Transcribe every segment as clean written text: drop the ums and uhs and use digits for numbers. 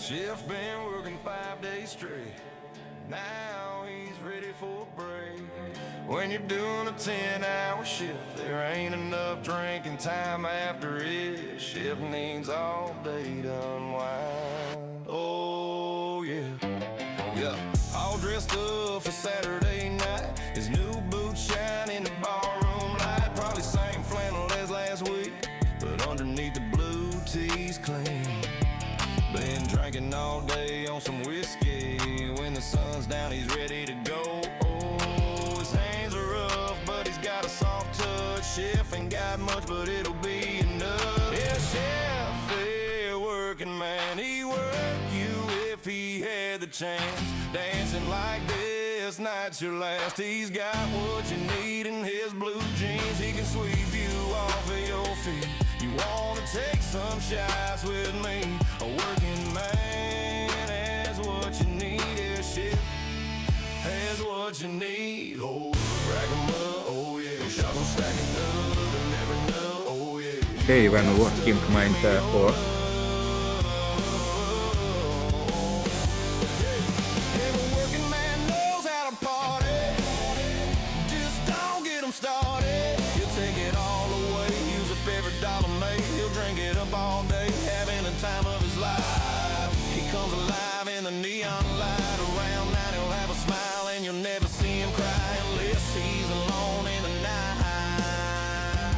Shift been working 5 days straight. Now he's ready for a break. When you're doing a 10-hour shift, there ain't enough drinking time after it. Shift needs all day to unwind. Oh yeah, yeah. All dressed up for Saturday night. His new boots shine in the barroom light. Probably same flannel as last week, but underneath the blue tee's clean. Been drinking all day on some whiskey. When the sun's down, he's ready to go. Oh, his hands are rough, but he's got a soft touch. Chef ain't got much, but it'll be enough. Yeah, chef, yeah, working man. He'd work you if he had the chance. Dancing like this, not your last. He's got what you need in his blue jeans. He can sweep you off of your feet. You wanna take some shots with me? A working man has what you need. Yeah, shit has what you need. Oh, rack 'em up, oh yeah. Shots on stacking up and every nut, oh yeah. Okej, vänner, vårt game kommer inte på. Every working man knows how to party. Just don't get him started. He'll take it all away, use up every dollar made. He'll drink it up all day, having the time of his life. He comes alive in the neon light. Around night he'll have a smile and you'll never see him cry unless he's alone in the night.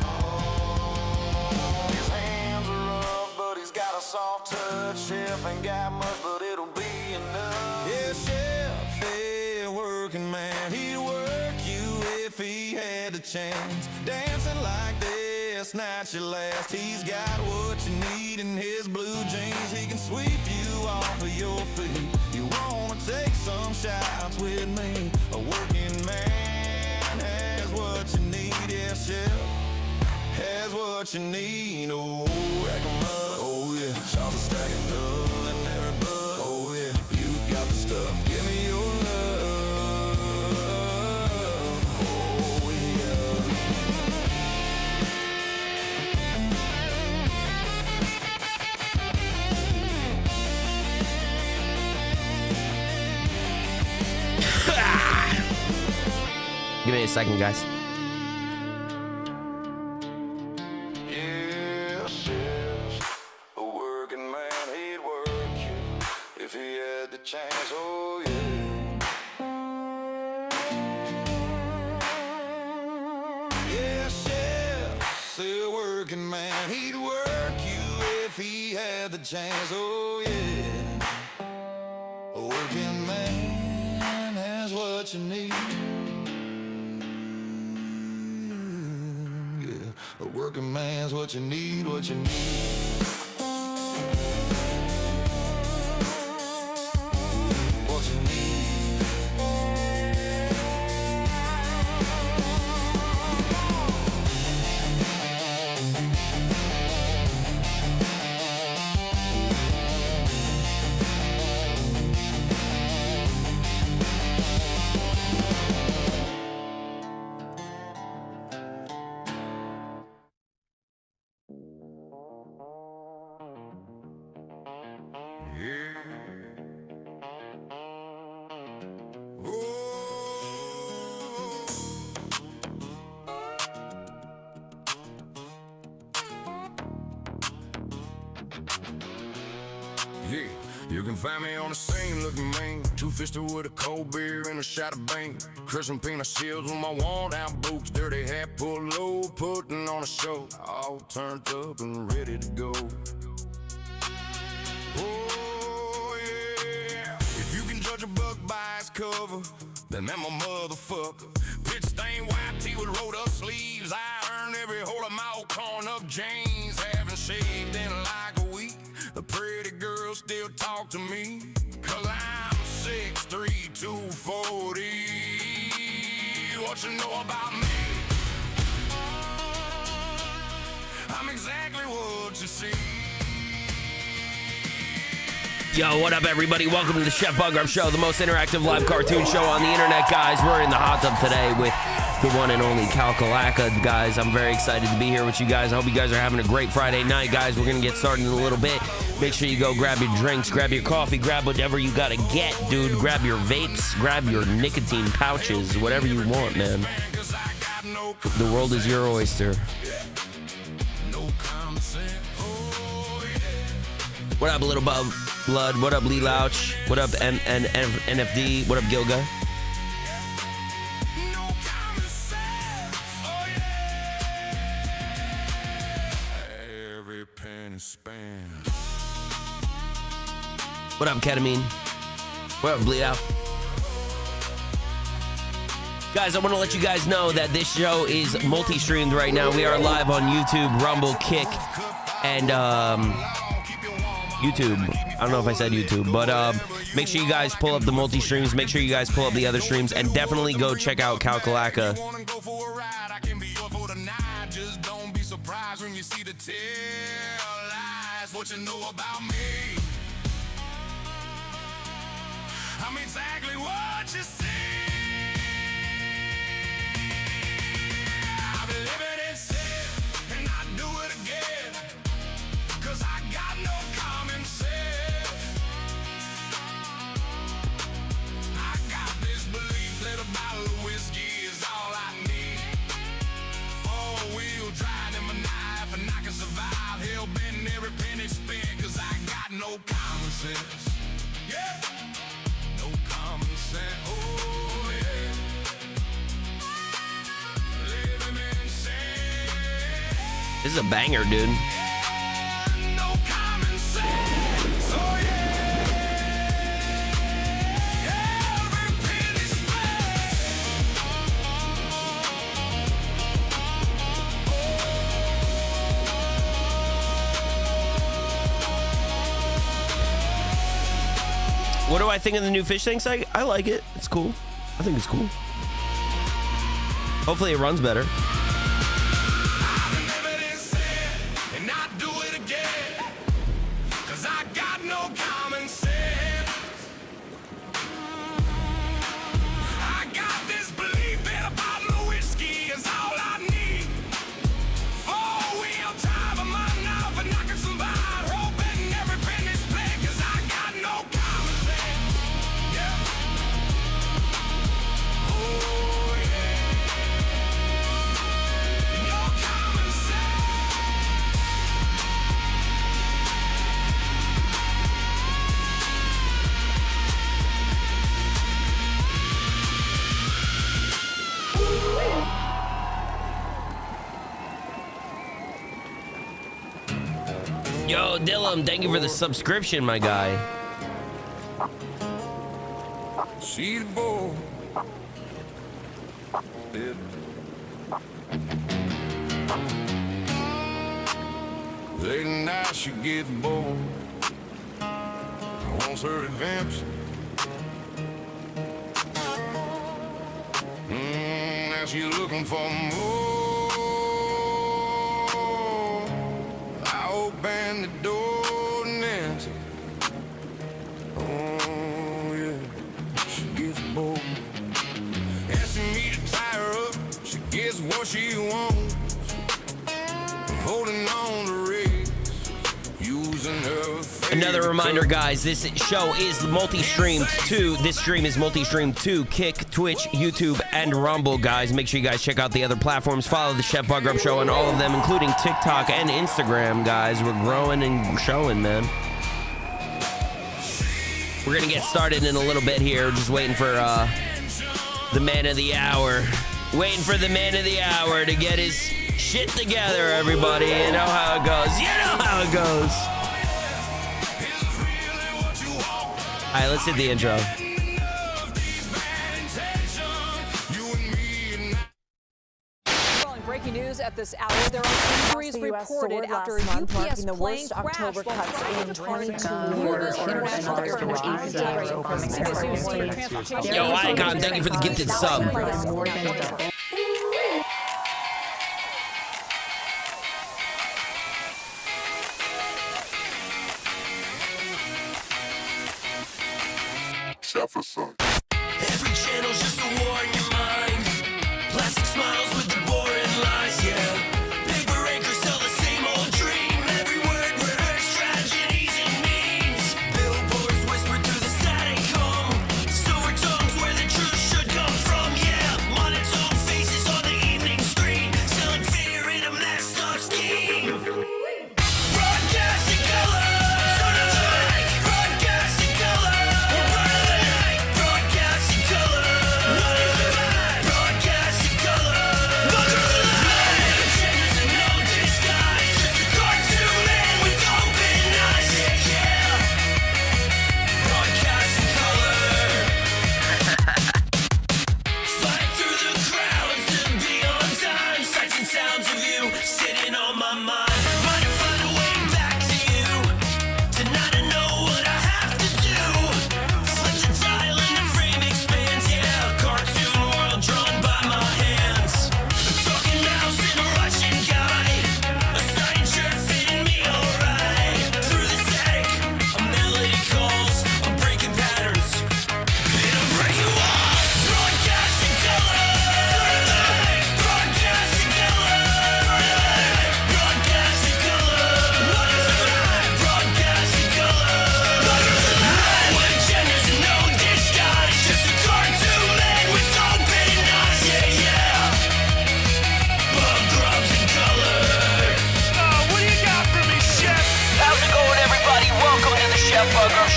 Oh, his hands are rough, but he's got a soft touch. Chef ain't got much, but it'll be enough. Yeah, chef, yeah, working man. He'd work you if he had the chance. Dancing like this, not your last. He's got what you need in his blue jeans. He can sweep you off of your feet. You wanna take some shots with me? A working man has what you need. Yeah, chef has what you need. Oh, rack 'em up, oh yeah. Shots are stacking up and every bud, oh yeah. You got the stuff, give me your love. Oh yeah. Give me a second, guys. Yeah, chef, a working man, he'd work you if he had the chance, oh yeah. Yeah, chef, a working man, he'd work you if he had the chance, oh yeah. A working man has what you need. A working man's what you need, what you need. What you need. Yeah, you can find me on the scene looking mean. Two-fisted with a cold beer and a shot of Bane. Crushing peanut shields with my worn-out boots. Dirty hat pulled low, putting on a show. All turned up and ready to go. Oh yeah, if you can judge a buck by its cover, then I'm a motherfucker. Pitch stained white tee with rolled up sleeves. I earned every hole of my old corn-up jeans. Haven't shaved in like a week. The pretty girls still talk to me, 'cause I'm 6'3", 240. What you know about me? I'm exactly what you see. Yo, what up, everybody? Welcome to the Chef Buggrub Show, the most interactive live cartoon show on the internet, guys. We're in the hot tub today with the one and only Kalkalaka, guys. I'm very excited to be here with you guys. I hope you guys are having a great Friday night, guys. We're going to get started in a little bit. Make sure you go grab your drinks, grab your coffee, grab whatever you got to get, dude. Grab your vapes, grab your nicotine pouches, whatever you want, man. The world is your oyster. What up, Little Blood? What up, Lee Louch? What up, NFD? What up, Gilga? What up, Ketamine? What up, Bleed Out? Guys, I want to let you guys know that this show is multi-streamed right now. We are live on YouTube, Rumble, Kick, and YouTube. I don't know if I said YouTube, but make sure you guys pull up the multi-streams. Make sure you guys pull up the other streams, and definitely go check out Kalkalaka. What you know about me? I'm exactly what you see. I've been living in sin, and I do it again, 'cause I got no common sense. I got this belief that a bottle of whiskey is all I need. Four-wheel drive and my knife, and I can survive hell-bent every penny spent, 'cause I got no common sense. Yeah, no common sense. Oh yeah, living in sin. This is a banger, dude. No common sense. Oh yeah, every penny spent. What do I think of the new Fishtank site? I like it. It's cool. I think it's cool. Hopefully it runs better. And I do it again, 'cause I got no common sense. I got this belief that a bottle of whiskey is all I need. Four-wheel drive and my knife, and I can survive hoping every penny's spent, 'cause I got no common sense. Yeah. Oh yeah. No common sense. Yo, Dylan, thank you for the subscription, my guy. She's bored. Late night she gets bored. Wants her adventure. Now she's looking for more. I open the door and enter. Oh yeah, she gets bored. Asking me to tie her up. She gets what she wants. Holding on to race, using her favorite. Another reminder, guys, this show is multi-streamed too. This stream is multi-streamed to Kick, Twitch, YouTube, and Rumble, guys. Make sure you guys check out the other platforms. Follow the Chef Buggrub Show on all of them, including TikTok and Instagram, guys. We're growing and showing, man. We're gonna get started in a little bit here. Just waiting for the man of the hour. Waiting for the man of the hour to get his shit together, everybody. You know how it goes. You know how it goes. All right, let's hit the intro. Breaking news at this hour. There are injuries reported after a UPS plane crashed while in 22 years. International Yo, Icon, thank you for the gifted sub. Every channel's just a war in your mind. Plastic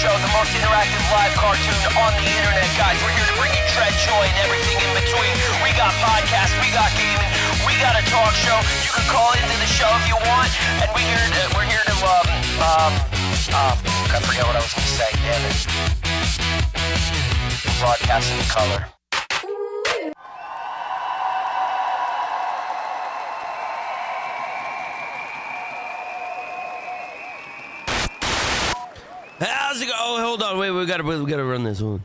Show, the most interactive live cartoon on the internet, guys. We're here to bring you dread, joy, and everything in between. We got podcasts, we got gaming, we got a talk show. You can call into the show if you want, and we're here to I forget what I was gonna say, damn it. Broadcasting in color. How's it go? Oh, hold on. Wait, we gotta run this one.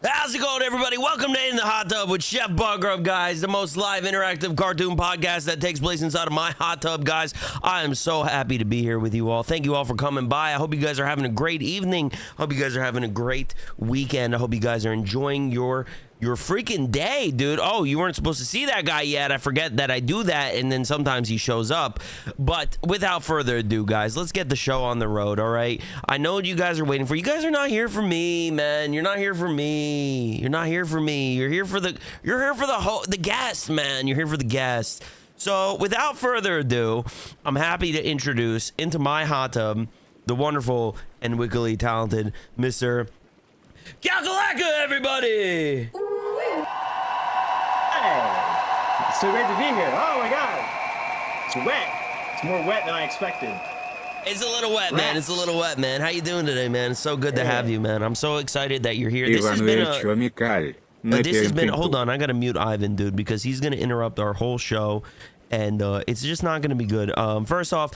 How's it going, everybody? Welcome to In the Hot Tub with Chef Buggrub, guys. The most live interactive cartoon podcast that takes place inside of my hot tub, guys. I am so happy to be here with you all. Thank you all for coming by. I hope you guys are having a great evening. I hope you guys are having a great weekend. I hope you guys are enjoying your freaking day, dude. Oh, you weren't supposed to see that guy yet. I forget that I do that, and then sometimes he shows up. But without further ado, guys, let's get the show on the road, all right? I know what you guys are waiting for. You guys are not here for me, man. You're not here for me. You're not here for me. You're here for the guests, man. You're here for the guests. So without further ado, I'm happy to introduce into my hot tub the wonderful and wickedly talented Mr. Kakalaka, everybody! Hey, it's so great to be here. Oh my god, it's wet. It's more wet than I expected. It's a little wet, man. It's a little wet, man. How you doing today, man? It's so good to have you, man. I'm so excited that you're here. This has been hold on, I gotta mute Ivan, dude, because he's gonna interrupt our whole show, and it's just not gonna be good. First off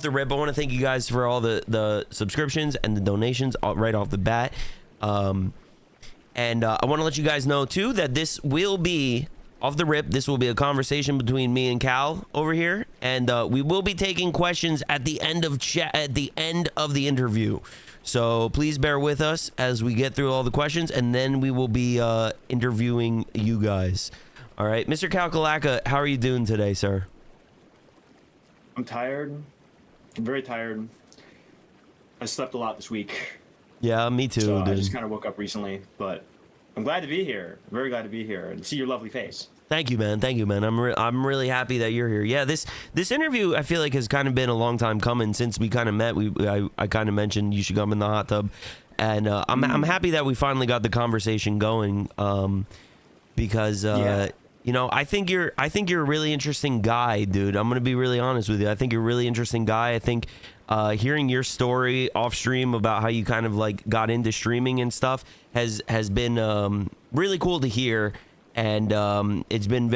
the rip, I want to thank you guys for all the subscriptions and the donations right off the bat. And I want to let you guys know too that this will be off the rip. This will be a conversation between me and Cal over here, and we will be taking questions at the end of the interview. So please bear with us as we get through all the questions, and then we will be interviewing you guys. All right, Mr. Kakalaka, how are you doing today, sir? I'm tired. I'm very tired. I slept a lot this week. Yeah, me too, so dude. I just kind of woke up recently, but I'm glad to be here. Very glad to be here and see your lovely face. Thank you, man. Thank you, man. I'm really happy that you're here. Yeah, this interview I feel like has kind of been a long time coming since we kind of met. I kind of mentioned you should come in the hot tub, and I'm happy that we finally got the conversation going. Because you know, I think you're a really interesting guy, dude. I'm gonna be really honest with you. I think you're a really interesting guy. I think hearing your story off stream about how you kind of like got into streaming and stuff has been really cool to hear, and it's been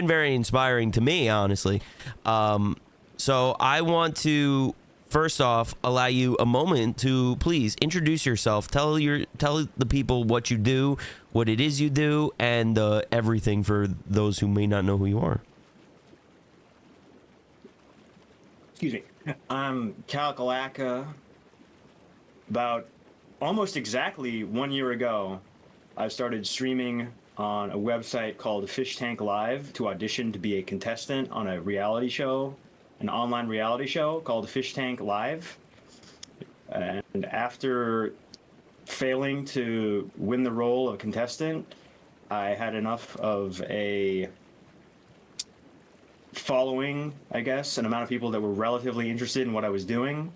very inspiring to me, honestly. So I want to first off allow you a moment to please introduce yourself. Tell the people what you do, what it is you do, and everything for those who may not know who you are. Excuse me. I'm Kakalaka. About almost exactly 1 year ago, I started streaming on a website called Fishtank Live to audition to be a contestant on a reality show, an online reality show called Fishtank Live. And after failing to win the role of contestant, I had enough of a following, I guess, an amount of people that were relatively interested in what I was doing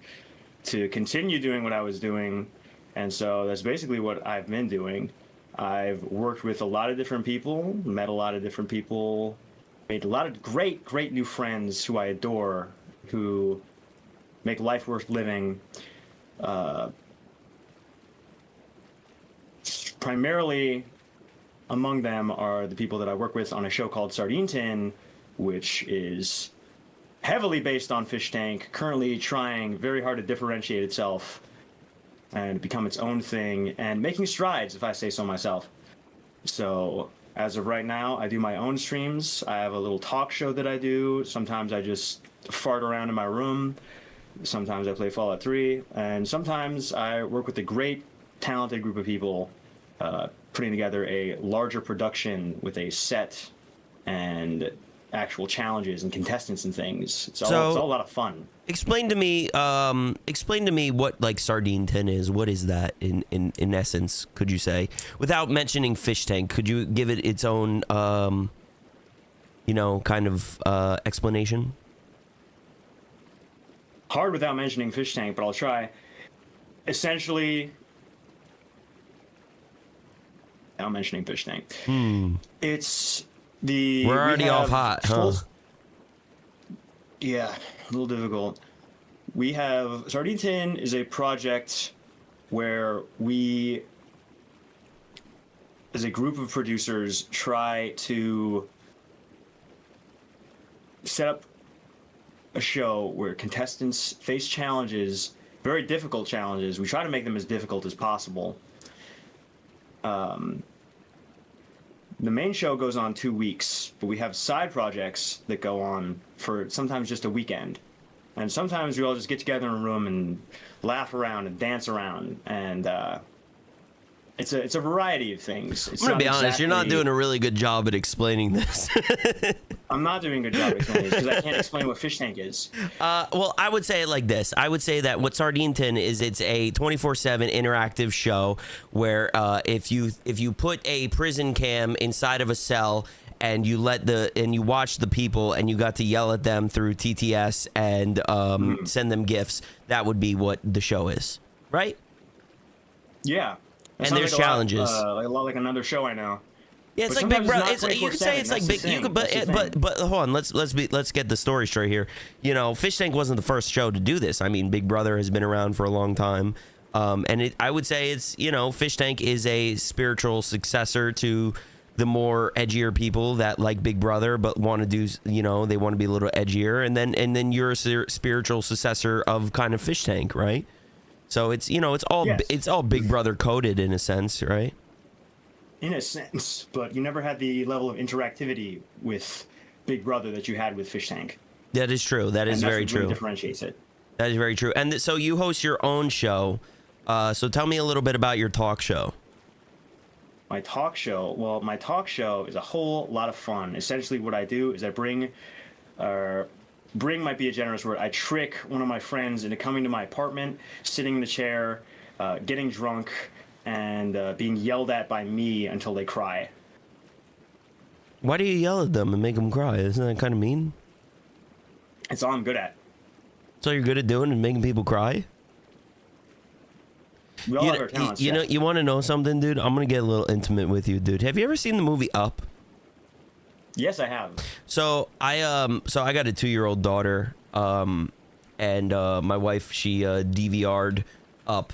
to continue doing what I was doing. And so that's basically what I've been doing. I've worked with a lot of different people, met a lot of different people, made a lot of great new friends who I adore, who make life worth living. Primarily among them are the people that I work with on a show called Sardine Tin, which is heavily based on Fishtank, currently trying very hard to differentiate itself and become its own thing, and making strides, if I say so myself. So as of right now, I do my own streams. I have a little talk show that I do. Sometimes I just fart around in my room. Sometimes I play Fallout 3. And sometimes I work with a great, talented group of people putting together a larger production with a set and actual challenges and contestants and things. It's all a lot of fun. Explain to me what like Sardine Tin is. What is that in essence, could you say? Without mentioning Fishtank, could you give it its own kind of explanation? hard without mentioning Fishtank, but I'll try. Essentially, without mentioning Fishtank, it's the... We're already off hot, huh? Yeah, a little difficult. We have... Sardine Tin is a project where we, as a group of producers, try to set up a show where contestants face challenges, very difficult challenges. We try to make them as difficult as possible. The main show goes on 2 weeks, but we have side projects that go on for sometimes just a weekend. And sometimes we all just get together in a room and laugh around and dance around, and it's a variety of things. I'm gonna be honest, you're not doing a really good job at explaining this. I'm not doing a good job explaining this because I can't explain what Fishtank is. Well, I would say it like this. I would say that what Sardine Tin is, it's a 24/7 interactive show where if you put a prison cam inside of a cell and you watch the people and you got to yell at them through TTS and send them gifts, that would be what the show is, right? Yeah. And there's challenges. A lot like another show I know. Yeah, it's like Big Brother. You could say it's like Big. You could, but hold on. Let's get the story straight here. You know, Fishtank wasn't the first show to do this. I mean, Big Brother has been around for a long time, and I would say it's, you know, Fishtank is a spiritual successor to the more edgier people that like Big Brother but want to do, you know, they want to be a little edgier, and then you're a spiritual successor of kind of Fishtank, right? So it's, you know, it's all Big Brother coded in a sense, right? In a sense, but you never had the level of interactivity with Big Brother that you had with Fishtank. That is true. That is very true. Really differentiates it. That is very true. And so you host your own show. So tell me a little bit about your talk show. My talk show? Well, my talk show is a whole lot of fun. Essentially what I do is I bring might be a generous word. I trick one of my friends into coming to my apartment, sitting in the chair, getting drunk, and being yelled at by me until they cry. Why do you yell at them and make them cry? Isn't that kind of mean? It's all I'm good at. So you're good at doing and making people cry? We all have our talents. You know, you want to know something, dude? I'm gonna get a little intimate with you, dude. Have you ever seen the movie Up? Yes, I have. So I got a 2-year-old daughter, and my wife, she DVR'd Up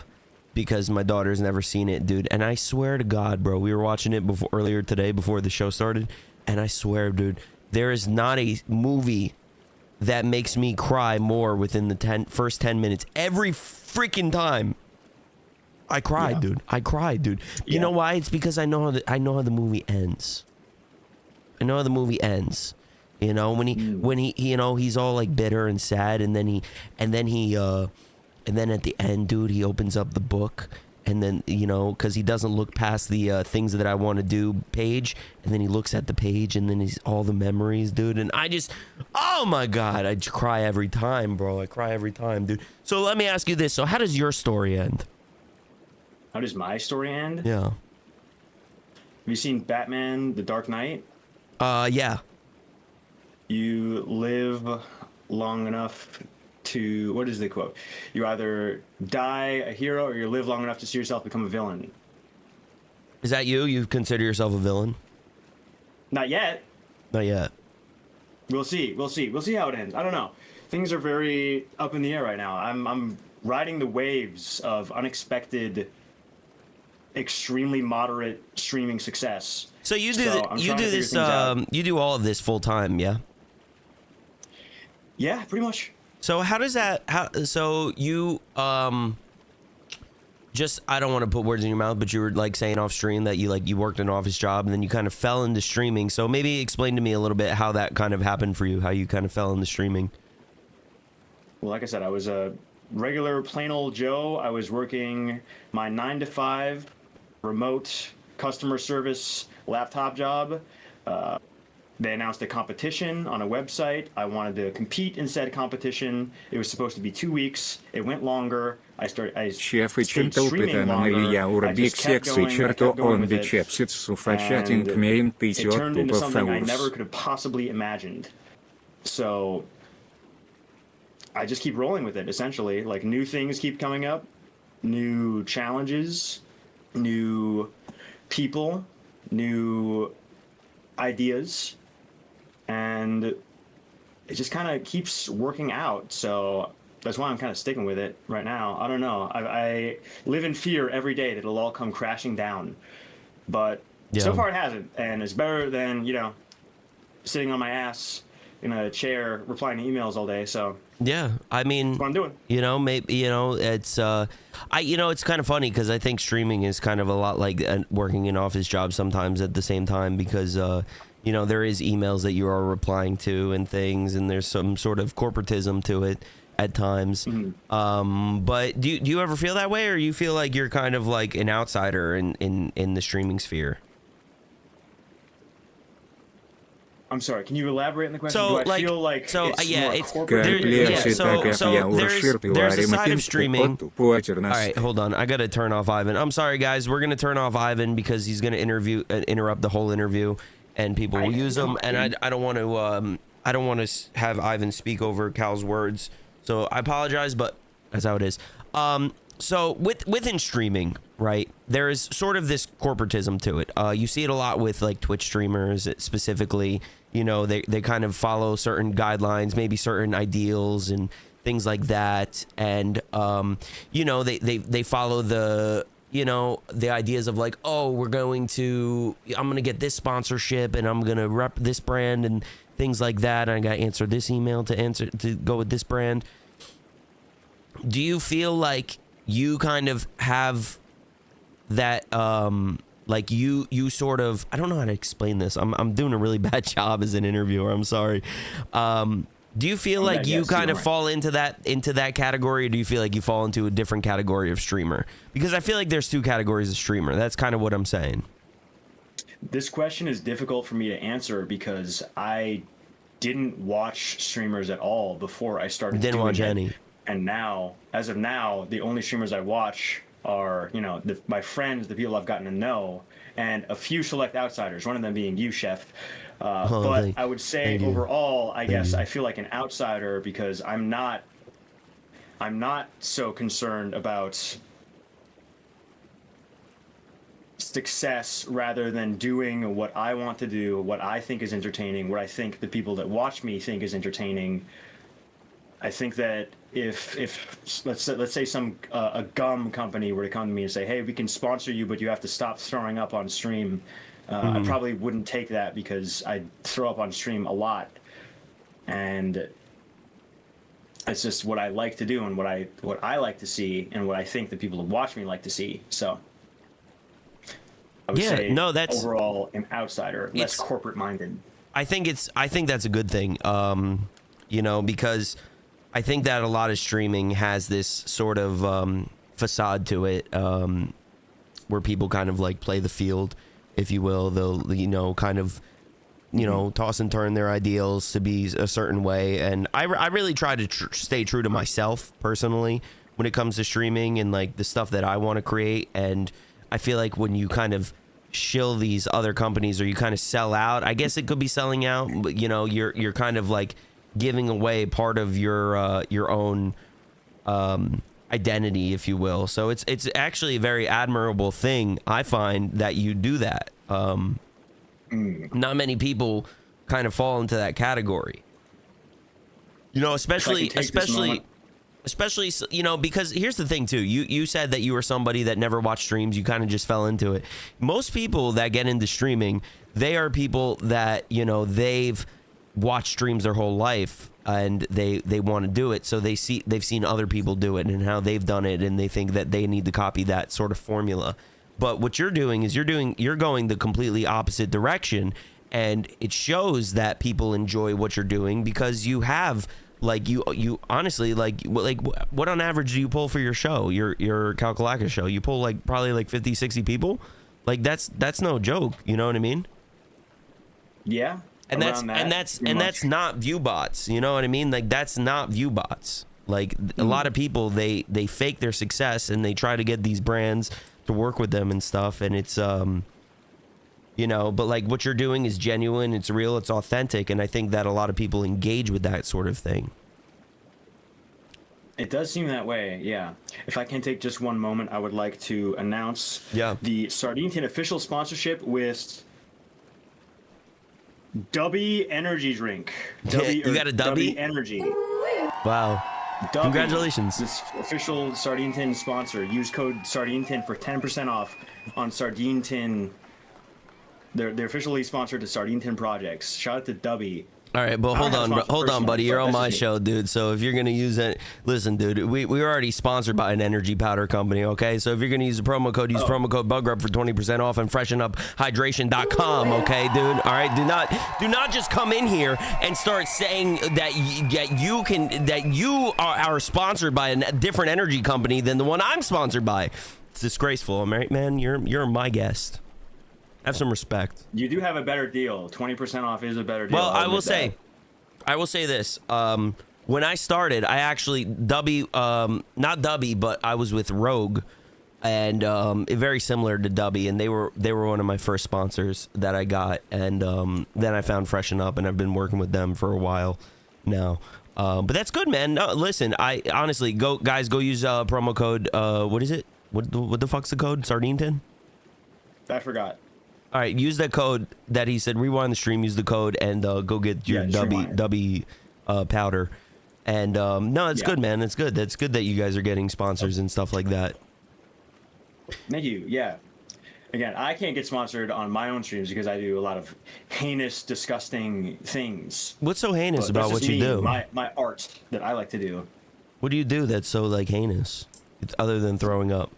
because my daughter's never seen it, dude. And I swear to God, bro, we were watching it earlier today before the show started, and I swear, dude, there is not a movie that makes me cry more within the first 10 minutes. Every freaking time. I cried, dude. I cried, dude. You know why? It's because I know how the movie ends. I know how the movie ends. You know, when he you know, he's all like bitter and sad, and then at the end, dude, he opens up the book, and then, you know, because he doesn't look past the things that I want to do page, and then he looks at the page, and then he's all the memories, dude, and I just, oh my God, I cry every time, bro. I cry every time, dude. So let me ask you this. So how does your story end? How does my story end? Yeah. Have you seen Batman: The Dark Knight? Yeah. You live long enough to, what is the quote? You either die a hero or you live long enough to see yourself become a villain. Is that you? You consider yourself a villain? Not yet. Not yet. We'll see. We'll see. We'll see how it ends. I don't know. Things are very up in the air right now. I'm riding the waves of unexpected, extremely moderate streaming success. So you do all of this full time, yeah? Yeah, pretty much. So how does that, so you, just, I don't want to put words in your mouth, but you were like saying off stream that you worked an office job and then you kind of fell into streaming. So maybe explain to me a little bit how that kind of happened for you, how you kind of fell into streaming. Well, like I said, I was a regular plain old Joe. I was working my 9-to-5 remote customer service laptop job. They announced a competition on a website. I wanted to compete in said competition. It was supposed to be 2 weeks. It went longer. Шефычын тылпытанын я урбек сексы черто он бичепсит суфачатин кмеин it turned into тысёт something I тупо never could have possibly imagined. So I just keep rolling with it, essentially. Like, new things keep coming up, new challenges, new people, new ideas, and it just kind of keeps working out. So that's why I'm kind of sticking with it right now. I don't know. I live in fear every day that it'll all come crashing down, but so far it hasn't, and it's better than, you know, sitting on my ass in a chair replying to emails all day. So yeah, I mean, that's what I'm doing. You know, maybe, you know, it's it's kind of funny because I think streaming is kind of a lot like working an office job sometimes at the same time, because you know, there is emails that you are replying to and things, and there's some sort of corporatism to it at times. But do you ever feel that way, or you feel like you're kind of like an outsider in the streaming sphere? I'm sorry, can you elaborate on the question? So, Do I feel like it's more corporate? There's a side of streaming. All right, hold on. I got to turn off Ivan. I'm sorry, guys. We're going to turn off Ivan because he's going to interrupt the whole interview, and people will use him. And I don't want to have Ivan speak over Cal's words. So I apologize, but that's how it is. So within streaming, right, there is sort of this corporatism to it. You see it a lot with like Twitch streamers specifically. You know, they kind of follow certain guidelines, maybe certain ideals and things like that. And, you know, they follow the, you know, the ideas of like, oh, I'm going to get this sponsorship and I'm going to rep this brand and things like that. And I got to answer this email to go with this brand. Do you feel like you kind of have that, like you sort of, I don't know how to explain this. I'm doing a really bad job as an interviewer. I'm sorry. Do you feel like you kind of fall into that category, or do you feel like you fall into a different category of streamer? Because I feel like there's two categories of streamer. That's kind of what I'm saying. This question is difficult for me to answer because I didn't watch streamers at all before I started doing it. Didn't watch any. And now, as of now, the only streamers I watch are, you know, my friends, the people I've gotten to know, and a few select outsiders, one of them being you, Chef. But I would say overall, I guess I feel like an outsider because I'm not so concerned about success rather than doing what I want to do, what I think is entertaining, what I think the people that watch me think is entertaining. I think that if let's say some a gum company were to come to me and say, hey, we can sponsor you, but you have to stop throwing up on stream, I probably wouldn't take that because I throw up on stream a lot, and it's just what I like to do and what I like to see and what I think the people who watch me like to see. So I would say that's overall an outsider, less corporate minded. I think that's a good thing. You know, because I think that a lot of streaming has this sort of facade to it, where people kind of like play the field, if you will. They'll, you know, kind of, you know, toss and turn their ideals to be a certain way. And I really try to stay true to myself personally when it comes to streaming and like the stuff that I want to create. And I feel like when you kind of shill these other companies, or you kind of sell out, I guess it could be selling out, but you know, you're kind of like giving away part of your own identity, if you will. So it's actually a very admirable thing, I find, that you do that. Not many people kind of fall into that category, you know, especially you know, because here's the thing too. You said that you were somebody that never watched streams. You kind of just fell into it. Most people that get into streaming, they are people that, you know, they've watch streams their whole life and they want to do it, so they've seen other people do it and how they've done it, and they think that they need to copy that sort of formula. But what you're doing is you're going the completely opposite direction, and it shows that people enjoy what you're doing because you have like you honestly like what on average do you pull for your show, your Calculaca show? You pull like probably like 50-60 people. Like that's no joke, you know what I mean? Yeah. And that's not view bots, you know what I mean? Like that's not view bots. Like a lot of people, they fake their success and they try to get these brands to work with them and stuff, and it's you know, but like what you're doing is genuine, it's real, it's authentic, and I think that a lot of people engage with that sort of thing. It does seem that way, yeah. If I can take just one moment, I would like to announce the Sardine Tin official sponsorship with Dubby Energy Drink. You got a Dubby? Energy. Wow. Dubby, Congratulations. this official Sardine Tin sponsor. Use code Sardine Tin for 10% off on Sardine Tin. They're officially sponsored to Sardine Tin projects. Shout out to Dubby. All right, but hold on, buddy. You're on my show, dude. So if you're gonna use it, listen, dude. We're already sponsored by an energy powder company, okay? So if you're gonna use the promo code, use promo code Buggrub for 20% off and freshenuphydration.com, okay, dude? All right, do not just come in here and start saying that you are sponsored by a different energy company than the one I'm sponsored by. It's disgraceful, all right, man. You're my guest. Have some respect. You do have a better deal. 20% off is a better deal. Well, I will say this. When I started, I actually not Dubby, but I was with Rogue, and very similar to Dubby, and they were one of my first sponsors that I got, and then I found Freshen Up, and I've been working with them for a while now. But that's good, man. No, listen, I honestly go use promo code. What is it? What the fuck's the code? Sardine Tin? I forgot. All right, use that code that he said. Rewind the stream. Use the code and go get your Dubby powder. And no, it's good, man. It's good. That's good that you guys are getting sponsors and stuff like that. Thank you. Yeah. Again, I can't get sponsored on my own streams because I do a lot of heinous, disgusting things. What's so heinous about what you do? My art that I like to do. What do you do that's so like heinous, other than throwing up?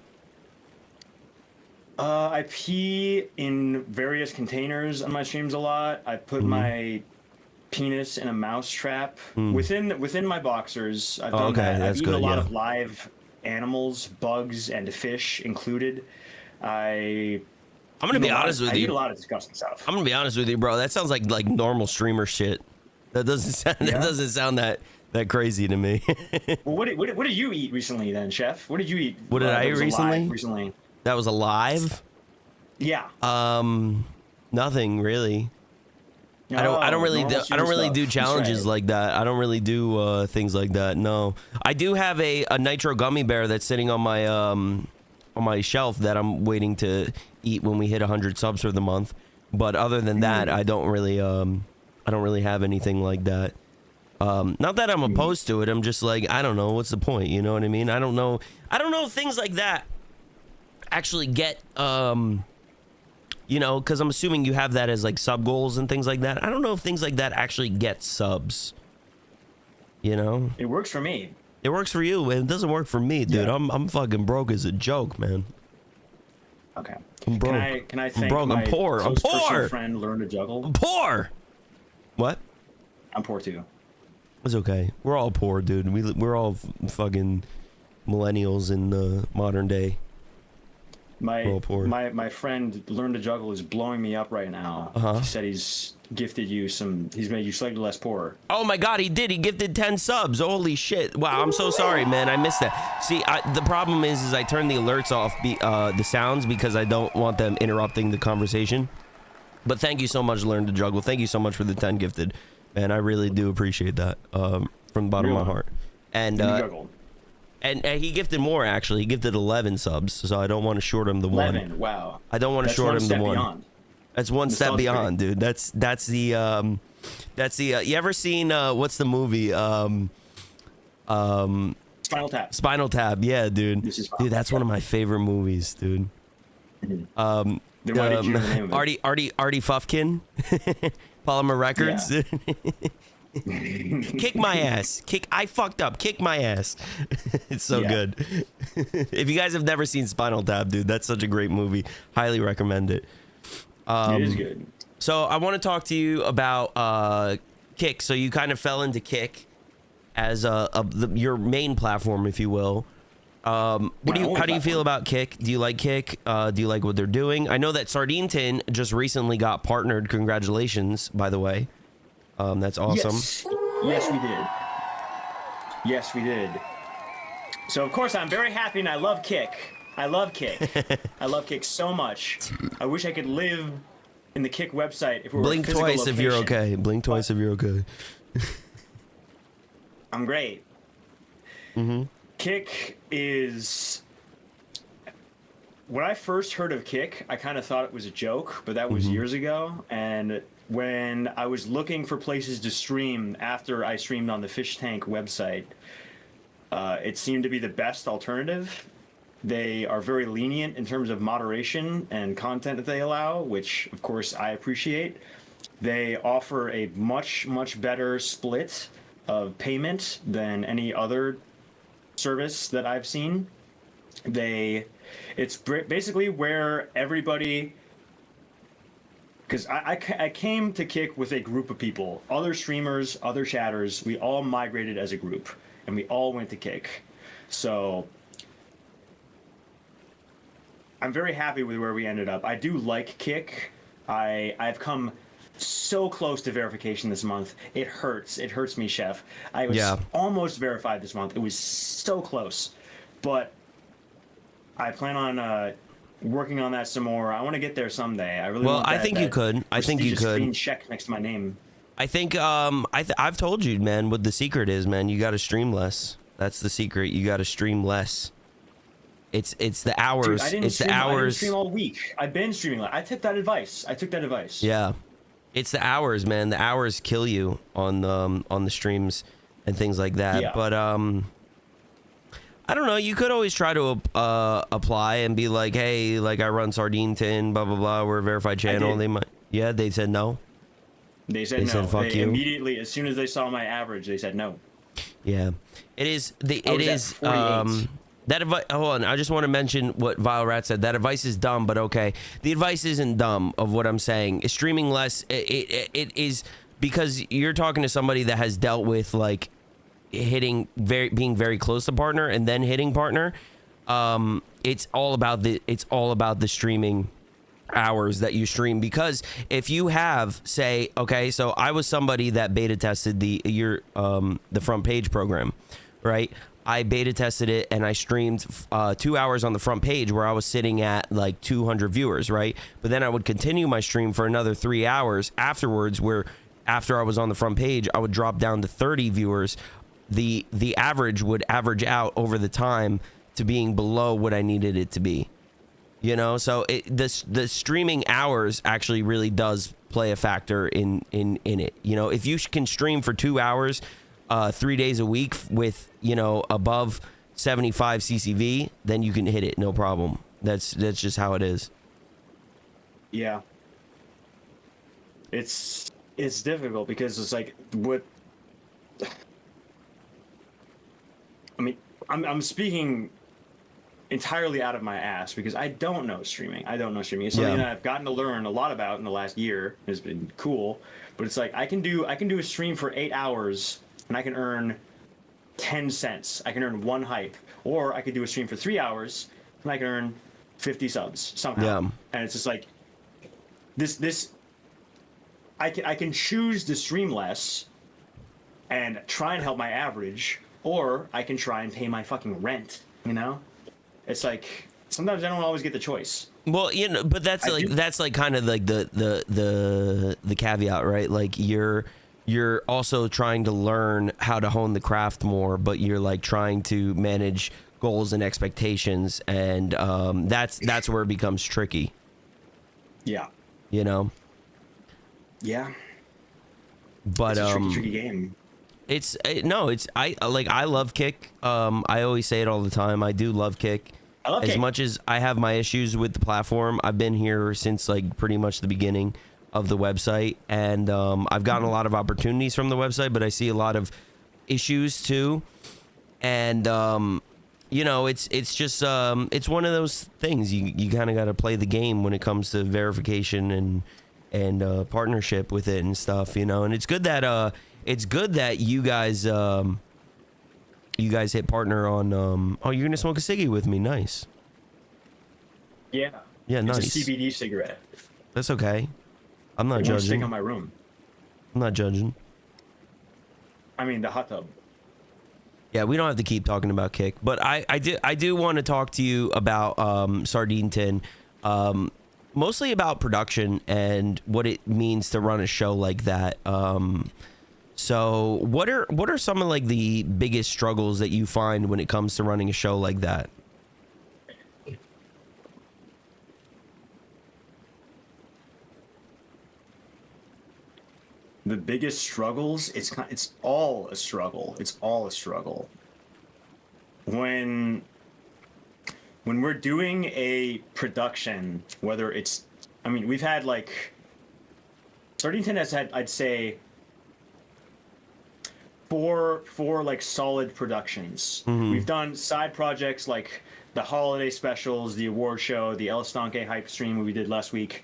I pee in various containers on my streams a lot. I put my penis in a mouse trap within my boxers. I've done that. I've eaten a lot of live animals, bugs, and fish included. I'm gonna be honest with you. I eat a lot of disgusting stuff. I'm gonna be honest with you, bro. That sounds like normal streamer shit. That doesn't sound that crazy to me. Well, what did you eat recently then, Chef? What did you eat? What did I eat recently? Recently. That was alive? Yeah. Nothing really. I don't really do challenges like that. I don't really do things like that. No. I do have a nitro gummy bear that's sitting on my shelf that I'm waiting to eat when we hit 100 subs for the month. But other than that, I don't really have anything like that. Not that I'm opposed to it. I'm just like, I don't know, what's the point? You know what I mean? I don't know if things like that actually get because I'm assuming you have that as like sub goals and things like that. I don't know if things like that actually get subs. It works for me. It works for you. It doesn't work for me, dude. Yeah. I'm fucking broke as a joke, man. Okay. I'm broke. Can I thank my I'm poor. Friend Learn to Juggle? I'm poor. What? I'm poor too. It's okay. We're all poor, dude. We're all fucking millennials in the modern day. My friend Learn to Juggle is blowing me up right now. He said he's gifted you he's made you slightly less poor. Oh my god, he did. He gifted 10 subs. Holy shit. Wow, I'm so sorry, man. I missed that. See, the problem is I turn the alerts off, the sounds, because I don't want them interrupting the conversation. But thank you so much, Learn to Juggle. Thank you so much for the 10 gifted. And I really do appreciate that from the bottom of my heart. And he gifted more, actually. He gifted 11 subs, so I don't want to short him the 11, one. Wow. I don't want to short him the one. Beyond. That's one step beyond, dude. That's the you ever seen what's the movie? Spinal Tap. Spinal Tap, yeah, dude. Dude, that's one of my favorite movies, dude. Then why did you know the name of it? Artie Fufkin, Polymer Records. Yeah. Kick my ass. I fucked up. Kick my ass. It's so good. If you guys have never seen Spinal Tap, dude, that's such a great movie. Highly recommend it. It is good. So I want to talk to you about Kick. So you kind of fell into Kick as your main platform, if you will. How do you feel about Kick? Do you like Kick? Do you like what they're doing? I know that Sardine Tin just recently got partnered. Congratulations, by the way. That's awesome. Yes, we did. So of course I'm very happy and I love Kick. I love Kick so much. I wish I could live in the Kick website if we were Blink twice if you're okay. Blink twice if you're okay. I'm great. Kick is... When I first heard of Kick, I kind of thought it was a joke, but that was years ago. And when I was looking for places to stream after I streamed on the Fishtank website, it seemed to be the best alternative. They are very lenient in terms of moderation and content that they allow, which, of course, I appreciate. They offer a much, much better split of payment than any other service that I've seen. It's basically where everybody... Because I came to Kick with a group of people, other streamers, other chatters. We all migrated as a group, and we all went to Kick. So I'm very happy with where we ended up. I do like Kick. I've come so close to verification this month. It hurts. It hurts me, Chef. I was almost verified this month. It was so close. But I plan on working on that some more. I want to get there someday. I really want that, I think you could. I think you could. Green check next to my name. I think I've told you, man, what the secret is, man. You got to stream less. That's the secret. You got to stream less. It's the hours. Dude, it's the hours. I didn't stream all week. I've been streaming. I took that advice. Yeah, it's the hours, man. The hours kill you on the streams and things like that. Yeah. But I don't know. You could always try to apply and be like, hey, like I run Sardine Tin, blah blah blah. We're a verified channel. They might. Yeah, they said no. They said no. Said, fuck they you. Immediately, as soon as they saw my average, they said no. Yeah, it is. At 48. That advice. Hold on, I just want to mention what Vile Rat said. That advice is dumb, but okay. The advice isn't dumb. Of what I'm saying, streaming less. It is because you're talking to somebody that has dealt with like being very close to partner and then hitting partner. It's all about the streaming hours that you stream, because if you have, say, okay, so I was somebody that beta tested the front page program, right? I beta tested it and I streamed 2 hours on the front page where I was sitting at like 200 viewers, right? But then I would continue my stream for another 3 hours afterwards, where after I was on the front page, I would drop down to 30 viewers. The average would average out over the time to being below what I needed it to be. You know, so the streaming hours actually really does play a factor in it. You know, if you can stream for 2 hours 3 days a week with, you know, above 75 CCV, then you can hit it, no problem. That's just how it is. Yeah. It's difficult because it's like what. I mean, I'm speaking entirely out of my ass because I don't know streaming. It's something that I've gotten to learn a lot about in the last year. It's been cool, but it's like I can do a stream for 8 hours and I can earn 10 cents. I can earn one hype, or I could do a stream for 3 hours and I can earn 50 subs somehow. Yeah. And it's just like this. I can choose to stream less and try and help my average, or I can try and pay my fucking rent. You know, it's like sometimes I don't always get the choice. Well, you know, but that's like kind of like the caveat, right? Like you're also trying to learn how to hone the craft more, but you're like trying to manage goals and expectations, and that's where it becomes tricky. Yeah. You know. Yeah. But it's a tricky game. I love Kick. I always say it all the time. I do love Kick. I love Kick. As Kick. much as I have my issues with the platform, I've been here since like pretty much the beginning of the website, and I've gotten a lot of opportunities from the website, but I see a lot of issues too. And you know, it's just it's one of those things. You kind of got to play the game when it comes to verification and partnership with it and stuff, you know. And it's good that you guys hit partner on oh, you're gonna smoke a ciggy with me. Nice. Yeah. Nice. It's a CBD cigarette. That's okay. I'm not judging. Stick on my room. I'm not judging. I mean the hot tub. Yeah, we don't have to keep talking about Kick, but I do want to talk to you about Sardine Tin, mostly about production and what it means to run a show like that. So what are some of like the biggest struggles that you find when it comes to running a show like that? The biggest struggles, it's all a struggle. It's all a struggle. When we're doing a production, whether it's, I mean, we've had like, Sardington has had, I'd say, four like solid productions. We've done side projects like the holiday specials, the award show, the Fishtank hype stream we did last week,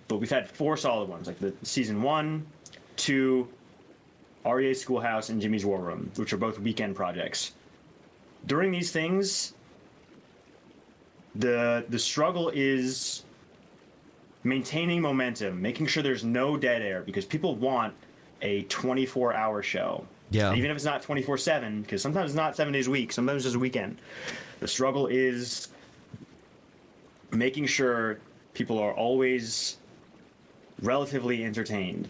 but we've had 4 solid ones, like the season 1, 2, REA Schoolhouse, and Jimmy's War Room, which are both weekend projects. During these things, the struggle is maintaining momentum, making sure there's no dead air, because people want a 24-hour show. Yeah. Even if it's not 24/7, because sometimes it's not 7 days a week, sometimes it's a weekend. The struggle is making sure people are always relatively entertained.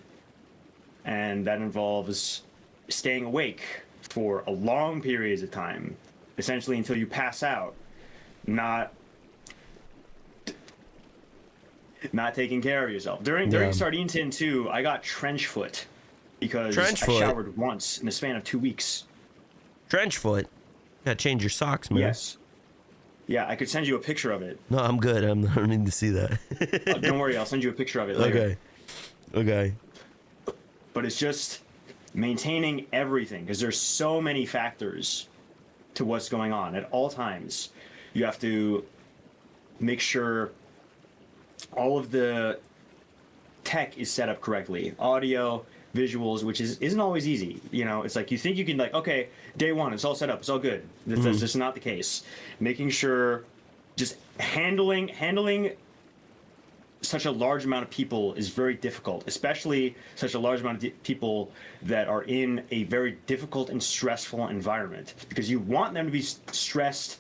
And that involves staying awake for a long periods of time, essentially until you pass out, not taking care of yourself. During Sardine Tin 2, I got trench foot because I showered once in the span of 2 weeks. Trench foot? Gotta change your socks, man. Yes. Yeah, I could send you a picture of it. No, I'm good. I don't need to see that. Don't worry, I'll send you a picture of it later. Okay. But it's just maintaining everything, because there's so many factors to what's going on at all times. You have to make sure all of the tech is set up correctly, audio, visuals, which isn't always easy. You know, it's like you think you can, like, okay, day one, it's all set up, it's all good. That's just not the case. Making sure, just handling such a large amount of people is very difficult, especially such a large amount of people that are in a very difficult and stressful environment, because you want them to be stressed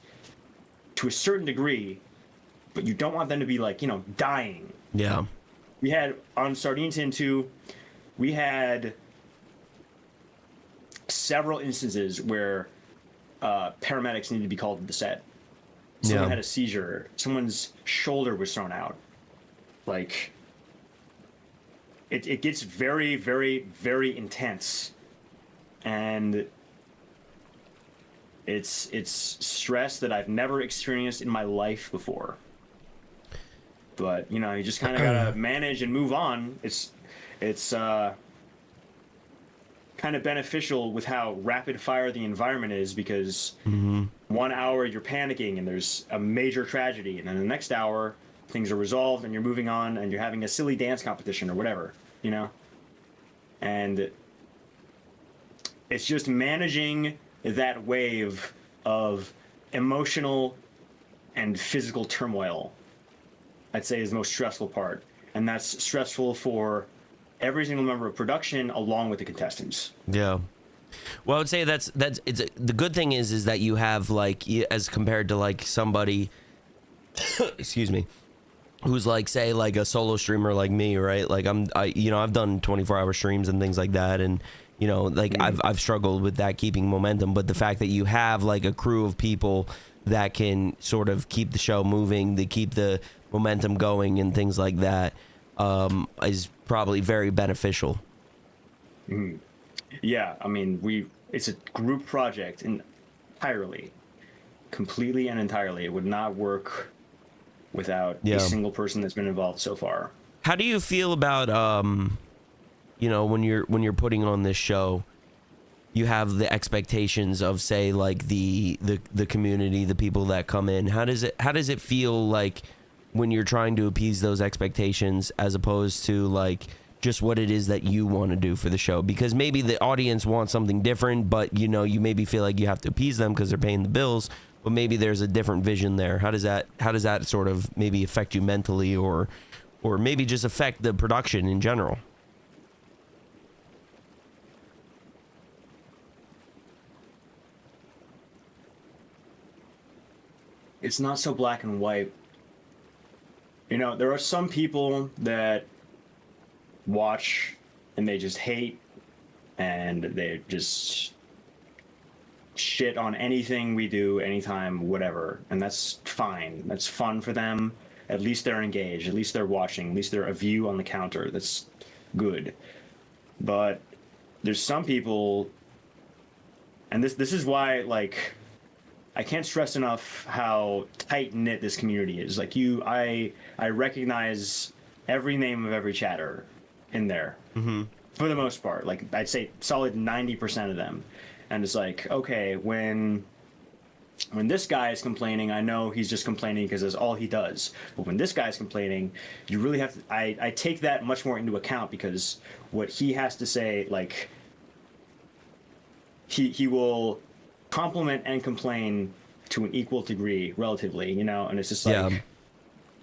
to a certain degree, but you don't want them to be, like, you know, dying. Yeah. We had on Sardine Tin 2, we had several instances where paramedics needed to be called to the set. Someone had a seizure. Someone's shoulder was thrown out. Like, it gets very, very, very intense, and it's stress that I've never experienced in my life before. But, you know, you just kind of gotta manage and move on. It's kind of beneficial with how rapid fire the environment is, because 1 hour you're panicking and there's a major tragedy, and then the next hour things are resolved and you're moving on and you're having a silly dance competition or whatever, you know? And it's just managing that wave of emotional and physical turmoil, I'd say, is the most stressful part. And that's stressful for every single member of production along with the contestants. Yeah. Well, I would say that's the good thing is that you have, like, as compared to like somebody excuse me, who's like, say, like a solo streamer like me, right? Like I've done 24-hour streams and things like that, and you know, like I've struggled with that, keeping momentum. But the fact that you have like a crew of people that can sort of keep the show moving, they keep the momentum going and things like that, is probably very beneficial. Yeah, I mean, it's a group project completely and entirely. It would not work without a single person that's been involved so far. How do you feel about you know, when you're putting on this show, you have the expectations of, say, like the community, the people that come in. How does it feel like when you're trying to appease those expectations, as opposed to like just what it is that you want to do for the show? Because maybe the audience wants something different, but you know, you maybe feel like you have to appease them because they're paying the bills, but maybe there's a different vision there. How does that sort of maybe affect you mentally, or maybe just affect the production in general? It's not so black and white. You know, there are some people that watch and they just hate and they just shit on anything we do, anytime, whatever. And that's fine. That's fun for them. At least they're engaged. At least they're watching. At least they're a view on the counter. That's good. But there's some people, and this is why, like, I can't stress enough how tight-knit this community is. Like, I recognize every name of every chatter in there. Mm-hmm. For the most part. Like, I'd say solid 90% of them. And it's like, okay, when this guy is complaining, I know he's just complaining because that's all he does. But when this guy's complaining, you really have to... I take that much more into account, because what he has to say, like... He will compliment and complain to an equal degree, relatively, you know? And it's just like...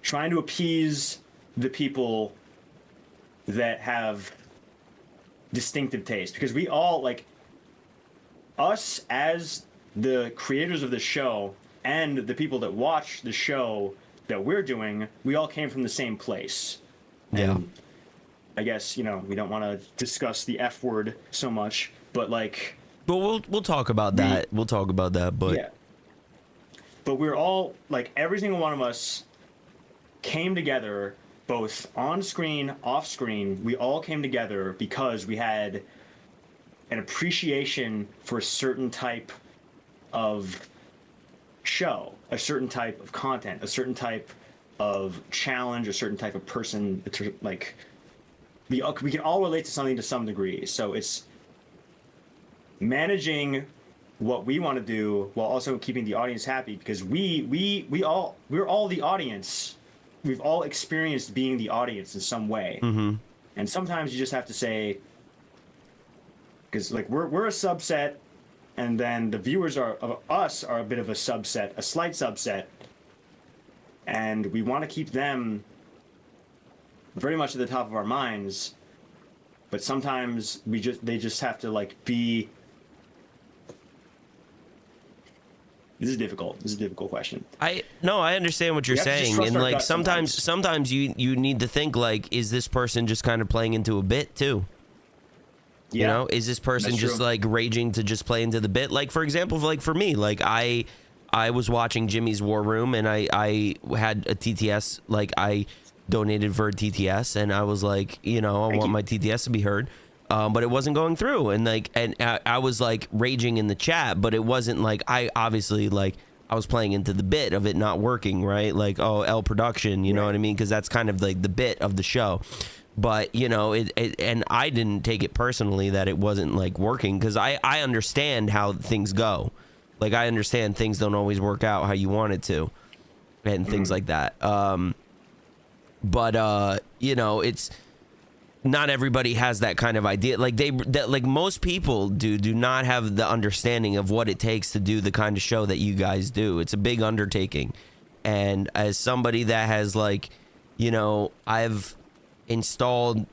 Trying to appease the people that have distinctive taste. Because we all, like... Us as the creators of the show and the people that watch the show that we're doing, we all came from the same place. Yeah. And I guess, you know, we don't want to discuss the F word so much, but like... But we'll talk about that. We'll talk about that, but... Yeah. But we're all, like, every single one of us came together, both on screen, off screen. We all came together because we had an appreciation for a certain type of show, a certain type of content, a certain type of challenge, a certain type of person. Like, we can all relate to something to some degree. So it's managing what we want to do while also keeping the audience happy, because we're all the audience. We've all experienced being the audience in some way. Mm-hmm. And sometimes you just have to say, because like we're a subset, and then the viewers of us are a bit of a subset, a slight subset, and we want to keep them very much at the top of our minds. But sometimes they just have to like be. This is difficult. This is a difficult question. I understand what you're saying, and like sometimes you need to think, like, is this person just kind of playing into a bit too? You know, is this person just like raging to just play into the bit? Like, for example, like for me, like I was watching Jimmy's War Room, and I had a TTS, like I donated for a TTS, and I was like, you know, I want my TTS to be heard, but it wasn't going through, and I was like raging in the chat, but it wasn't like I was playing into the bit of it not working, right? Like, oh, L production, you know what I mean? Because that's kind of like the bit of the show. But, you know, and I didn't take it personally that it wasn't, like, working, because I understand how things go. Like, I understand things don't always work out how you want it to, and things like that. But, you know, it's... Not everybody has that kind of idea. Like, like most people do not have the understanding of what it takes to do the kind of show that you guys do. It's a big undertaking. And as somebody that has, like, you know, I've installed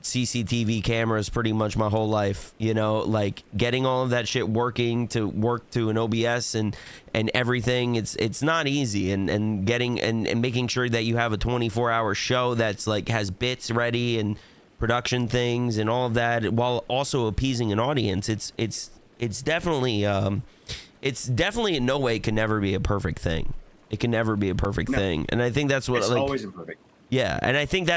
CCTV cameras pretty much my whole life, you know, like getting all of that shit working to work to an OBS and everything, it's not easy, and getting and making sure that you have a 24-hour show that's like has bits ready and production things and all of that, while also appeasing an audience. It's definitely in no way can never be a perfect thing. It can never be a perfect thing, and I think that's what, it's like, always imperfect. Yeah, and I think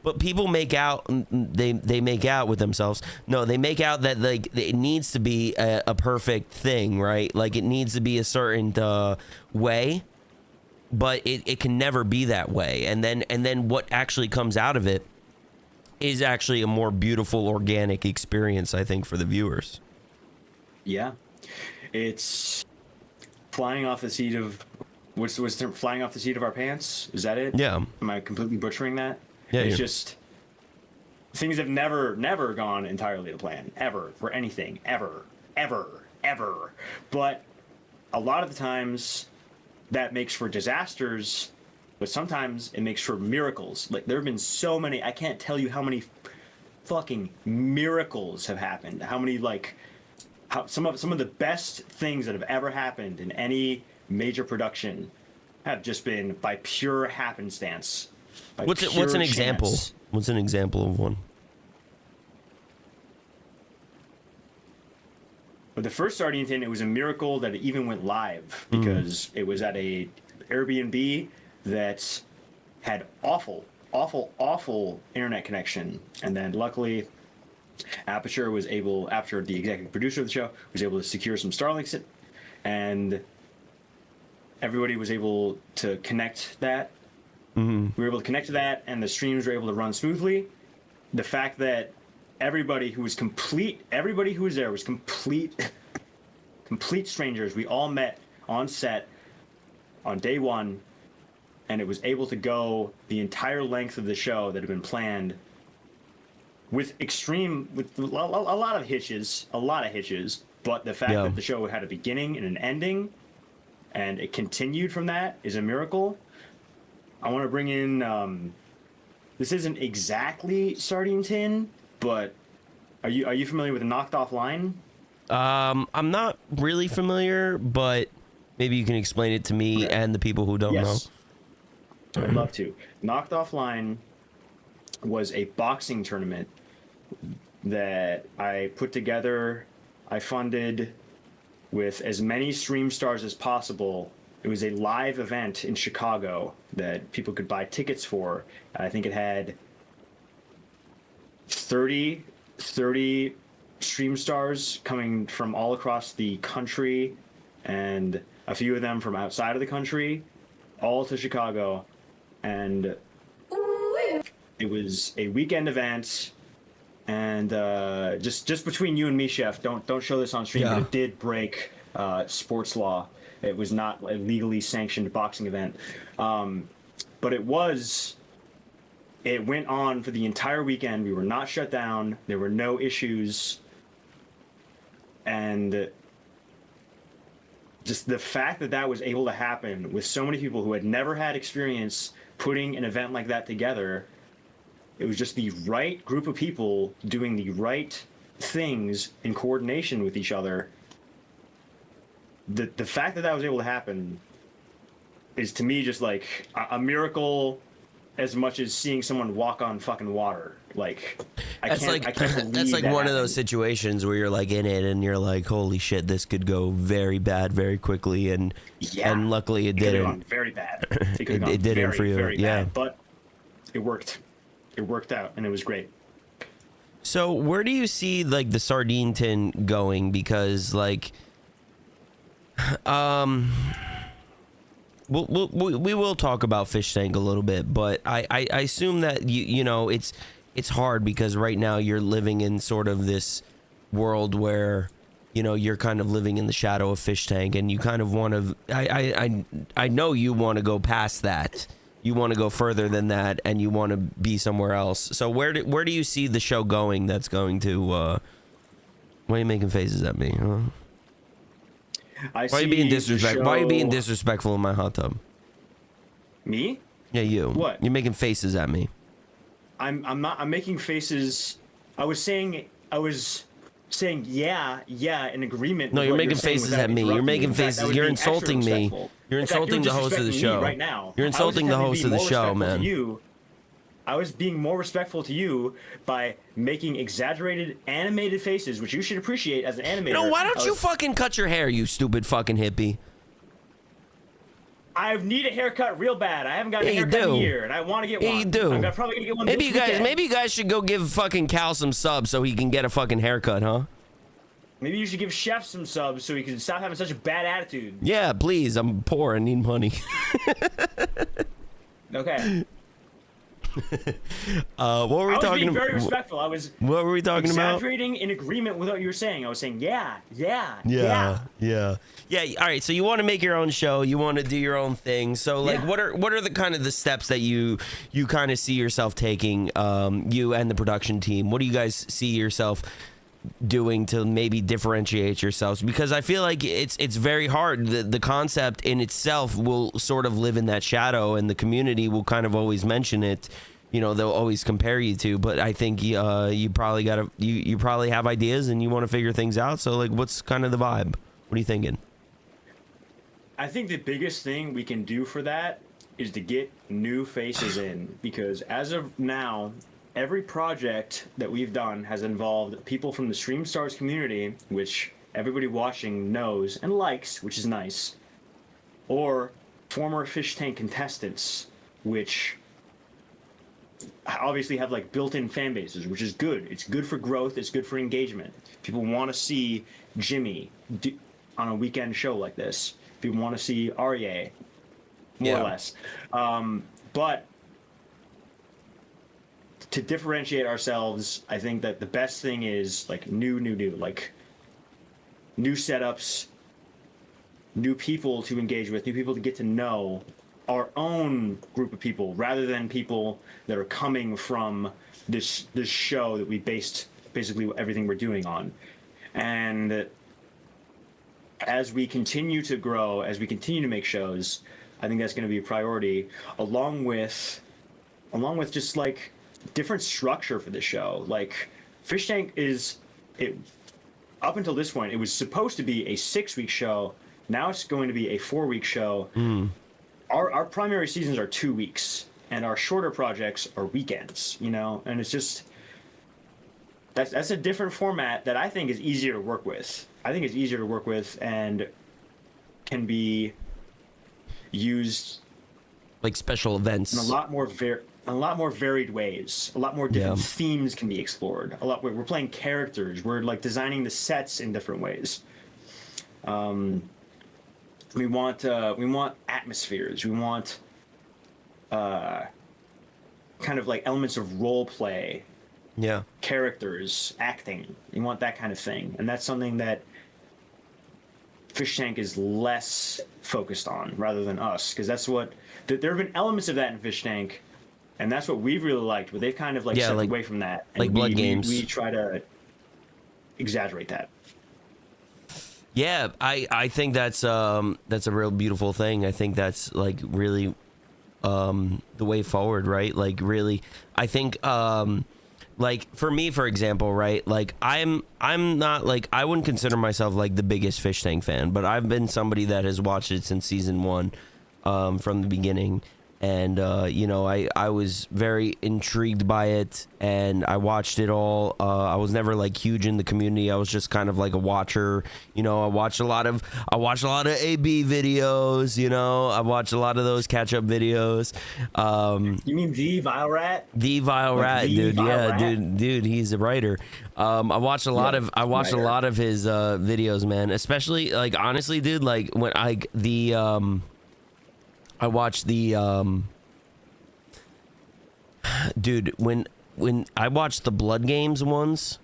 but people make out, they make out with themselves. No, they make out that like it needs to be a perfect thing, right? Like it needs to be a certain way, but it can never be that way. And then what actually comes out of it is actually a more beautiful, organic experience, I think, for the viewers. Yeah, it's flying off the seat of. What's the term? Flying off the seat of our pants? Is that it? Yeah. Am I completely butchering that? Yeah. It's just things have never gone entirely to plan, ever, for anything, ever. But a lot of the times that makes for disasters, but sometimes it makes for miracles. Like there have been so many. I can't tell you how many fucking miracles have happened. How many some of the best things that have ever happened in any major production have just been by pure happenstance. What's an example? What's an example of one? But the first Sardine Tin, it was a miracle that it even went live because it was at a Airbnb that had awful internet connection. And then luckily, Aperture was able, after the executive producer of the show, was able to secure some Starlinks, and everybody was able to connect that. We were able to connect to that, and the streams were able to run smoothly. The fact that everybody who was there was complete strangers. We all met on set on day one, and it was able to go the entire length of the show that had been planned with a lot of hitches, but the fact that the show had a beginning and an ending, and it continued from that, is a miracle. I want to bring in, this isn't exactly Sardine Tin, but are you familiar with Knocked Offline? I'm not really familiar, but maybe you can explain it to me and the people who don't know. I'd love to. Knocked Offline was a boxing tournament that I put together, I funded with as many stream stars as possible. It was a live event in Chicago that people could buy tickets for. I think it had 30 stream stars coming from all across the country, and a few of them from outside of the country, all to Chicago. And it was a weekend event. And just between you and me, Chef, don't show this on stream, but it did break sports law. It was not a legally sanctioned boxing event. But it went on for the entire weekend. We were not shut down. There were no issues. And just the fact that that was able to happen with so many people who had never had experience putting an event like that together, it was just the right group of people doing the right things in coordination with each other. The fact that that was able to happen is, to me, just like a miracle as much as seeing someone walk on fucking water. Like, I can't believe that's like that one of happened. those situations where you're like in it and you're like, holy shit, this could go very bad very quickly, and luckily it could have didn't. gone very bad. It It didn't for you, very yeah. bad, but it worked. It worked out, and it was great. So where do you see like the Sardine Tin going? Because like, we will talk about Fishtank a little bit, but I assume that you know it's hard because right now you're living in sort of this world where, you know, you're kind of living in the shadow of Fishtank, and you kind of want to. I know you want to go past that. You want to go further than that, and you want to be somewhere else. So where do you see the show going? That's going to. Why are you making faces at me? Huh? Why are you being disrespectful? Why are you being disrespectful in my hot tub? Me? Yeah, you. What? You're making faces at me. I'm not. I'm making faces. I was saying yeah in agreement. No, with you're what making saying faces without at me. You're interrupting making In fact, I faces. was You're being extra insulting me. respectful. You're In fact, insulting the host of the disrespecting me show right now. You're insulting the host of the show, man. I was being more respectful to you by making exaggerated animated faces, which you should appreciate as an animator. No, why don't you fucking cut your hair, you stupid fucking hippie? I need a haircut real bad. I haven't got a haircut in a year, and I want to get one. Yeah, you do. I'm probably gonna get one. Maybe this you guys should go give fucking Cal some subs so he can get a fucking haircut, huh? Maybe you should give Chef some subs so he can stop having such a bad attitude. Yeah, please. I'm poor. I need money. Okay. What were we I was talking being about? very respectful. I was What were we talking about? exaggerating in agreement with what you were saying. I was saying, yeah. Yeah. All right. So you want to make your own show. You want to do your own thing. So like, Yeah. what are the kind of the steps that you kind of see yourself taking? You and the production team. What do you guys see yourself doing to maybe differentiate yourselves? Because I feel like it's very hard. The concept in itself will sort of live in that shadow, and the community will kind of always mention it. You know, they'll always compare you to, but I think you probably gotta you probably have ideas and you want to figure things out. So like, what's kind of the vibe? What are you thinking? I think the biggest thing we can do for that is to get new faces in, because as of now, every project that we've done has involved people from the Stream Stars community, which everybody watching knows and likes, which is nice, or former Fish Tank contestants, which obviously have like built-in fan bases, which is good. It's good for growth. It's good for engagement. People want to see Jimmy on a weekend show like this. People want to see Aryeh, more or less. But to differentiate ourselves, I think that the best thing is like new, like new setups, new people to engage with, new people to get to know, our own group of people, rather than people that are coming from this show that we based basically everything we're doing on. And as we continue to grow, as we continue to make shows, I think that's going to be a priority, along with just like different structure for the show. Like Fish Tank up until this point, it was supposed to be a 6-week show. Now it's going to be a 4-week show. Our primary seasons are 2 weeks, and our shorter projects are weekends, and it's just, that's a different format that I think is easier to work with. I think it's easier to work with and can be used like special events in a lot more varied ways. A lot more different themes can be explored. We're playing characters. We're like designing the sets in different ways. We want atmospheres. We want kind of like elements of role play. Yeah. Characters, acting. You want that kind of thing, and that's something that Fish Tank is less focused on, rather than us, because that's what there have been elements of that in Fish Tank, and that's what we've really liked. But they've kind of like stepped away from that, and like Blood Games. We try to exaggerate that. Yeah, I think that's a real beautiful thing. I think that's like really the way forward, right? Like really, I think like for me, for example, right? Like I'm not like, I wouldn't consider myself like the biggest Fish Tank fan, but I've been somebody that has watched it since season 1 from the beginning. And, I was very intrigued by it, and I watched it all. I was never like huge in the community. I was just kind of like a watcher. I watched a lot of AB videos, I watched a lot of those catch up videos. You mean the Vile Rat? The Vile Rat, dude. Vile Rat? Dude, he's a writer. I watched a lot of his videos, man. Especially like, honestly, dude, like when I watched the dude, when I watched the Blood Games ones,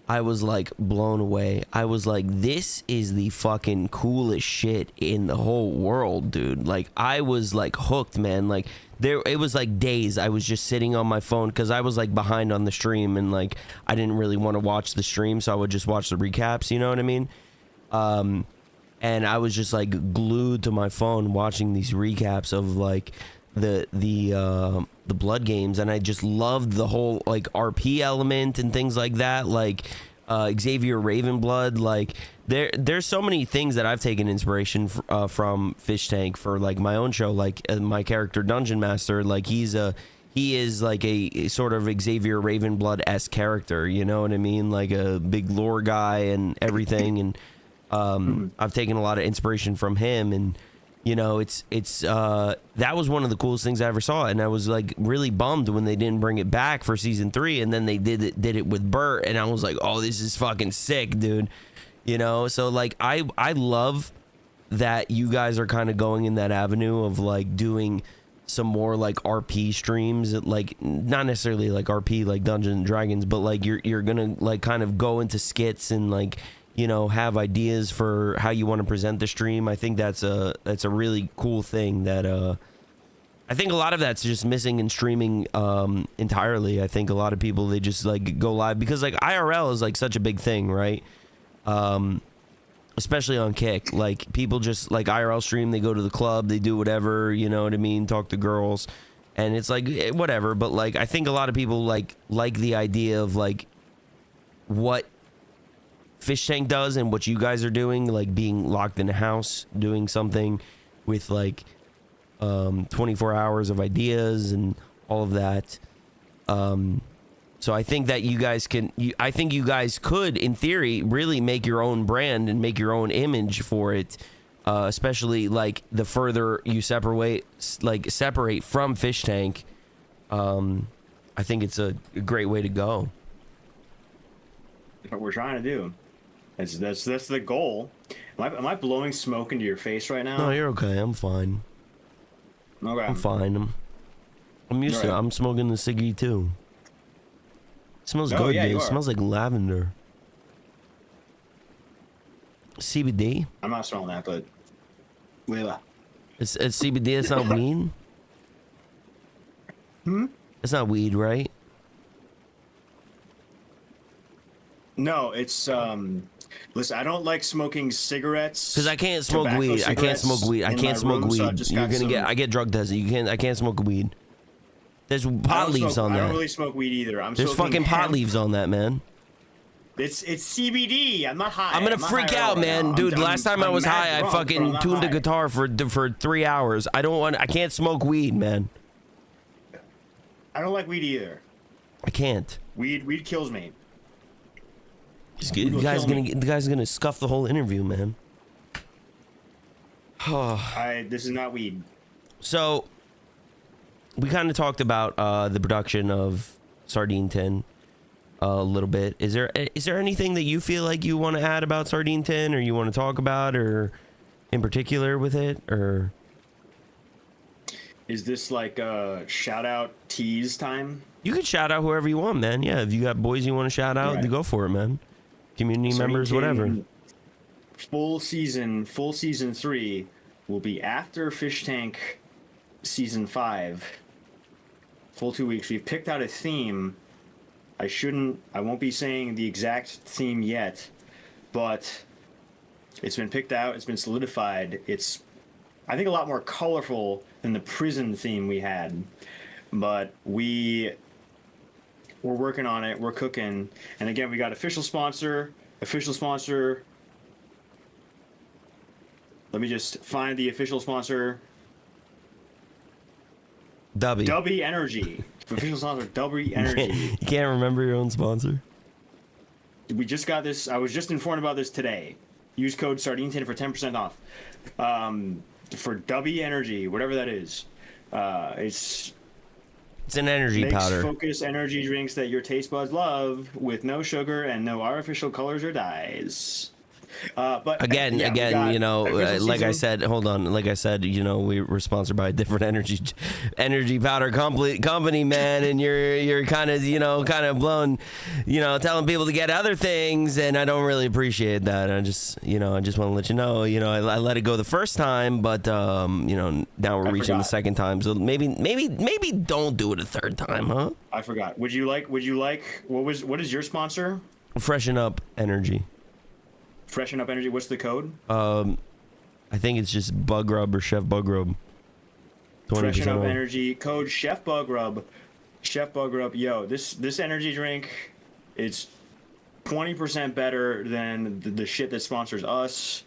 I was like blown away. I was like, this is the fucking coolest shit in the whole world, dude. Like I was like hooked, man. Like it was like days I was just sitting on my phone, because I was like behind on the stream, and like I didn't really want to watch the stream, so I would just watch the recaps, you know what I mean? And I was just like glued to my phone watching these recaps of like the Blood Games, and I just loved the whole like RP element and things like that, like Xavier Ravenblood. Like there's so many things that I've taken inspiration from Fish Tank for like my own show. Like my character Dungeon Master, like he is like a sort of Xavier Ravenblood-esque character, you know what I mean? Like a big lore guy and everything, and I've taken a lot of inspiration from him, and it's that was one of the coolest things I ever saw, and I was like really bummed when they didn't bring it back for season 3, and then they did it with Bert, and I was like, oh, this is fucking sick, dude. So like I love that you guys are kind of going in that avenue of like doing some more like RP streams, like not necessarily like RP like Dungeons and Dragons, but like you're gonna like kind of go into skits and like have ideas for how you want to present the stream. I think that's a really cool thing that I think a lot of that's just missing in streaming entirely. I think a lot of people, they just like go live because like IRL is like such a big thing, right? Especially on Kick, like people just like IRL stream, they go to the club, they do whatever, you know what I mean, talk to girls, and it's like whatever. But like I think a lot of people like the idea of like what Fish Tank does and what you guys are doing, like being locked in a house doing something with like 24 hours of ideas and all of that. So I think that you guys can. I think you guys could, in theory, really make your own brand and make your own image for it. Especially like the further you separate from Fishtank. I think it's a great way to go. What we're trying to do. That's the goal. Am I blowing smoke into your face right now? No, you're okay. I'm fine. Okay. I'm fine. I'm used to it. I'm smoking the ciggy too. It smells good, yeah, dude. you It are. smells like lavender. CBD? I'm not smelling that, but It's CBD. It's not weed. It's not weed, right? no, it's listen, I don't like smoking cigarettes. Because I can't smoke tobacco weed. I can't cigarettes smoke weed. I in can't my smoke room, so weed. I've just You're got gonna get. some- I get drug tested. I can't smoke weed. There's I pot don't leaves smoke- on I don't that. really smoke weed either. There's fucking pot leaves on that, man. It's CBD. I'm not high. I'm gonna not freak high at out, all right man. now. Dude, I'm- last time I I'm was mad high, I drunk, but fucking I'm not tuned a high. guitar for 3 hours. I can't smoke weed, man. I don't like weed either. I can't. Weed kills me. The will guy's kill me. gonna the guy's gonna scuff the whole interview, man. This is not weed. So we kind of talked about the production of Sardine Tin a little bit. Is there anything that you feel like you want to add about Sardine Tin, or you want to talk about, or in particular with it, or? Is this like a shout out tease time? You could shout out whoever you want, man. Yeah, if you got boys you want to shout out, Right. go for it, man. Community Sardine members, Tin whatever. Full season 3 will be after Fishtank season 5. Full 2 weeks. We've picked out a theme. I won't be saying the exact theme yet, but it's been picked out. It's been solidified. It's, I think, a lot more colorful than the prison theme we had, but we're working on it. We're cooking. And again, we got official sponsor. Let me just find the official sponsor. Dubby. Dubby Energy. Official sponsor, Dubby Energy. You can't remember your own sponsor? We just got this. I was just informed about this today. Use code Sardine10 for 10% off. For Dubby Energy, whatever that is. It's an energy makes powder. focus energy drinks that your taste buds love with no sugar and no artificial colors or dyes. But Again, yeah, we got you know, official like I season. said, hold on. Like I said, you know, we were sponsored by a different energy powder company, man, and you're kind of blowing, telling people to get other things, and I don't really appreciate that. I just want to let you know, I let it go the first time, but now we're reaching the forgot. second time, so maybe don't do it a third time, huh? I forgot. Would you like? What is your sponsor? Freshen up energy. Freshen Up Energy. What's the code? I think it's just Buggrub or Chef Buggrub. 20% Freshen Up off. Energy. Code Chef Buggrub. Chef Buggrub. Yo, this energy drink, it's 20% better than the shit that sponsors us.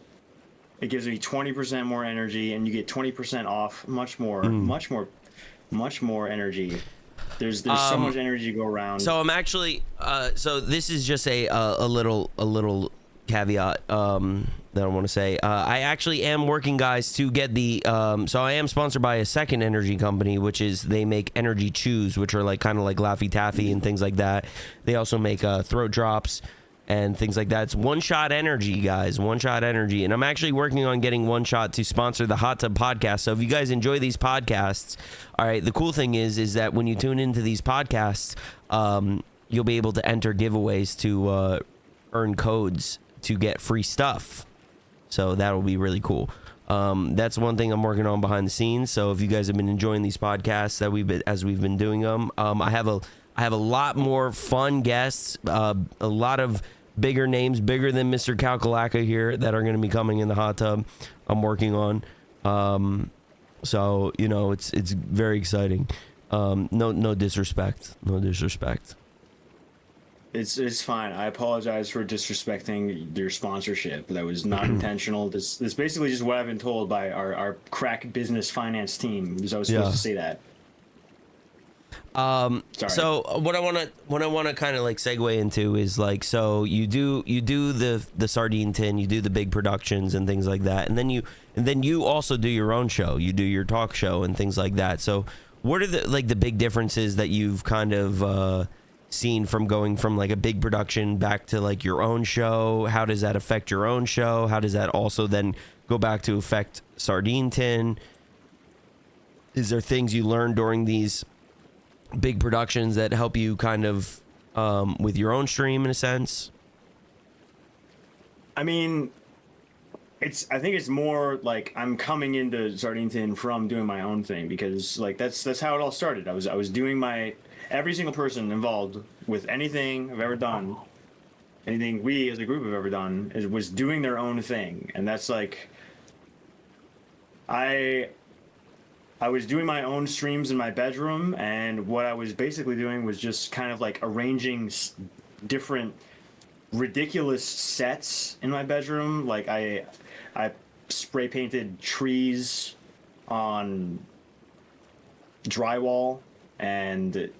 It gives me 20% more energy, and you get 20% off. Much more energy. There's so much energy to go around. So I'm actually so this is just a little caveat that I want to say. I actually am working, guys, to get the so I am sponsored by a second energy company, which is they make energy chews, which are kind of like Laffy Taffy and things like that. They also make throat drops and things like that. It's One Shot Energy, guys. One Shot Energy. And I'm actually working on getting One Shot to sponsor the Hot Tub Podcast. So if you guys enjoy these podcasts, all right, the cool thing is that when you tune into these podcasts, you'll be able to enter giveaways to earn codes to get free stuff. So that'll be really cool. That's one thing I'm working on behind the scenes. So if you guys have been enjoying these podcasts that we've been doing them, I have a lot more fun guests, a lot of bigger names, bigger than Mr. Kalkalaka here, that are going to be coming in the hot tub. I'm working on. So it's very exciting. No disrespect. It's fine. I apologize for disrespecting your sponsorship. That was not intentional. This is basically just what I've been told by our crack business finance team. Because I was supposed to say that. So what I want to kind of like segue into is like, so you do the Sardine Tin, you do the big productions and things like that, and then you also do your own show, you do your talk show and things like that. So what are the big differences that you've kind of seen from going from like a big production back to like your own show? How does that affect your own show? How does that also then go back to affect Sardine Tin? Is there things you learned during these big productions that help you kind of with your own stream in a sense? I mean, I think it's more like I'm coming into Sardine Tin from doing my own thing, because like that's how it all started. I was doing every single person involved with anything I've ever done, anything we as a group have ever done, was doing their own thing. And that's like, I was doing my own streams in my bedroom, and what I was basically doing was just kind of like arranging different ridiculous sets in my bedroom. Like I spray painted trees on drywall and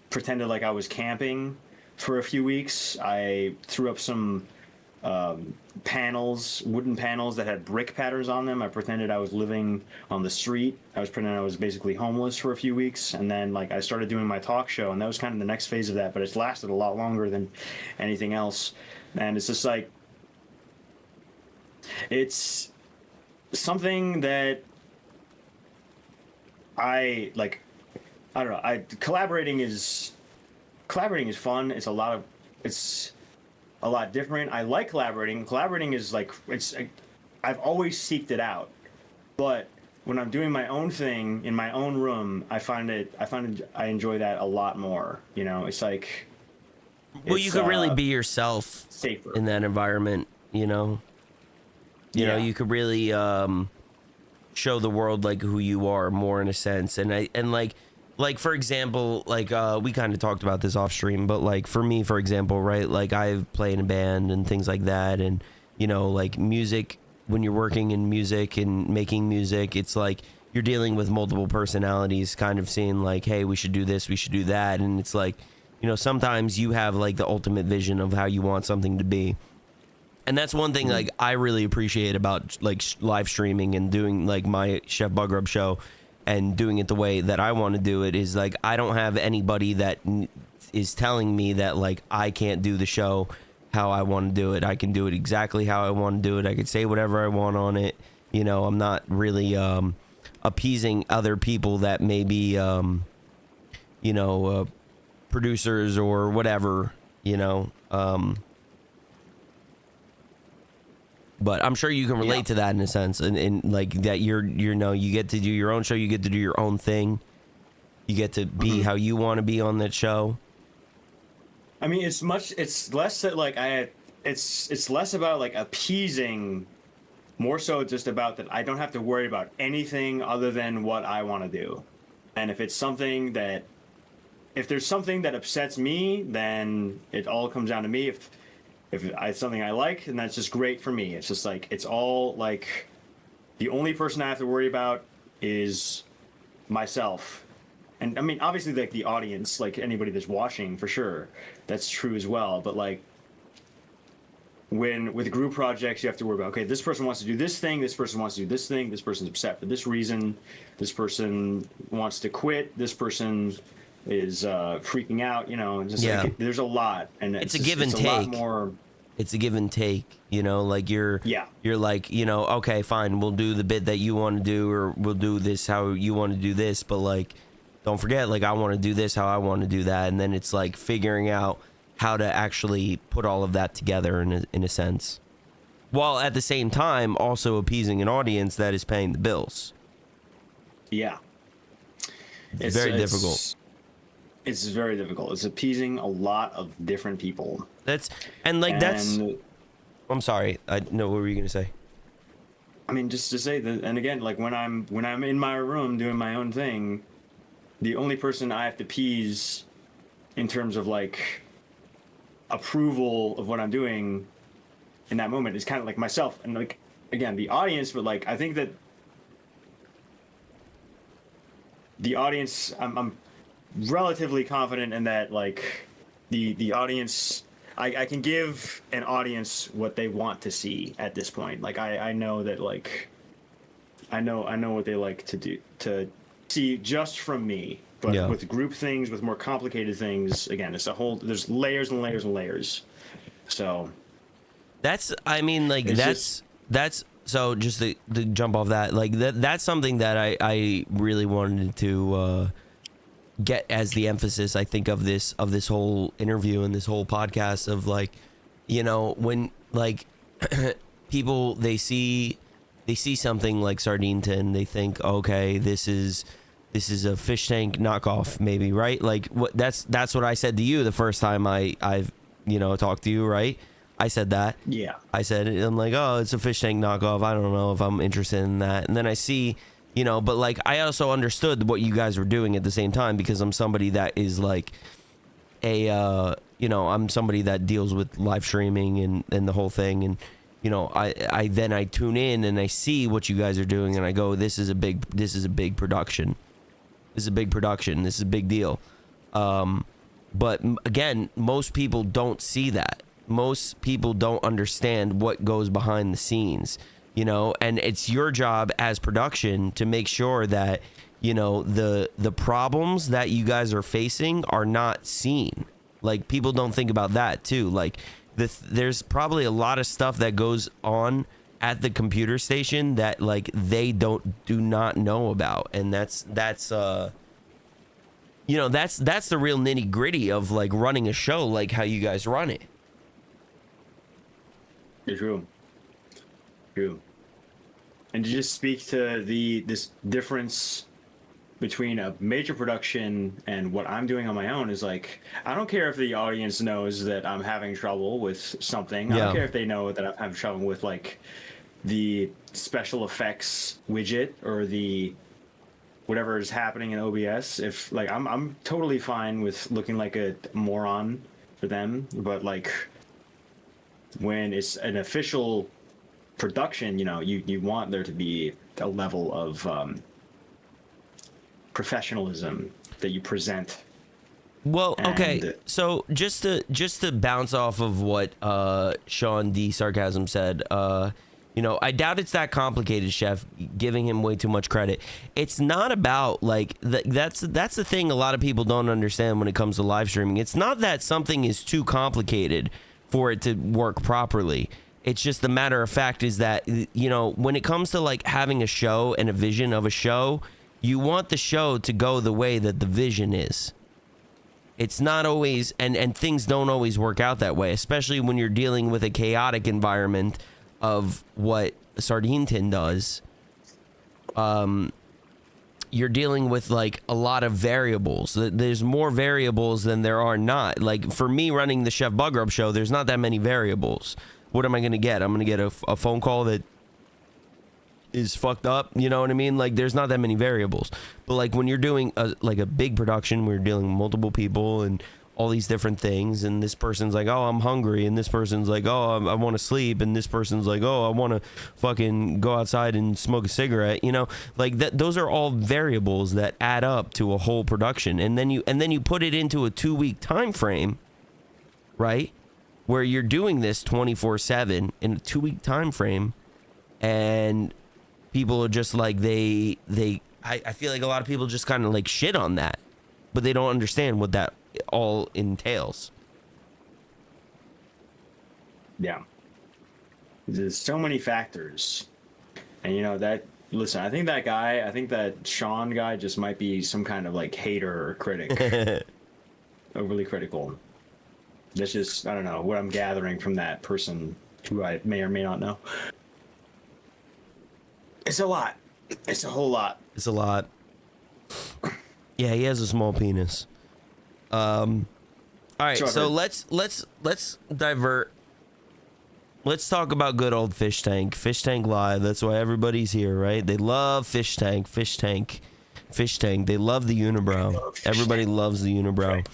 pretended like I was camping for a few weeks. I threw up some wooden panels that had brick patterns on them. I pretended I was living on the street. I was pretending I was basically homeless for a few weeks, and then like I started doing my talk show, and that was kind of the next phase of that, but it's lasted a lot longer than anything else. And it's just like, it's something that I don't know. Collaborating is fun. It's a lot different. I like collaborating. Collaborating is like, I've always seeked it out. But when I'm doing my own thing in my own room, I enjoy that a lot more. You know, it's like, well, you could really be yourself safer in that environment, you know? You know, you could really show the world like who you are more in a sense. And like for example, like we kind of talked about this off stream, but like for me, for example, right, like I've played in a band and things like that, and you know, like music, when you're working in music and making music, it's like you're dealing with multiple personalities, kind of seeing like, hey, we should do this, we should do that, and it's like, you know, sometimes you have like the ultimate vision of how you want something to be. And that's one thing like I really appreciate about like live streaming and doing like my Chef Buggrub show and doing it the way that I want to do it, is like I don't have anybody that is telling me that like I can't do the show how I want to do it. I can do it exactly how I want to do it. I can say whatever I want on it. You know, I'm not really appeasing other people that may be you know, producers or whatever, you know. But I'm sure you can relate to that in a sense, and like that you know, you get to do your own show, you get to do your own thing, you get to be how you want to be on that show. I mean, it's less that like it's less about like appeasing, more so just about that I don't have to worry about anything other than what I want to do. And if there's something that upsets me, then it all comes down to me. If it's something I like, and that's just great for me. It's just like, it's all like, the only person I have to worry about is myself. And I mean, obviously like the audience, like anybody that's watching, for sure, that's true as well. But like, with group projects, you have to worry about, okay, this person wants to do this thing, this person wants to do this thing, this person's upset for this reason, this person wants to quit, this person is freaking out, you know, and just like, there's a lot, and it's a give and take. It's a give and take, you know, like you're like, you know, okay, fine, we'll do the bit that you want to do, or we'll do this how you want to do this, but like, don't forget, like, I want to do this how I want to do that, and then it's like figuring out how to actually put all of that together in a sense, while at the same time also appeasing an audience that is paying the bills. Yeah, it's very difficult. It's very difficult. It's appeasing a lot of different people. I'm sorry. No, what were you gonna say? I mean, just to say that, and again, like when I'm in my room doing my own thing, the only person I have to appease in terms of like approval of what I'm doing in that moment is kind of like myself, and like, again, the audience. But like, I think that the audience, relatively confident in that, like, the audience, I can give an audience what they want to see at this point. Like, I know that, like, I know what they like to see just from me. But Yeah. with group things, with more complicated things, again, it's a whole, there's layers and layers and layers. So That's, I mean, like, It's that's so just to jump off that, like, that's something that I really wanted to get as the emphasis, I think, of this whole interview and this whole podcast of, like, you know, when, like, people, they see something like Sardine Tin, they think, okay, this is a Fishtank knockoff, maybe, right? Like, what that's what I said to you the first time I've you know, talked to you, right? I said that. yeah, I said, I'm like, oh, it's a Fishtank knockoff. I don't know if I'm interested in that. And then I see, you know, but, like, I also understood what you guys were doing at the same time, because I'm somebody that is, like, you know, I'm somebody that deals with live streaming and the whole thing. And, you know, I then tune in and I see what you guys are doing and I go, this is a big production. This is a big production. This is a big deal. But again, most people don't see that. Most people don't understand what goes behind the scenes, you know, and it's your job as production to make sure that, you know, the problems that you guys are facing are not seen. Like, people don't think about that too. Like, there's probably a lot of stuff that goes on at the computer station that, like, they do not know about. And that's you know, that's the real nitty gritty of, like, running a show, like how you guys run it. true. And to just speak to this difference between a major production and what I'm doing on my own is, like, I don't care if the audience knows that I'm having trouble with something. I Yeah. don't care if they know that I'm having trouble with, like, the special effects widget or the whatever is happening in OBS. If, like, I'm totally fine with looking like a moron for them, but, like, when it's an official production, you know, you want there to be a level of professionalism that you present. Well, okay, And- so just to bounce off of what Sean D. Sarcasm said, you know, I doubt it's that complicated, Chef, giving him way too much credit. It's not about, like, that's the thing a lot of people don't understand when it comes to live streaming. It's not that something is too complicated for it to work properly. It's just the matter of fact is that, you know, when it comes to, like, having a show and a vision of a show, you want the show to go the way that the vision is. It's not always, and things don't always work out that way, especially when you're dealing with a chaotic environment of what Sardine Tin does. You're dealing with, like, a lot of variables. There's more variables than there are not. Like, for me running the Chef Buggrub show, there's not that many variables. What am I going to get? I'm going to get a phone call that is fucked up, you know what I mean? Like, there's not that many variables. But, like, when you're doing a big production where you're dealing with multiple people and all these different things, and this person's like, oh, I'm hungry, and this person's like, oh, I want to sleep, and this person's like, oh, I want to fucking go outside and smoke a cigarette, you know, like, that, those are all variables that add up to a whole production. And then you put it into a 2-week time frame, right, where you're doing this 24/7 in a 2-week time frame, and people are just like, I feel like a lot of people just kind of, like, shit on that, but they don't understand what that all entails. Yeah. There's so many factors. And, you know, that, listen, I think that Sean guy just might be some kind of, like, hater or critic. Overly critical. That's just, I don't know, what I'm gathering from that person who I may or may not know. It's a lot. It's a whole lot. It's a lot. Yeah, he has a small penis. All right, Trevor. so let's divert. Let's talk about good old Fishtank. Fishtank Live. That's why everybody's here, right? They love Fishtank. Fishtank. They love the unibrow. Everybody loves the unibrow. Right.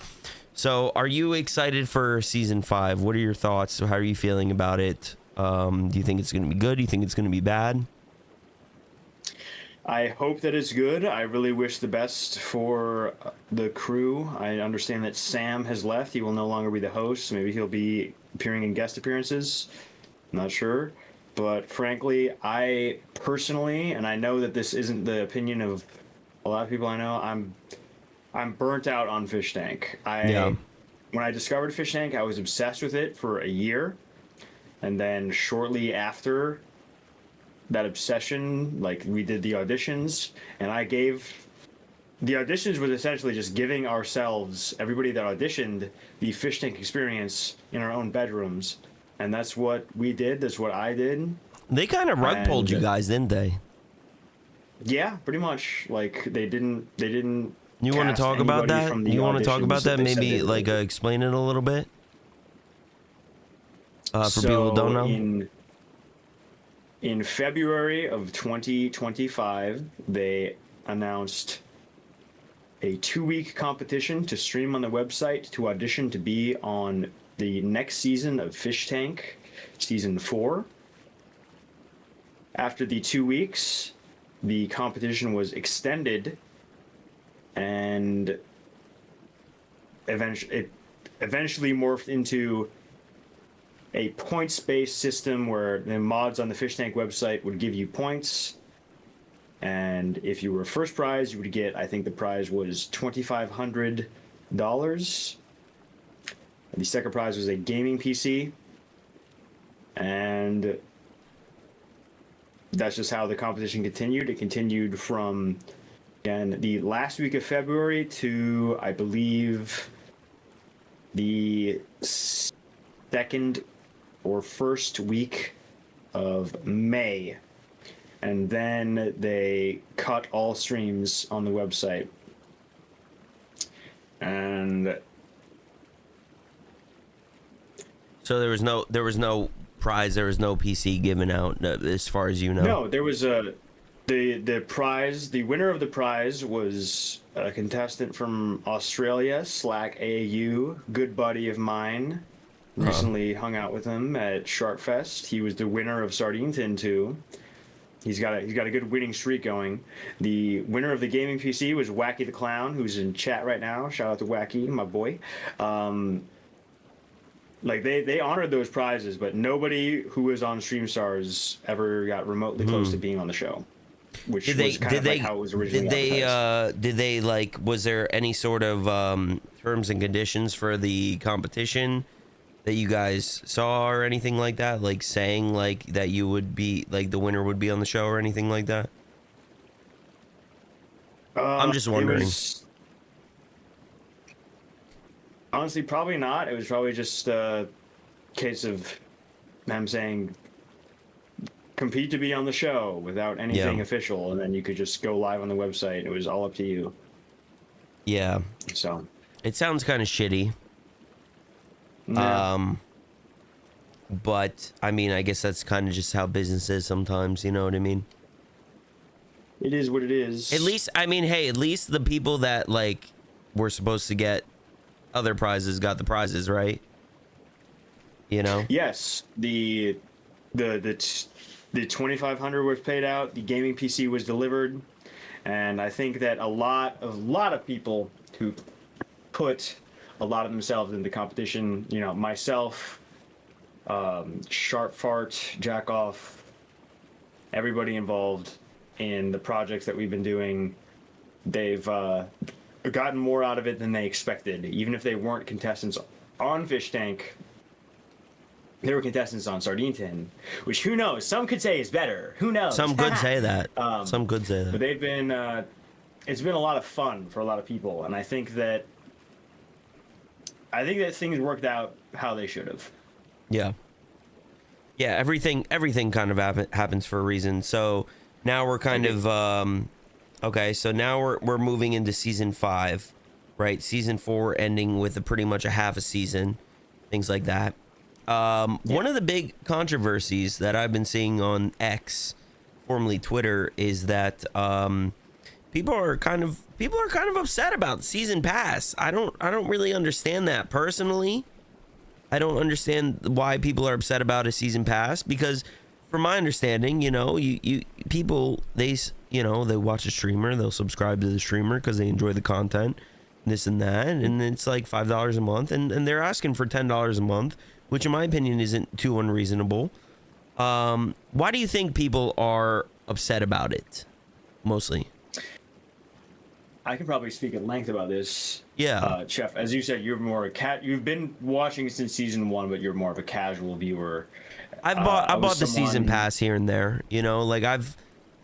So, are you excited for season 5? What are your thoughts? How are you feeling about it? Do you think it's going to be good? Do you think it's going to be bad? I hope that it's good. I really wish the best for the crew. I understand that Sam has left. He will no longer be the host. Maybe he'll be appearing in guest appearances. I'm not sure. But frankly, I personally, and I know that this isn't the opinion of a lot of people I know, I'm burnt out on Fishtank. When I discovered Fishtank, I was obsessed with it for a year. And then shortly after that obsession, like, we did the auditions, and the auditions was essentially just giving ourselves, everybody that auditioned, the Fishtank experience in our own bedrooms. And that's what we did. That's what I did. They kind of rug pulled you guys, didn't they? Yeah, pretty much. Like, they didn't. You want to talk about that? You want to talk about that? Maybe like explain it a little bit for people who don't know. In February of 2025, they announced a 2-week competition to stream on the website to audition to be on the next season of Fishtank, season 4. After the 2 weeks, the competition was extended, and it eventually morphed into a points-based system where the mods on the Fishtank website would give you points, and if you were first prize, you would get, I think the prize was $2,500. The second prize was a gaming PC, and that's just how the competition continued. It continued from, again, the last week of February to, I believe, the second or first week of May. And then they cut all streams on the website. And so there was no prize, there was no PC given out, as far as you know. No, there was the prize. The winner of the prize was a contestant from Australia, Slack AU, good buddy of mine. Recently hung out with him at Sharkfest. He was the winner of Sardine Tin 2. He's got a good winning streak going. The winner of the gaming PC was Wacky the Clown, who's in chat right now. Shout out to Wacky, my boy. Like, they honored those prizes, but nobody who was on StreamStars ever got remotely close to being on the show. Which was kind of like how it was originally advertised. Did they, like, was there any sort of terms and conditions for the competition that you guys saw or anything like that? Like, saying, like, that you would be, like, the winner would be on the show or anything like that? I'm just wondering. Honestly, probably not. It was probably just a case of them saying, compete to be on the show without anything official, and then you could just go live on the website. It was all up to you. Yeah. So it sounds kind of shitty. Yeah. But I mean, I guess that's kind of just how business is sometimes, you know what I mean? It is what it is. At least, I mean, hey, at least the people that, like, were supposed to get other prizes got the prizes, right? You know? Yes. The 2,500 was paid out. The gaming PC was delivered, and I think that a lot of people who put a lot of themselves in the competition, you know, myself, Sharp Fart, Jackoff, everybody involved in the projects that we've been doing, they've gotten more out of it than they expected. Even if they weren't contestants on Fishtank, they were contestants on Sardine Tin, which, who knows? Some could say is better. Who knows? Some could say that. Some could say that. But they've been, it's been a lot of fun for a lot of people, and I think that things worked out how they should have. Yeah. Yeah, everything kind of happens for a reason. So now we're kind of okay, so now we're moving into season 5, right? Season 4 ending with pretty much a half a season, things like that. One of the big controversies that I've been seeing on X, formerly Twitter, is that people are kind of upset about season pass. I don't really understand that personally. I don't understand why people are upset about a season pass, because from my understanding, you know, you people, they watch a streamer, they'll subscribe to the streamer because they enjoy the content, this and that, and it's like $5 a month, and they're asking for $10 a month, which in my opinion isn't too unreasonable. Why do you think people are upset about it, mostly? I can probably speak at length about this. Yeah. Chef, as you said, you're more you've been watching since season 1, but you're more of a casual viewer. I bought the season pass here and there, you know, like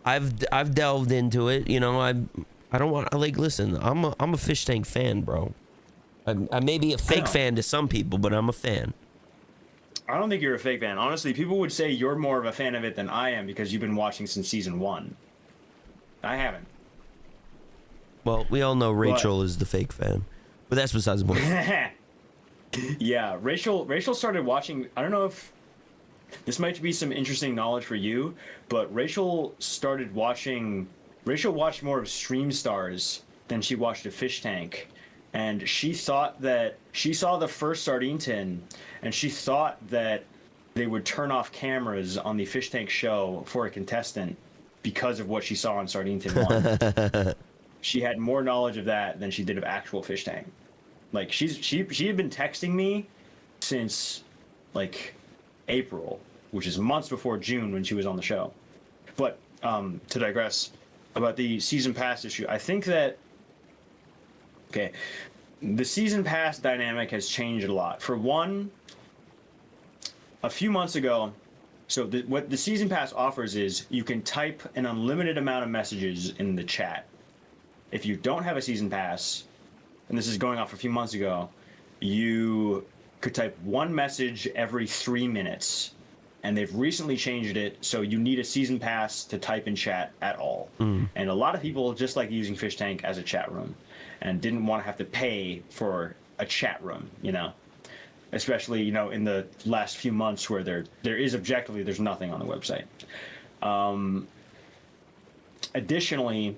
I've delved into it, you know. I don't want, like, listen, I'm a fish tank fan, bro. I may be a fake fan to some people, but I'm a fan. I don't think you're a fake fan. Honestly, people would say you're more of a fan of it than I am because you've been watching since season 1. I haven't. Well, we all know Rachel is the fake fan, but that's besides the point. Yeah, Rachel started watching. I don't know if this might be some interesting knowledge for you, but Rachel watched more of Stream Stars than she watched a Fish Tank, and she thought that she saw the first sardine tin, and she thought that they would turn off cameras on the Fish Tank show for a contestant because of what she saw on Sardine Tin 1. She had more knowledge of that than she did of actual Fish Tank. Like, she had been texting me since like April, which is months before June when she was on the show. But to digress about the season pass issue, I think that the season pass dynamic has changed a lot. For one, a few months ago, so what the season pass offers is you can type an unlimited amount of messages in the chat. If you don't have a season pass, and this is going off a few months ago, you could type one message every 3 minutes, and they've recently changed it so you need a season pass to type in chat at all. And a lot of people just like using Fish Tank as a chat room and didn't want to have to pay for a chat room, you know, especially, you know, in the last few months where there is objectively there's nothing on the website. Additionally,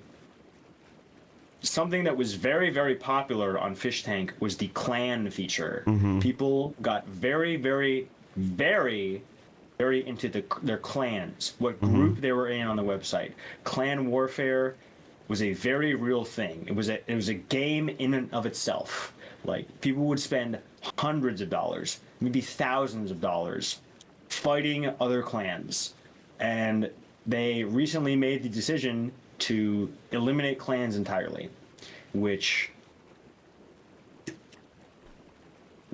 something that was very, very popular on Fish Tank was the clan feature. People got very, very, very, very into their clans, what group they were in on the website. Clan warfare was a very real thing. It was a game in and of itself. Like, people would spend hundreds of dollars, maybe thousands of dollars, fighting other clans. And they recently made the decision to eliminate clans entirely, which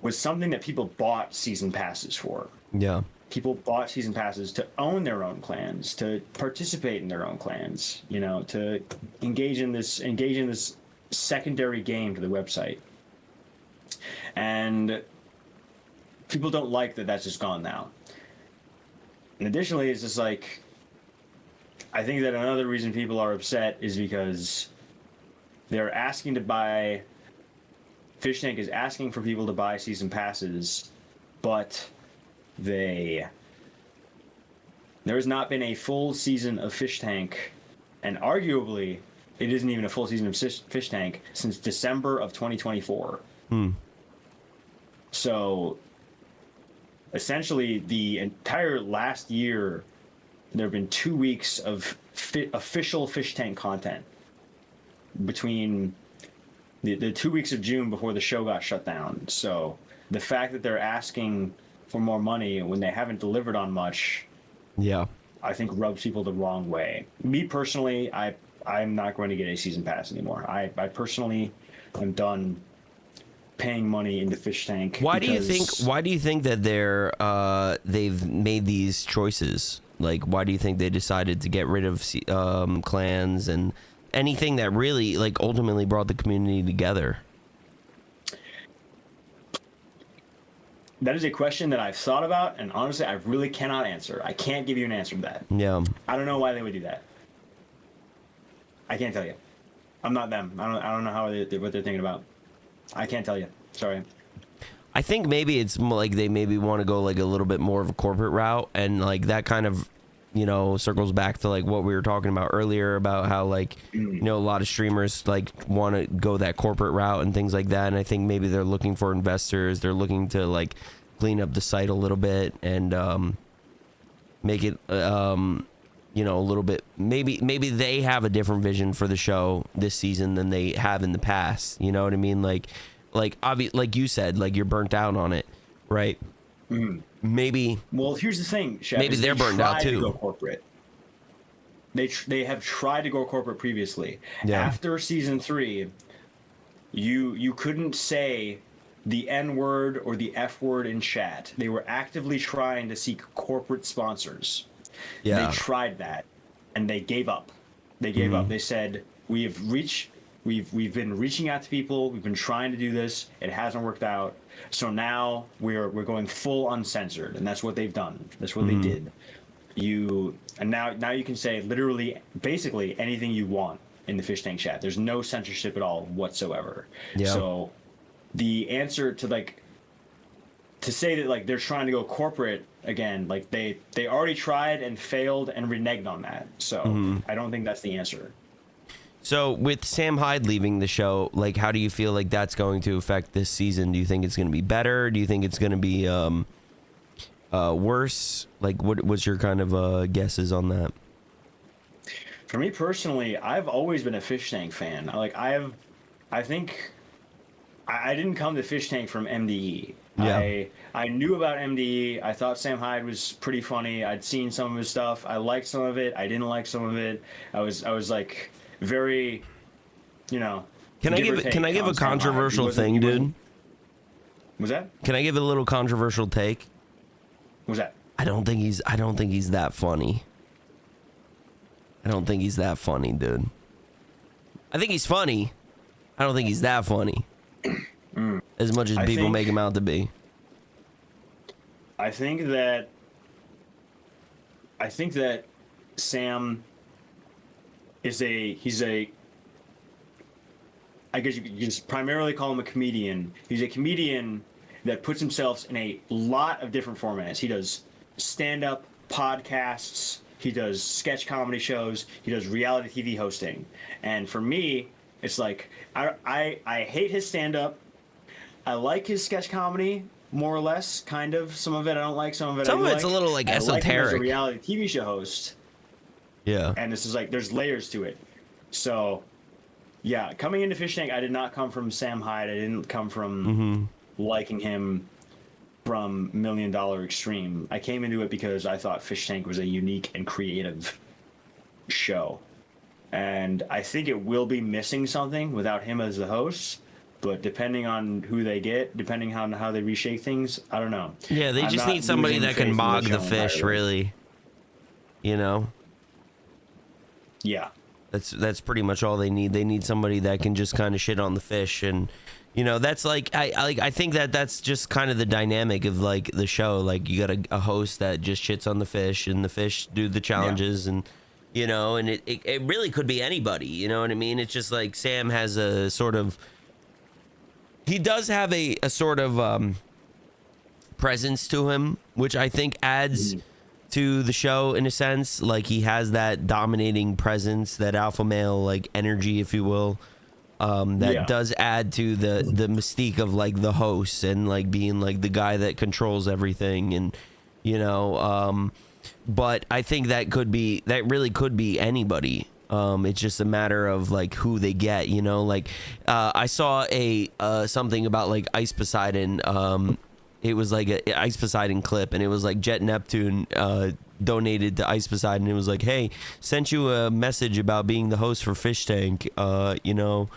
was something that people bought season passes for. Yeah. People bought season passes to own their own clans, to participate in their own clans, you know, to engage in this secondary game to the website. And people don't like that that's just gone now. And additionally, it's just like, I think that another reason people are upset is because they're asking to buy, Fish Tank is asking for people to buy season passes, but there has not been a full season of Fish Tank, and arguably it isn't even a full season of Fish Tank since December of 2024. So essentially the entire last year there have been 2 weeks of official Fish Tank content between the 2 weeks of June before the show got shut down. So the fact that they're asking for more money when they haven't delivered on much, I think rubs people the wrong way. Me personally, I'm not going to get a season pass anymore. I personally am done paying money into Fish Tank. Why do you think that they've made these choices? Like, why do you think they decided to get rid of clans and anything that really, like, ultimately brought the community together? That is a question that I've thought about, and honestly, I really cannot answer. I can't give you an answer to that. Yeah. I don't know why they would do that. I can't tell you. I'm not them. I don't know what they're thinking about. I can't tell you. Sorry. I think maybe it's like they maybe want to go like a little bit more of a corporate route, and like that kind of, you know, circles back to like what we were talking about earlier about how, like, you know, a lot of streamers like want to go that corporate route and things like that. And I think maybe they're looking for investors. They're looking to like clean up the site a little bit, and make it you know, a little bit, maybe they have a different vision for the show this season than they have in the past. You know what I mean? Like like you said, like you're burnt out on it, right? Maybe. Well, here's the thing, Chef, maybe they're burned out too. To go corporate. They have tried to go corporate previously. Yeah. After season 3, you couldn't say the N word or the F word in chat. They were actively trying to seek corporate sponsors. Yeah. They tried that, and they gave up. They gave up. They said, we've been reaching out to people. We've been trying to do this. It hasn't worked out. So now we're going full uncensored, and that's what they've done. That's what they did. Now you can say literally, basically anything you want in the Fishtank chat. There's no censorship at all whatsoever. Yeah. So the answer to say that like they're trying to go corporate again, like they already tried and failed and reneged on that. So I don't think that's the answer. So with Sam Hyde leaving the show, like how do you feel like that's going to affect this season? Do you think it's going to be better? Do you think it's going to be worse? Like what's your kind of guesses on that? For me personally, I've always been a Fishtank fan. Like I think I didn't come to Fishtank from MDE. Yeah. I knew about MDE. I thought Sam Hyde was pretty funny. I'd seen some of his stuff. I liked some of it. I didn't like some of it. I was like very, you know. Can I give a controversial thing, dude? Was that? Can I give a little controversial take? Was that? I don't think he's that funny. I don't think he's that funny, dude. I think he's funny. I don't think he's that funny. As much as people make him out to be. I think that Sam is I guess you could just primarily call him a comedian. He's a comedian that puts himself in a lot of different formats. He does stand-up podcasts, he does sketch comedy shows, he does reality TV hosting. And for me, it's like I hate his stand-up. I like his sketch comedy, more or less, kind of. Some of it I don't like, some of it I do like. Some of it's a little like esoteric. I like him as a reality TV show host. Yeah. And this is like, there's layers to it. So, yeah, coming into Fishtank, I did not come from Sam Hyde. I didn't come from liking him from $1 Million Extreme. I came into it because I thought Fishtank was a unique and creative show. And I think it will be missing something without him as the host. But depending on who they get, depending on how they reshape things, I don't know. Yeah, they just need somebody that can bog the fish, really. You know? Yeah. That's pretty much all they need. They need somebody that can just kind of shit on the fish, and you know, that's like I think that's just kind of the dynamic of like the show. Like you got a host that just shits on the fish, and the fish do the challenges, and you know, and it really could be anybody. You know what I mean? It's just like Sam has a sort of, he does have a sort of presence to him, which I think adds to the show in a sense. Like he has that dominating presence, that alpha male like energy, if you will, that does add to the mystique of like the host and like being like the guy that controls everything, and you know, but I think that really could be anybody. It's just a matter of like who they get, you know. Like I saw something about like Ice Poseidon. It was like a Ice Poseidon clip, and it was like Jet Neptune donated to Ice Poseidon. It was like, hey, sent you a message about being the host for Fishtank, you know,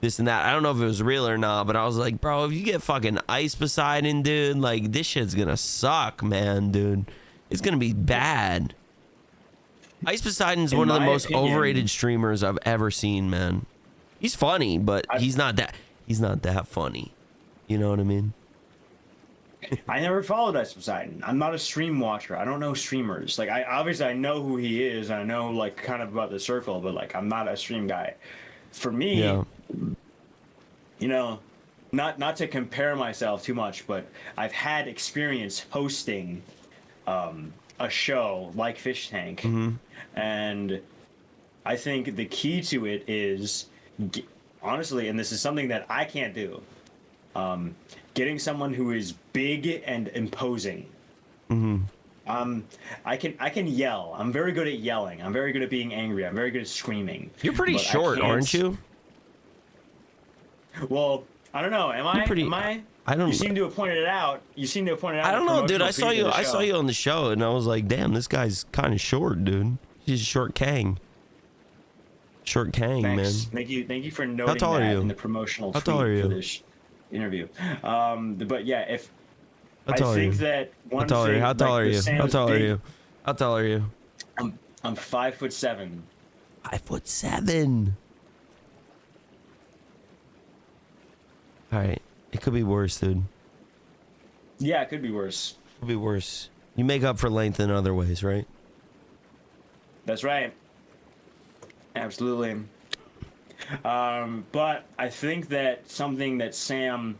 this and that. I don't know if it was real or not, but I was like, bro, if you get fucking Ice Poseidon, dude, like this shit's gonna suck, man, dude. It's gonna be bad. Ice Poseidon's one of the most overrated streamers I've ever seen, man. He's funny, but he's not that funny. You know what I mean? I never followed Ice Poseidon. I'm not a stream watcher. I don't know streamers. Like I know who he is. I know like kind of about the circle, but like I'm not a stream guy. For me, you know, not to compare myself too much, but I've had experience hosting a show like Fishtank, and I think the key to it is honestly, and this is something that I can't do. Getting someone who is big and imposing I can yell. I'm very good at yelling. I'm very good at being angry. I'm very good at screaming. You're pretty But short, aren't you? Well, I don't know. Am I? Pretty- Am I? I don't. You seem to have pointed it out. You seem to have pointed it out. I in don't the know, dude. I saw promotional you. preview of the I saw show. you on the show, and I was like, damn, this guy's kind of short, dude. He's a short Kang. Short Kang, Thanks. man. Thank you for noting tall are that you? in the promotional How tweet tall are you? for this interview. But yeah, if How I tall are think you? that How one tall are you? thing, How tall like, are the you? How Sam's tall are big- you? How tall are you? I'm 5'7". 5'7". All right, it could be worse, dude. Yeah, it could be worse. Could be worse. You make up for length in other ways, right? That's right. Absolutely. But I think that something that Sam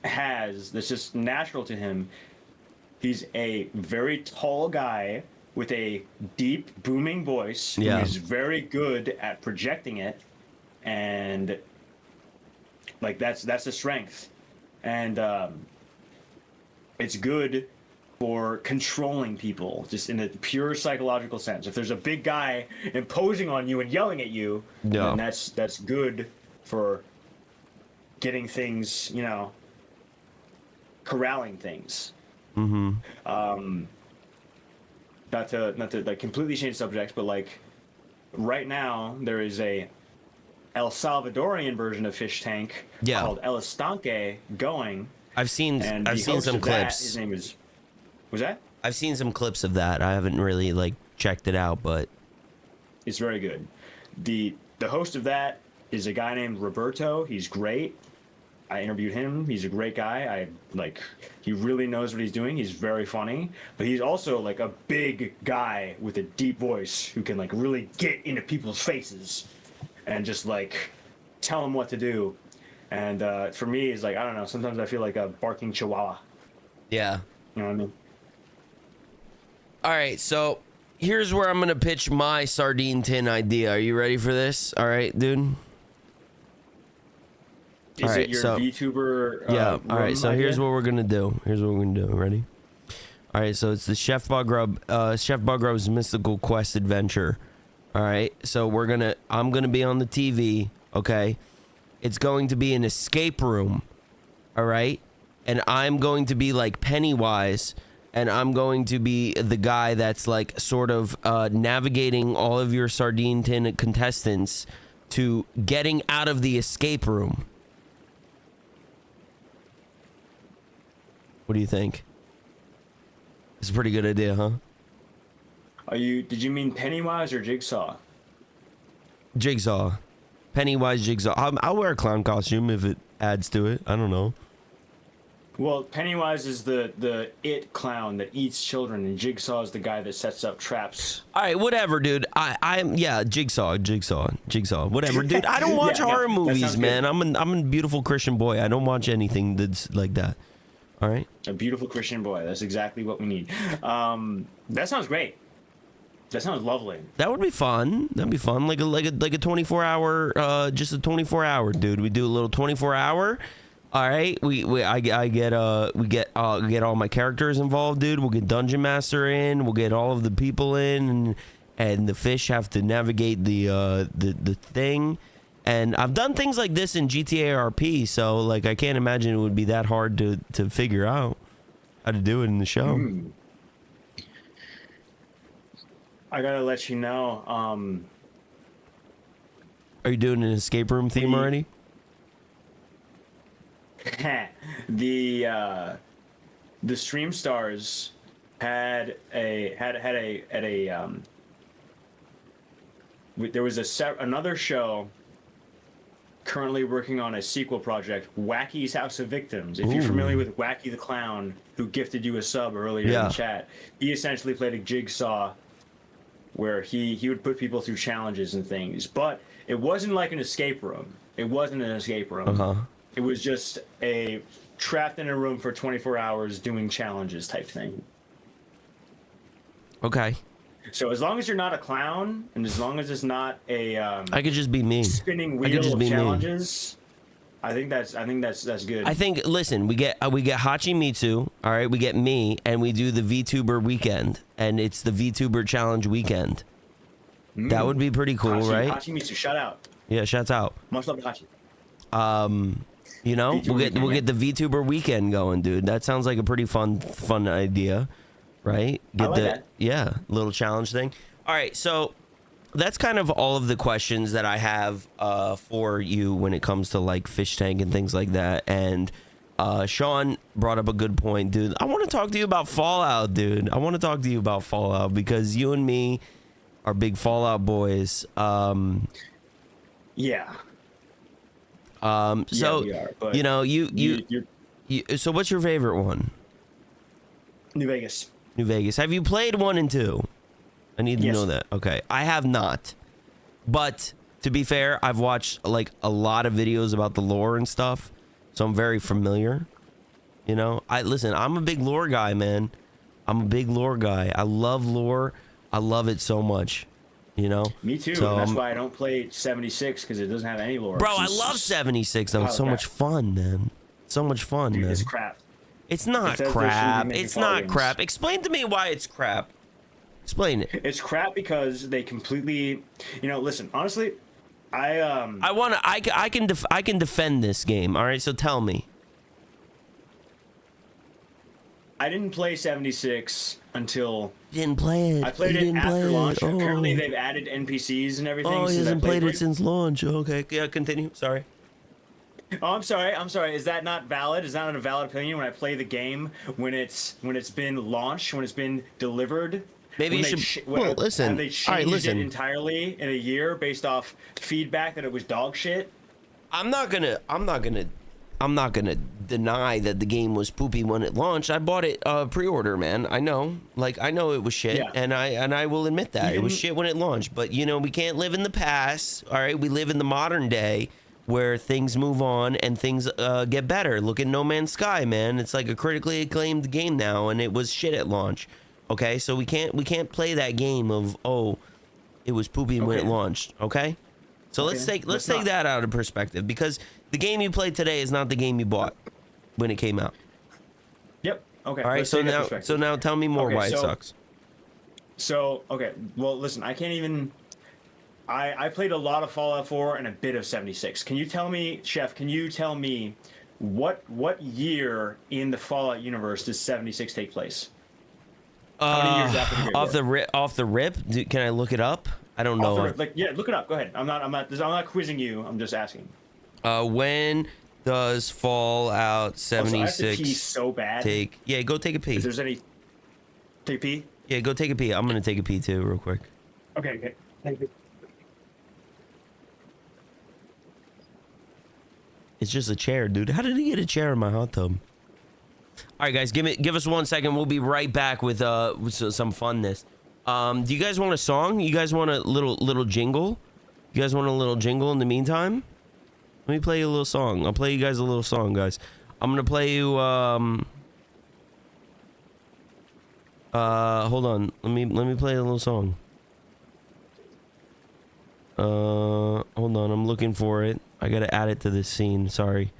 has that's just natural to him, he's a very tall guy with a deep, booming voice Yeah. who is very good at projecting it, and like that's a strength. And it's good for controlling people, just in a pure psychological sense. If there's a big guy imposing on you and yelling at you, Yeah. then that's good for getting things, corralling things. Mm-hmm. Not to like completely change subjects, but like right now there is a El Salvadorian version of Fishtank called El Estanque going. I've seen And I've the seen host some of that, clips. his name is. Was that? I've seen some clips of that. I haven't really like checked it out, but It's very good. The host of that is a guy named Roberto. He's great. I interviewed him. He's a great guy. He really knows what he's doing. He's very funny, but he's also like a big guy with a deep voice who can like really get into people's faces and just like tell them what to do. And for me, it's like, I don't know. Sometimes I feel like a barking chihuahua. yeah. You know what I mean? All right, so here's where I'm gonna pitch my sardine tin idea. Are you ready for this? All right, dude. Is All right, it your so- VTuber? Yeah. All right. room So idea? here's what we're gonna do. Ready? All right. So it's the Chef Buggrub, Chef Buggrub's Mystical Quest Adventure. All right. So I'm gonna be on the TV. Okay. It's going to be an escape room. All right. And I'm going to be like Pennywise, and I'm going to be the guy that's like sort of navigating all of your sardine tin contestants to getting out of the escape room. What do you think? It's a pretty good idea, huh? Did you mean Pennywise or Jigsaw? Jigsaw. Pennywise Jigsaw. I'll wear a clown costume if it adds to it. I don't know. Well, Pennywise is the it clown that eats children, and Jigsaw is the guy that sets up traps. All right, whatever, dude. I'm Jigsaw. Whatever, dude. I don't watch Yeah, horror that movies, sounds man. good. I'm a beautiful Christian boy. I don't watch anything that's like that. All right. A beautiful Christian boy. That's exactly what we need. That sounds great. That sounds lovely. That would be fun. That'd be fun. Like a 24-hour, just a 24-hour, dude. We do a little 24-hour. All right. I get all my characters involved, dude. We'll get Dungeon Master in. We'll get all of the people in, and the fish have to navigate the thing. And I've done things like this in GTA RP, so like I can't imagine it would be that hard to figure out how to do it in the show. I gotta let you know. Are you doing an escape room theme already? The Stream Stars had a there was another show currently working on a sequel project, Wacky's House of Victims. If you're familiar with Wacky the Clown, who gifted you a sub earlier in the chat, he essentially played a Jigsaw where he would put people through challenges and things. But it wasn't like an escape room. It wasn't an escape room. Uh-huh. It was just a trapped in a room for 24 hours doing challenges type thing. Okay. So as long as you're not a clown, and as long as it's not a I could just be me. spinning I could wheel just of be me. challenges, I think that's good. I think, listen, we get Hachimitsu, all right, we get me, and we do the VTuber weekend, and it's the VTuber challenge weekend. That would be pretty cool, right? Hachimitsu, shout out. Yeah, shouts out. Much love to Hachi. You know, VTuber we'll weekend, get the VTuber weekend going, dude. That sounds like a pretty fun idea, right? Get I like that. Yeah, little challenge thing. All right, so that's kind of all of the questions that I have for you when it comes to like Fishtank and things like that. And Sean brought up a good point, dude. I want to talk to you about Fallout, dude. I want to talk to you about Fallout because you and me are big Fallout boys. Yeah. So Yeah, we are, but you know, you're so what's your favorite one? New Vegas. New Vegas. Have you played 1 and 2? I need to Yes. know that. Okay. I have not. But to be fair, I've watched like a lot of videos about the lore and stuff. So I'm very familiar. You know, listen, I'm a big lore guy, man. I'm a big lore guy. I love lore. I love it so much. You know? Me too. So, and that's why I don't play 76 because it doesn't have any lore. bro, I It's love just- 76 though. It's so crap. much fun, man. So much fun, Dude, man. it's crap. It's not It says there crap. shouldn't be many It's not volumes. crap. Explain to me why it's crap. Explain it. It's crap because they completely, listen, honestly, I can defend this game. All right, so tell me. I didn't play 76 until Didn't play it. I played He it didn't after play launch. it. Oh. Apparently, they've added NPCs and everything. Oh, he since I hasn't played through it since launch. Okay, yeah, continue. Sorry. Oh, I'm sorry. Is that not valid? Is that not a valid opinion when I play the game when it's been launched, when it's been delivered? Maybe you When they should. when- Well, listen. and they All right, changed listen. it entirely in a year based off feedback that it was dog shit. I'm not gonna deny that the game was poopy when it launched. I bought it pre-order, man. I know it was shit, Yeah. and I will admit that it was Even- shit when it launched. But you know, we can't live in the past. All right, we live in the modern day where things move on and things get better. Look at No Man's Sky, man. It's like a critically acclaimed game now, and it was shit at launch. Okay, so we can't play that game of it was poopy when it Okay. launched. Okay. So let's take that out of perspective because the game you played today is not the game you bought when it came out. Yep. Okay. All right. let's So take that now, perspective. tell me more Okay, why it so- sucks. So, okay. Well, listen, I can't even. I played a lot of Fallout 4 and a bit of 76. Can you tell me, Chef, what year in the Fallout universe does 76 take place? How many years after the Great War? Off the rip, can I look it up? I don't know. Look it up. Go ahead. I'm not quizzing you. I'm just asking. When does Fallout Also, I have to pee 76 so bad. take? Yeah, go take a pee. If there's any. Take a pee? Yeah, go take a pee. I'm gonna take a pee too, real quick. Okay. Thank you. It's just a chair, dude. How did he get a chair in my hot tub? All right, guys, give us 1 second. We'll be right back with some funness. Do you guys want a song? You guys want a little jingle? You guys want a little jingle in the meantime? Let me play you a little song. I'll play you guys a little song, guys. I'm gonna play you. Hold on. Let me play a little song. Hold on. I'm looking for it. I gotta add it to this scene. Sorry.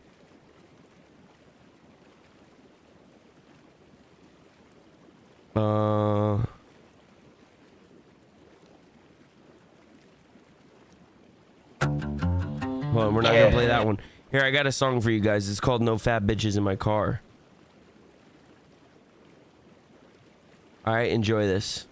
Hold on, we're not gonna play that one. Here, I got a song for you guys. It's called "No Fat Bitches in My Car." All right, enjoy this.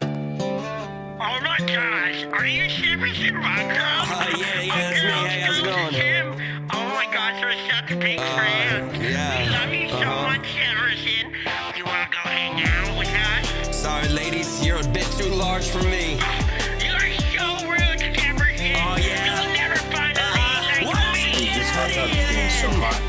Oh my gosh, are you Shiverson Buggrub? Yeah, that's me. Hey, how's it going? Tim? Oh my gosh, we're such a big fan. yeah, We love you so much, Shiverson. You wanna go hang out with us? Sorry, ladies, you're a bit too large for me. You're so rude, Shiverson. Oh, yeah. You'll never find a lady What like is me. he Just hot tub being so hot.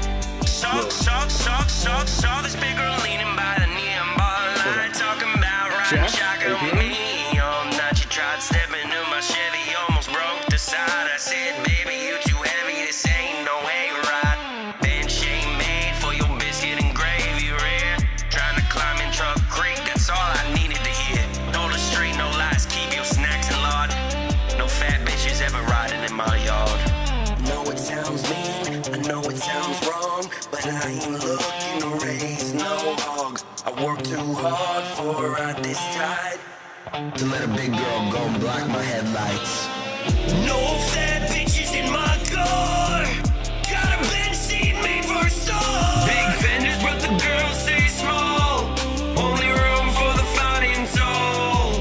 Saw this big girl leaning by the neon bar line, talking about riding Jeff, shotgun are you with me all night. She tried stepping into my Chevy, almost broke the side. I said, baby, you too heavy, this ain't no hayride. Bench ain't made for your biscuit and gravy rare. Trying to climb in Truck Creek, that's all I needed to hear. No the street, no lies, keep your snacks in lard. No fat bitches ever riding in my yard. Work too hard for a ride this tide. To let a big girl go and block my headlights. No fat bitches in my car. Got a bench seat made for a star. Big fenders, but the girls stay small. Only room for the fine and tall.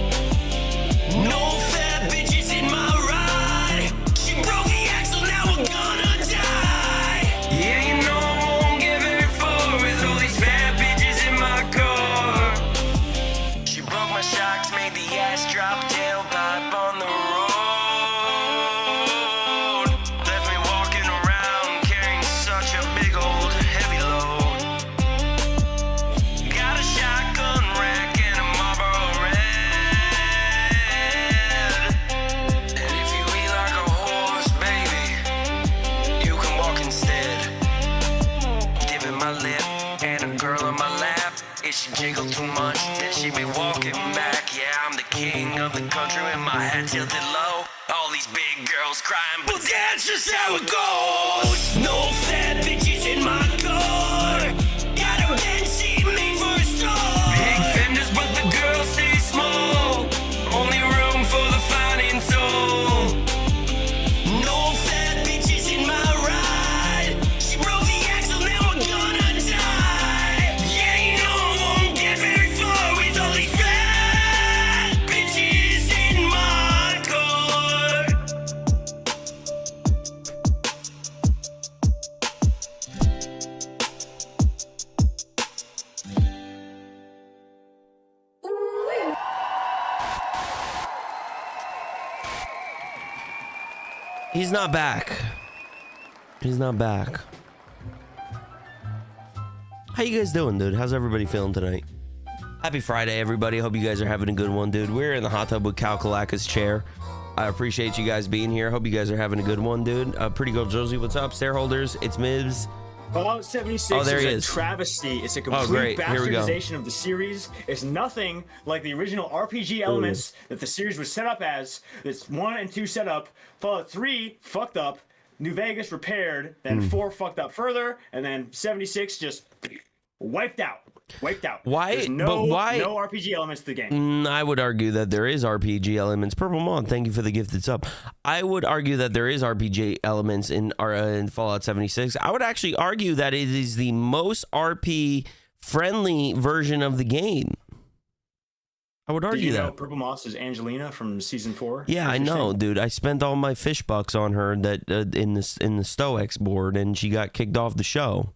No fat bitches in my ride. She broke the axle, now we're gonna die. Yeah, you know I won't get very far with all these fat bitches in my car. She broke my shocks, made the ass drop, tailpipe on the road. Left me walking around carrying such a big old heavy load. Got a shotgun rack and a Marlboro Red. And if you eat like a horse, baby, you can walk instead. Dipping my lip and a girl on my lap. If she jiggle too much, then she be walking back. Yeah, I'm the king of the country with my head tilted low. All these big girls crying, but that's just how it goes. No fat bitches in my car. Got a bench seat made for a star. Big fenders, but the girls stay small. Only room for the fine and tall. No fat bitches in my ride. She broke the axle, now we're gonna die. Yeah, you know I won't get very far with all these fat bitches in my car. He's not back. He's not back. How you guys doing, dude? How's everybody feeling tonight? Happy Friday, everybody. Hope you guys are having a good one, dude. We're in the hot tub with Calcalacca's chair. I appreciate you guys being here. Hope you guys are having a good one, dude. Pretty Girl Josie, what's up? Shareholders, it's Mibs. Fallout 76 Oh, there is he a is. travesty. It's a Oh, complete great. Here we go. bastardization of the series. It's nothing like the original RPG elements that the series was set up as. It's 1 and 2 set up. Fallout 3 fucked up. New Vegas repaired. Then 4 fucked up further. And then 76 just wiped out. Wiped out. Why- There's but why- no RPG elements to the game. I would argue that there is RPG elements. Purple Mon, thank you for the gift. It's up. I would argue that there is RPG elements in Fallout 76. I would actually argue that it is the most RP friendly version of the game. I would Did argue you know that. Purple Moss is Angelina from season 4? Yeah, I know, dude. I spent all my fish bucks on her that in the Stoics board, and she got kicked off the show.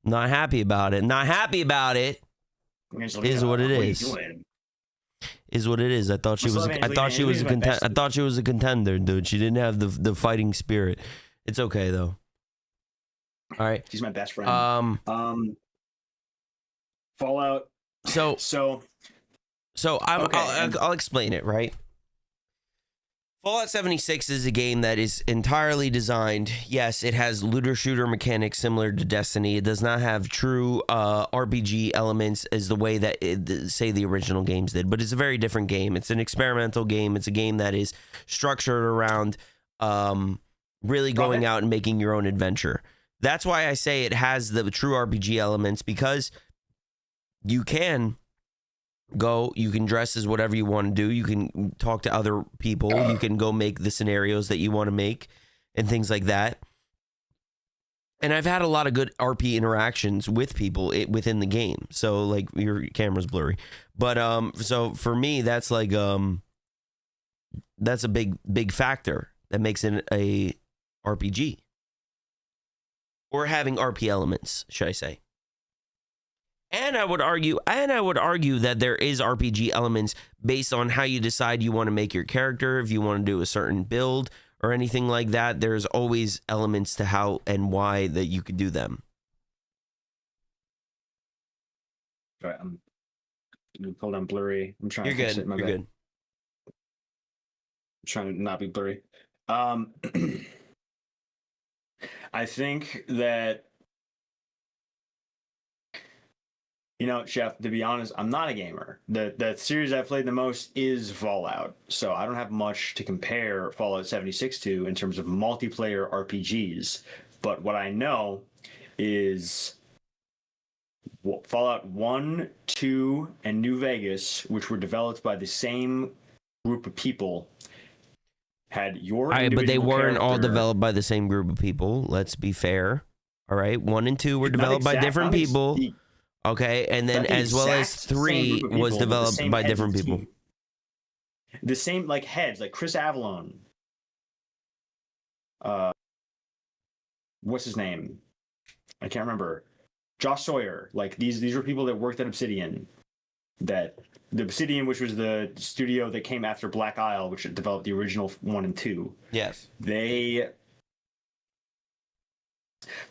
Not happy about it. Not happy about it. Angelina, Is what it are you is. doing? Is what it is. I thought she What's was. up, I Angelina? thought she was a Angelina's my contender. I bestie. thought she was a contender, dude. She didn't have the fighting spirit. It's okay though. All right. She's my best friend. Fallout. So So I'm. Okay. I'll explain it. Right. Fallout 76 is a game that is entirely designed. Yes, it has looter shooter mechanics similar to Destiny. It does not have true RPG elements as the way that say the original games did, but it's a very different game. It's an experimental game. It's a game that is structured around really going out and making your own adventure. That's why I say it has the true RPG elements, because you can go, you can dress as whatever you want to do, you can talk to other people, you can go make the scenarios that you want to make and things like that. And I've had a lot of good RP interactions with people within the game. So like, your camera's blurry, but so for me that's like that's a big factor that makes it a RPG, or having RP elements, should I say. And I would argue that there is RPG elements based on how you decide you want to make your character, if you want to do a certain build or anything like that. There's always elements to how and why that you could do them. All right, I'm hold on, blurry. I'm trying You're to fix good. it. My You're bad. good. I'm trying to not be blurry. I think that, you know, Chef, to be honest, I'm not a gamer. The series I've played the most is Fallout, so I don't have much to compare Fallout 76 to in terms of multiplayer RPGs. But what I know is Fallout 1, 2, and New Vegas, which were developed by the same group of people, had your but they weren't all character- developed by the same group of people. Let's be fair. All right, 1 and 2 were developed by different people. Okay, and then as well as 3 was developed by different people. The same like heads, like Chris Avalon. What's his name? I can't remember. Josh Sawyer. Like these were people that worked at Obsidian. That the Obsidian, which was the studio that came after Black Isle, which developed the original 1 and 2. Yes.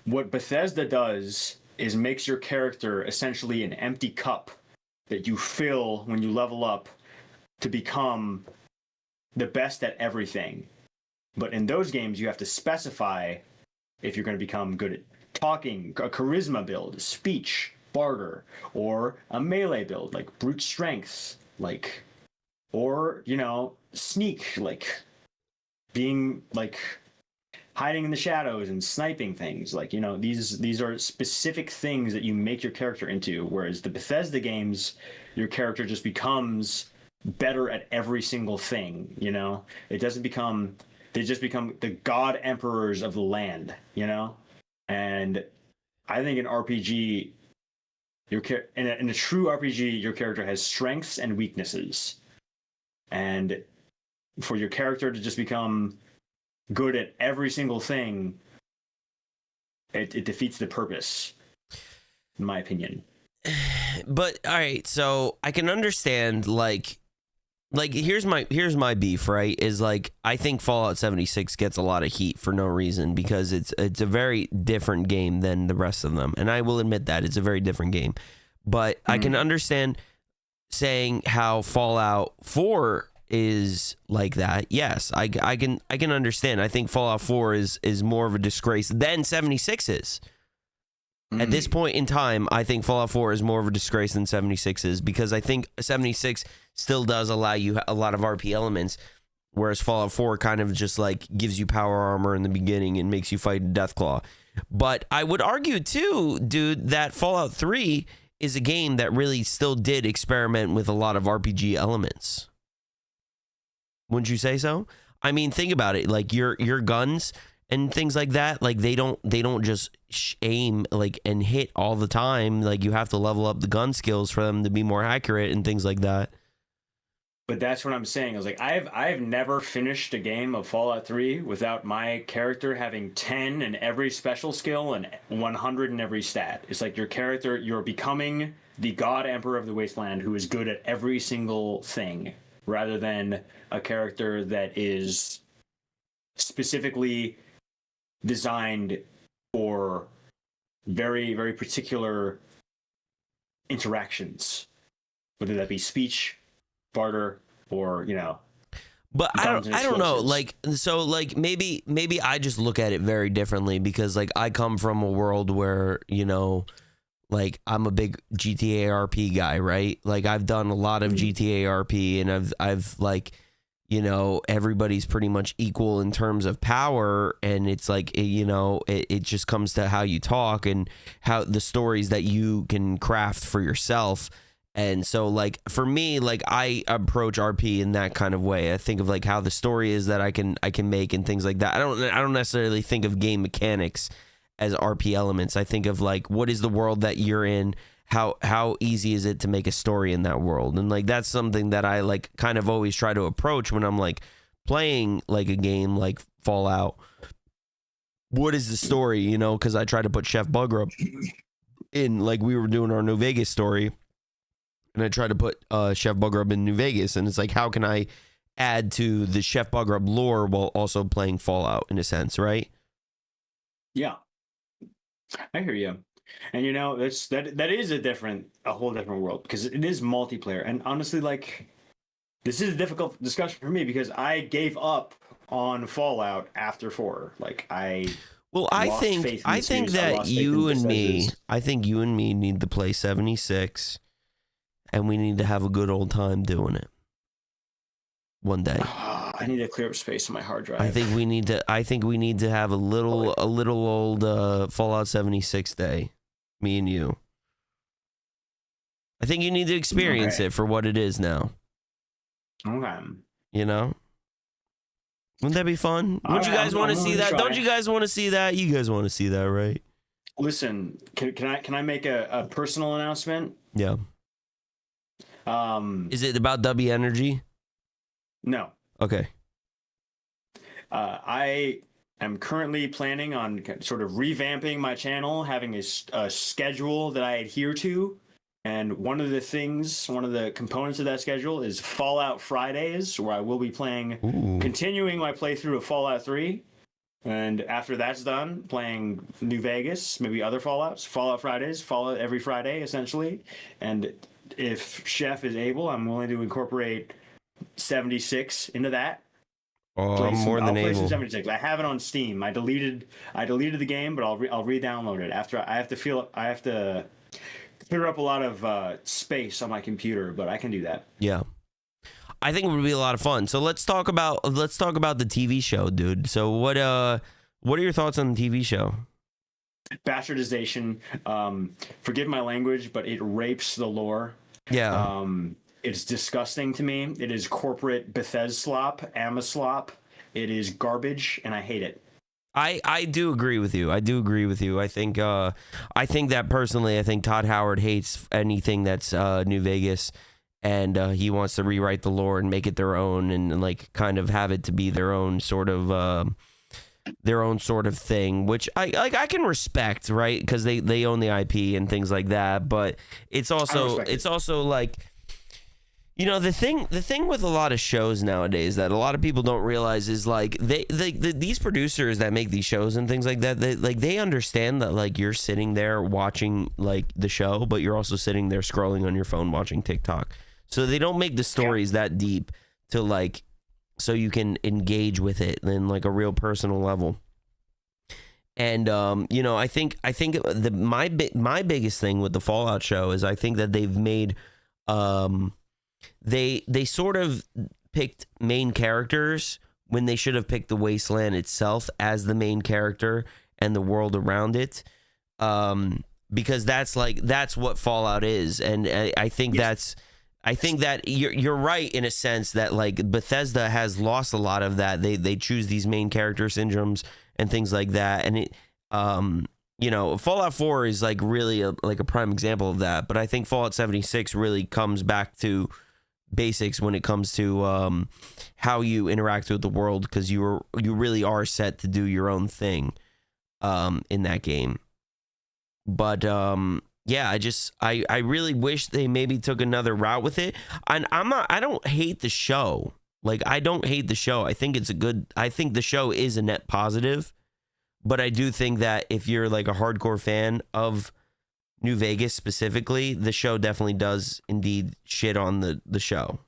What Bethesda does is makes your character essentially an empty cup that you fill when you level up to become the best at everything. But in those games, you have to specify if you're going to become good at talking, a charisma build, speech, barter, or a melee build like brute strength, like, or, you know, sneak, like being like hiding in the shadows and sniping things. Like, you know, these are specific things that you make your character into. Whereas the Bethesda games, your character just becomes better at every single thing, you know? They just become the god emperors of the land, you know? And I think in RPG, in a true RPG, your character has strengths and weaknesses. And for your character to just become good at every single thing, it defeats the purpose, in my opinion. But all right, so I can understand like here's my beef, right? Is like I think Fallout 76 gets a lot of heat for no reason because it's a very different game than the rest of them, and I will admit that it's a very different game. But I can understand saying how Fallout 4 is like that. Yes, I can understand. I think Fallout 4 is more of a disgrace than 76 is. At this point in time, I think Fallout 4 is more of a disgrace than 76 is because I think 76 still does allow you a lot of RP elements, whereas Fallout 4 kind of just like gives you power armor in the beginning and makes you fight Deathclaw. But I would argue too, dude, that Fallout 3 is a game that really still did experiment with a lot of RPG elements. Wouldn't you say so? I mean, think about it. Like your guns and things like that, like they don't just aim like and hit all the time. Like you have to level up the gun skills for them to be more accurate and things like that. But that's what I'm saying. I was like, I've never finished a game of Fallout 3 without my character having 10 in every special skill and 100 in every stat. It's like your character, you're becoming the God Emperor of the Wasteland who is good at every single thing, rather than a character that is specifically designed for very, very particular interactions, whether that be speech, barter, or, you know. But I don't know, like, so like maybe I just look at it very differently because like I come from a world where, you know, like I'm a big GTA RP guy, right? Like I've done a lot of GTA RP and I've like, you know, everybody's pretty much equal in terms of power, and it's like, you know, it just comes to how you talk and how the stories that you can craft for yourself. And so like for me, like I approach RP in that kind of way. I think of like how the story is that I can make and things like that. I don't necessarily think of game mechanics as RP elements. I think of like, what is the world that you're in? How easy is it to make a story in that world? And like that's something that I like kind of always try to approach when I'm like playing like a game like Fallout. What is the story, you know? Because I try to put Chef Buggrub in, like we were doing our New Vegas story, and I try to put Chef Buggrub in New Vegas, and it's like, how can I add to the Chef Buggrub lore while also playing Fallout in a sense, right? Yeah, I hear you. And you know, that is a whole different world because it is multiplayer. And honestly, like, this is a difficult discussion for me because I gave up on Fallout after 4. Like I think that you and me need to play 76, and we need to have a good old time doing it one day. I need to clear up space on my hard drive. I think we need to have a little old Fallout 76 day. Me and you. I think you need to experience it for what it is now. Okay. You know? Wouldn't that be fun? Wouldn't you guys want to see that? Don't you guys want to see that? You guys want to see that, right? Listen, can I make a personal announcement? Yeah. Is it about W Energy? No. Okay. I am currently planning on sort of revamping my channel, having a schedule that I adhere to. And one of the components of that schedule is Fallout Fridays, where I will be continuing my playthrough of Fallout 3. And after that's done, playing New Vegas, maybe other Fallouts, Fallout Fridays, Fallout every Friday, essentially. And if Chef is able, I'm willing to incorporate 76 into that. Oh, more than able. 76. I have it on Steam. I deleted the game, but I'll re-download it after. I have to clear up a lot of space on my computer, but I can do that. Yeah, I think it would be a lot of fun. So let's talk about the TV show, dude. So what are your thoughts on the TV show? Bastardization. Forgive my language, but it rapes the lore. Yeah. It's disgusting to me. It is corporate Bethesda slop, Amaslop. It is garbage, and I hate it. I do agree with you. I think that personally, I think Todd Howard hates anything that's New Vegas, and he wants to rewrite the lore and make it their own, and like kind of have it to be their own sort of thing, which I can respect, right? Because they own the IP and things like that. But it's also like, you know, the thing with a lot of shows nowadays that a lot of people don't realize is like these producers that make these shows and things like that, they understand that like you're sitting there watching like the show, but you're also sitting there scrolling on your phone watching TikTok. So they don't make the stories that deep to like so you can engage with it in like a real personal level. And you know, I think my biggest thing with the Fallout show is I think that they've made they sort of picked main characters when they should have picked the wasteland itself as the main character and the world around it, because that's what Fallout is. And I think that you're right in a sense that like Bethesda has lost a lot of that. They choose these main character syndromes and things like that, and it you know, Fallout 4 is like really a prime example of that. But I think Fallout 76 really comes back to basics when it comes to how you interact with the world, because you really are set to do your own thing in that game. But yeah, I really wish they maybe took another route with it. And I don't hate the show. Like, I don't hate the show. I think the show is a net positive. But I do think that if you're like a hardcore fan of New Vegas specifically, the show definitely does indeed shit on the show.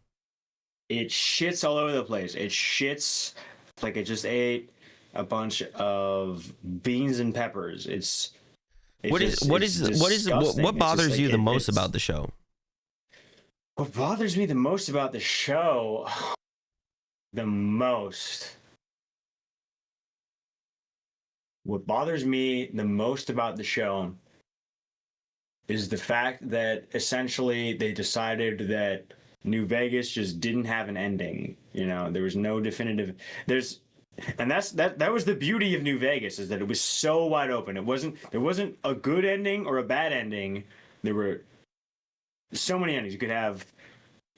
It shits all over the place. It shits like it just ate a bunch of beans and peppers. What bothers you the most about the show? What bothers me the most about the show? What bothers me the most about the show is the fact that essentially they decided that New Vegas just didn't have an ending. You know, there was no definitive. And that was the beauty of New Vegas, is that it was so wide open. There wasn't a good ending or a bad ending. There were so many endings. You could have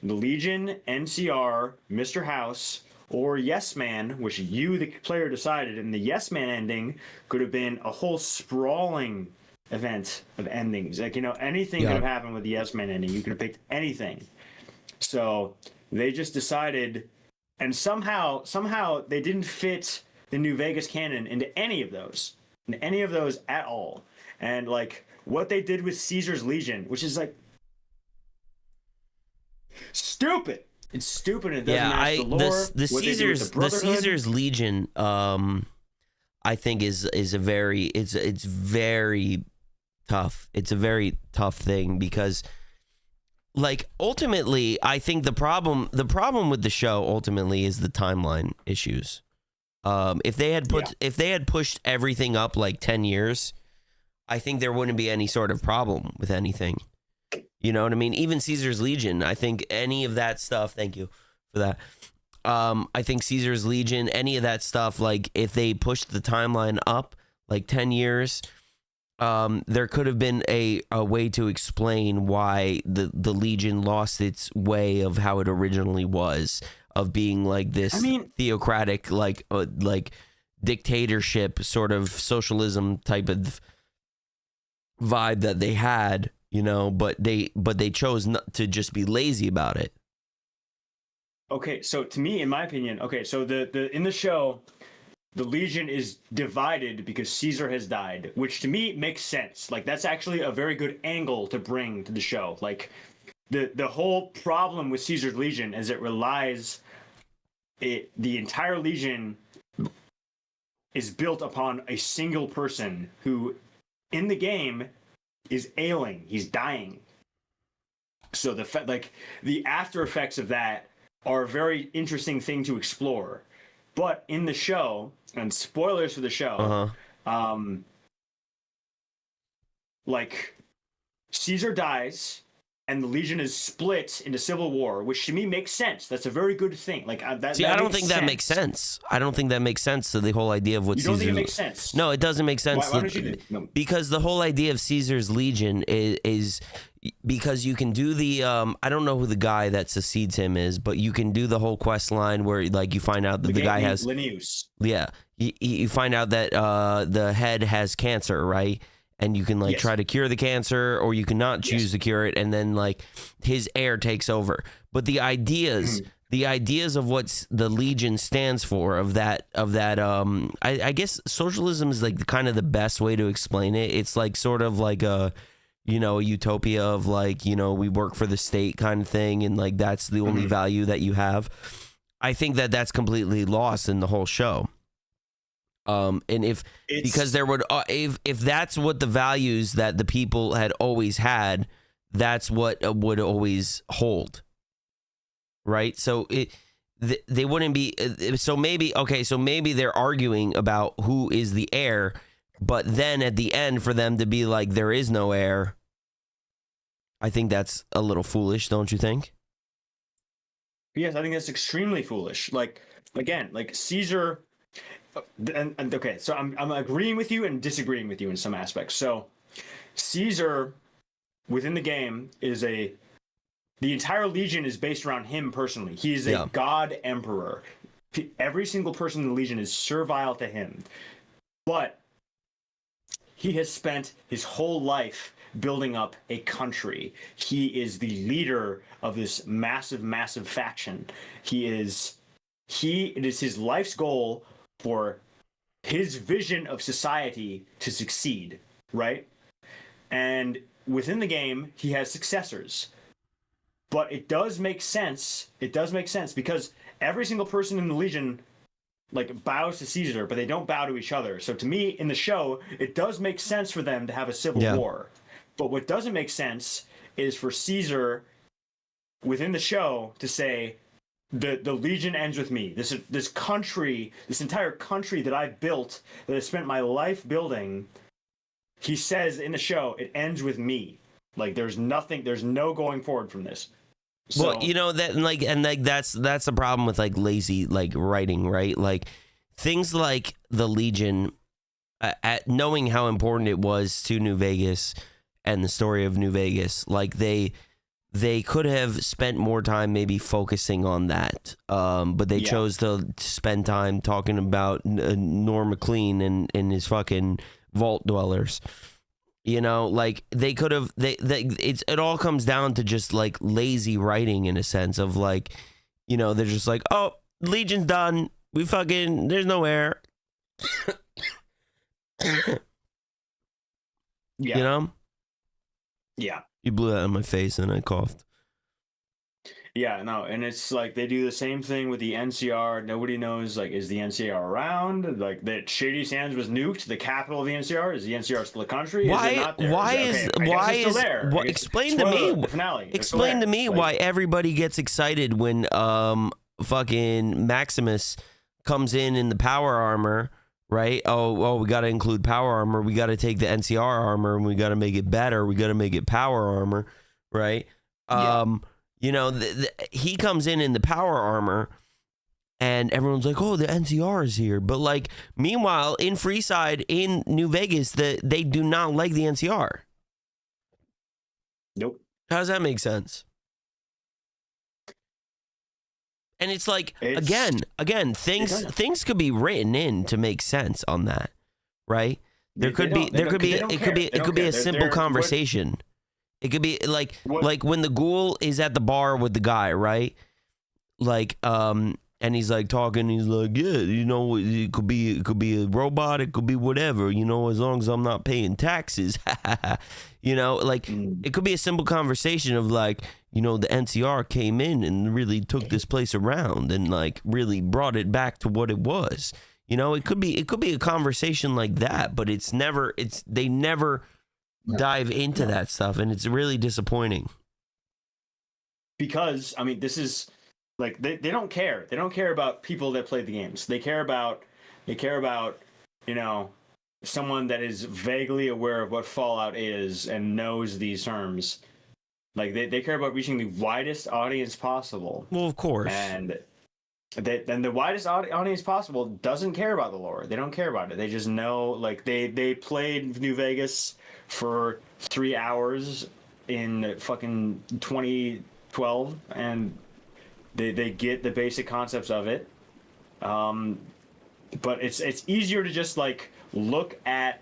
the Legion, NCR, Mr. House, or Yes Man, which you, the player, decided. And the Yes Man ending could have been a whole sprawling event of endings. Like, you know, anything could have happened with the Yes Man ending. You could have picked anything. So they just decided, and somehow they didn't fit the New Vegas canon into any of those at all. And like what they did with Caesar's Legion, which is like stupid. It's stupid. It doesn't match the lore. The Caesar's Legion, I think is a very it's very tough. It's a very tough thing because, like, ultimately, I think the problem with the show ultimately is the timeline issues. If they had pushed everything up like 10 years, I think there wouldn't be any sort of problem with anything. You know what I mean? Even Caesar's Legion, I think any of that stuff, thank you for that. I think Caesar's Legion, any of that stuff, like if they pushed the timeline up like 10 years, there could have been a way to explain why the Legion lost its way of how it originally was, of being like this theocratic, like dictatorship sort of socialism type of vibe that they had, you know, but they chose not to just be lazy about it. Okay, so to me, in my opinion, okay, so the in the show, the Legion is divided because Caesar has died, which to me makes sense. Like, that's actually a very good angle to bring to the show. Like, the whole problem with Caesar's Legion is the entire Legion is built upon a single person who, in the game, is ailing. He's dying. So the after effects of that are a very interesting thing to explore. But in the show, and spoilers for the show, like, Caesar dies, and the Legion is split into civil war, which to me makes sense. That's a very good thing. Like, I don't think that makes sense. I don't think that makes sense to the whole idea of what Caesar. You don't think it makes sense? No, it doesn't make sense. Why don't you? No. Because the whole idea of Caesar's Legion is because you can do the I don't know who the guy that succeeds him is, but you can do the whole quest line where, like, you find out that the guy has Linnaeus. Yeah, you find out that the head has cancer, right? And you can try to cure the cancer, or you can not choose to cure it, and then like his heir takes over. But the ideas of what the Legion stands for, of that I guess socialism is like kind of the best way to explain it. It's like sort of like a utopia of, like, we work for the state kind of thing, and like that's the only value that you have. I think that that's completely lost in the whole show. And because there would if that's what the values that the people had always had, that's what would always hold, right? So they wouldn't be. So maybe they're arguing about who is the heir, but then at the end for them to be like there is no heir, I think that's a little foolish, don't you think? Yes, I think that's extremely foolish. Like, again, like Caesar. And okay, so I'm agreeing with you and disagreeing with you in some aspects. So Caesar within the game is the entire Legion is based around him personally. He is a god emperor. Every single person in the Legion is servile to him. But he has spent his whole life building up a country. He is the leader of this massive, massive faction. It is his life's goal for his vision of society to succeed, right? And within the game, he has successors. But it does make sense. It does make sense because every single person in the Legion like bows to Caesar, but they don't bow to each other. So to me, in the show, it does make sense for them to have a civil war. But what doesn't make sense is for Caesar within the show to say, the Legion ends with me. This country, this entire country that I built, that I spent my life building, he says in the show, it ends with me. Like, there's no going forward from this. So, well, that's the problem with like lazy like writing, right? Like things like the Legion, at knowing how important it was to New Vegas and the story of New Vegas, like they could have spent more time maybe focusing on that, but they chose to spend time talking about Norm MacLean and his fucking vault dwellers. Like they could have. It all comes down to just like lazy writing in a sense of like, they're just like, oh, Legion's done. There's no air. Yeah. You blew that in my face and I coughed. Yeah, no, and it's like they do the same thing with the NCR. Nobody knows, like, is the NCR around? Like, that Shady Sands was nuked, the capital of the NCR. Is the NCR still a country? Why? Is it not there? Explain to me. Explain to me why everybody gets excited when fucking Maximus comes in the power armor. Right? Oh, we got to include power armor. We got to take the NCR armor and we got to make it better. We got to make it power armor. right? Yeah. You know, he comes in the power armor, and everyone's like, "Oh, the NCR is here," but like, meanwhile, in Freeside in New Vegas, they do not like the NCR. Nope. How does that make sense? And it's like, again, things could be written in to make sense on that, right? It could be a simple conversation. It could be like when the ghoul is at the bar with the guy, right? Like, and he's like talking. He's like, yeah, you know, it could be a robot. It could be whatever. You know, as long as I'm not paying taxes. You know, like it could be a simple conversation of like, you know, the NCR came in and really took this place around and like really brought it back to what it was. You know, it could be a conversation like that, but they never dive into that stuff, and it's really disappointing. Because I mean, this is like they don't care. They don't care about people that play the games. They care about you know, someone that is vaguely aware of what Fallout is and knows these terms. Like they care about reaching the widest audience possible. Well, of course. And the widest audience possible doesn't care about the lore. They don't care about it. They just know, like they played New Vegas for 3 hours in fucking 2012, and they get the basic concepts of it. But it's easier to just like look at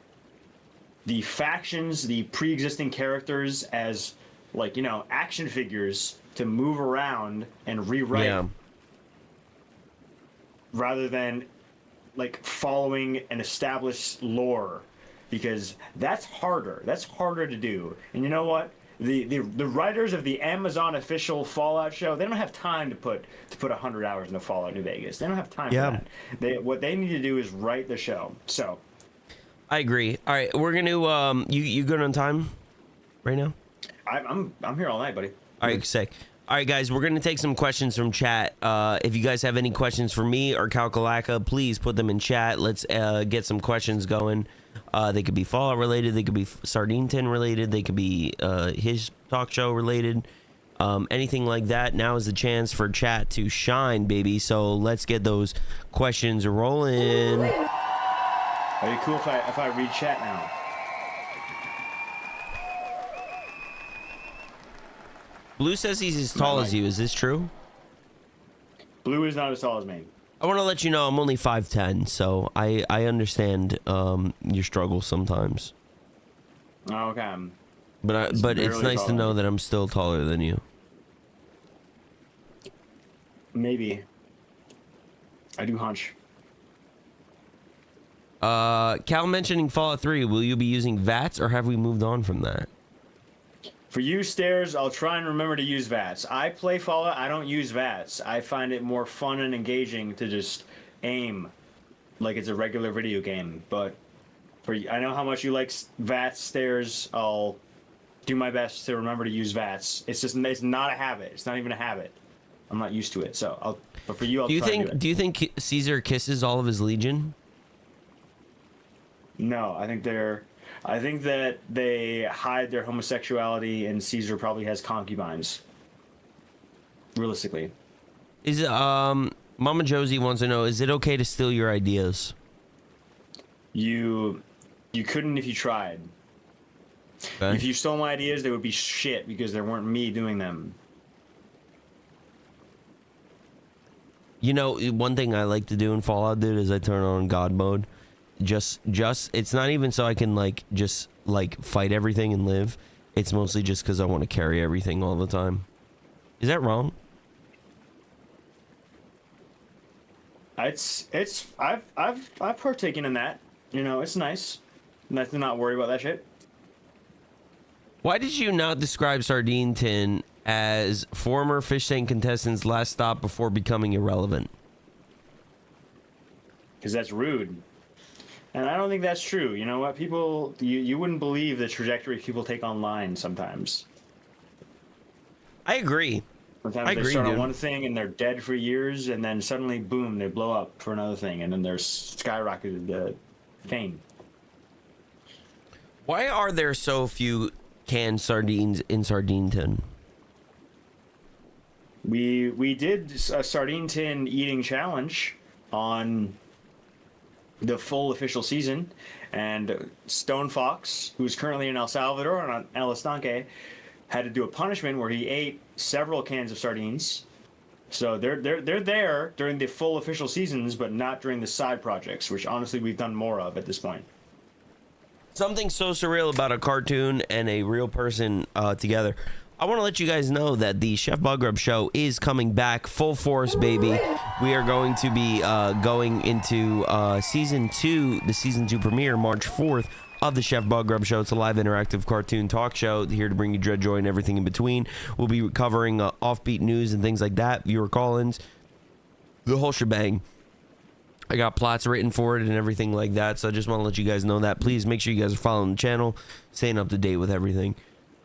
the factions, the pre-existing characters as like, you know, action figures to move around and rewrite. Yeah. Rather than like following an established lore, because that's harder. That's harder to do. And you know what? The writers of the Amazon official Fallout show, they don't have time to put 100 hours into Fallout New Vegas. They don't have time for that. What they need to do is write the show. So I agree. All right, we're gonna you good on time right now? I'm here all night, buddy. All right, sick. All right, guys, we're going to take some questions from chat. If you guys have any questions for me or Calculaca, please put them in chat. Let's get some questions going. They could be Fallout related. They could be Sardine Tin related. They could be his talk show related. Anything like that. Now is the chance for chat to shine, baby. So let's get those questions rolling. Are you cool if I read chat now? Blue says he's as tall as you. Is this true? Blue is not as tall as me. I want to let you know I'm only 5'10", so I understand your struggles sometimes. Okay. But it's nice to know that I'm still taller than you. Maybe. I do hunch. Cal mentioning Fallout 3. Will you be using VATS, or have we moved on from that? For you, Stairs, I'll try and remember to use VATS. I play Fallout, I don't use VATS. I find it more fun and engaging to just aim like it's a regular video game. But I know how much you like VATS, Stairs. I'll do my best to remember to use VATS. It's not a habit. It's not even a habit. I'm not used to it. But for you, I'll try to do it. Do you think Caesar kisses all of his legion? No, I think that they hide their homosexuality, and Caesar probably has concubines. Realistically. Is Mama Josie wants to know, is it okay to steal your ideas? You couldn't if you tried. Okay. If you stole my ideas, they would be shit because they weren't me doing them. You know, one thing I like to do in Fallout, dude, is I turn on God mode. Just it's not even so I can just fight everything and live. It's mostly just because I want to carry everything all the time. Is that wrong? I've partaken in that. You know, it's nice. Nice to not worry about that shit. Why did you not describe Sardine Tin as former Fishtank contestant's last stop before becoming irrelevant? Because that's rude. And I don't think that's true. You know what? People, you wouldn't believe the trajectory people take online sometimes. I agree. Sometimes they start on one thing and they're dead for years, and then suddenly, boom, they blow up for another thing, and then they're skyrocketed fame. Why are there so few canned sardines in Sardine Tin? We did a sardine tin eating challenge on the full official season, and Stone Fox, who's currently in El Salvador and on El Estanque, had to do a punishment where he ate several cans of sardines. So they're there during the full official seasons, but not during the side projects, which honestly we've done more of at this point. Something so surreal about a cartoon and a real person together. I want to let you guys know that the Chef Buggrub show is coming back full force, baby. We are going to be going into season 2, the season 2 premiere, March 4th of the Chef Buggrub show. It's a live interactive cartoon talk show here to bring you dread, joy, and everything in between. We'll be covering offbeat news and things like that, viewer call-ins, the whole shebang. I got plots written for it and everything like that, so I just want to let you guys know that. Please make sure you guys are following the channel, staying up to date with everything.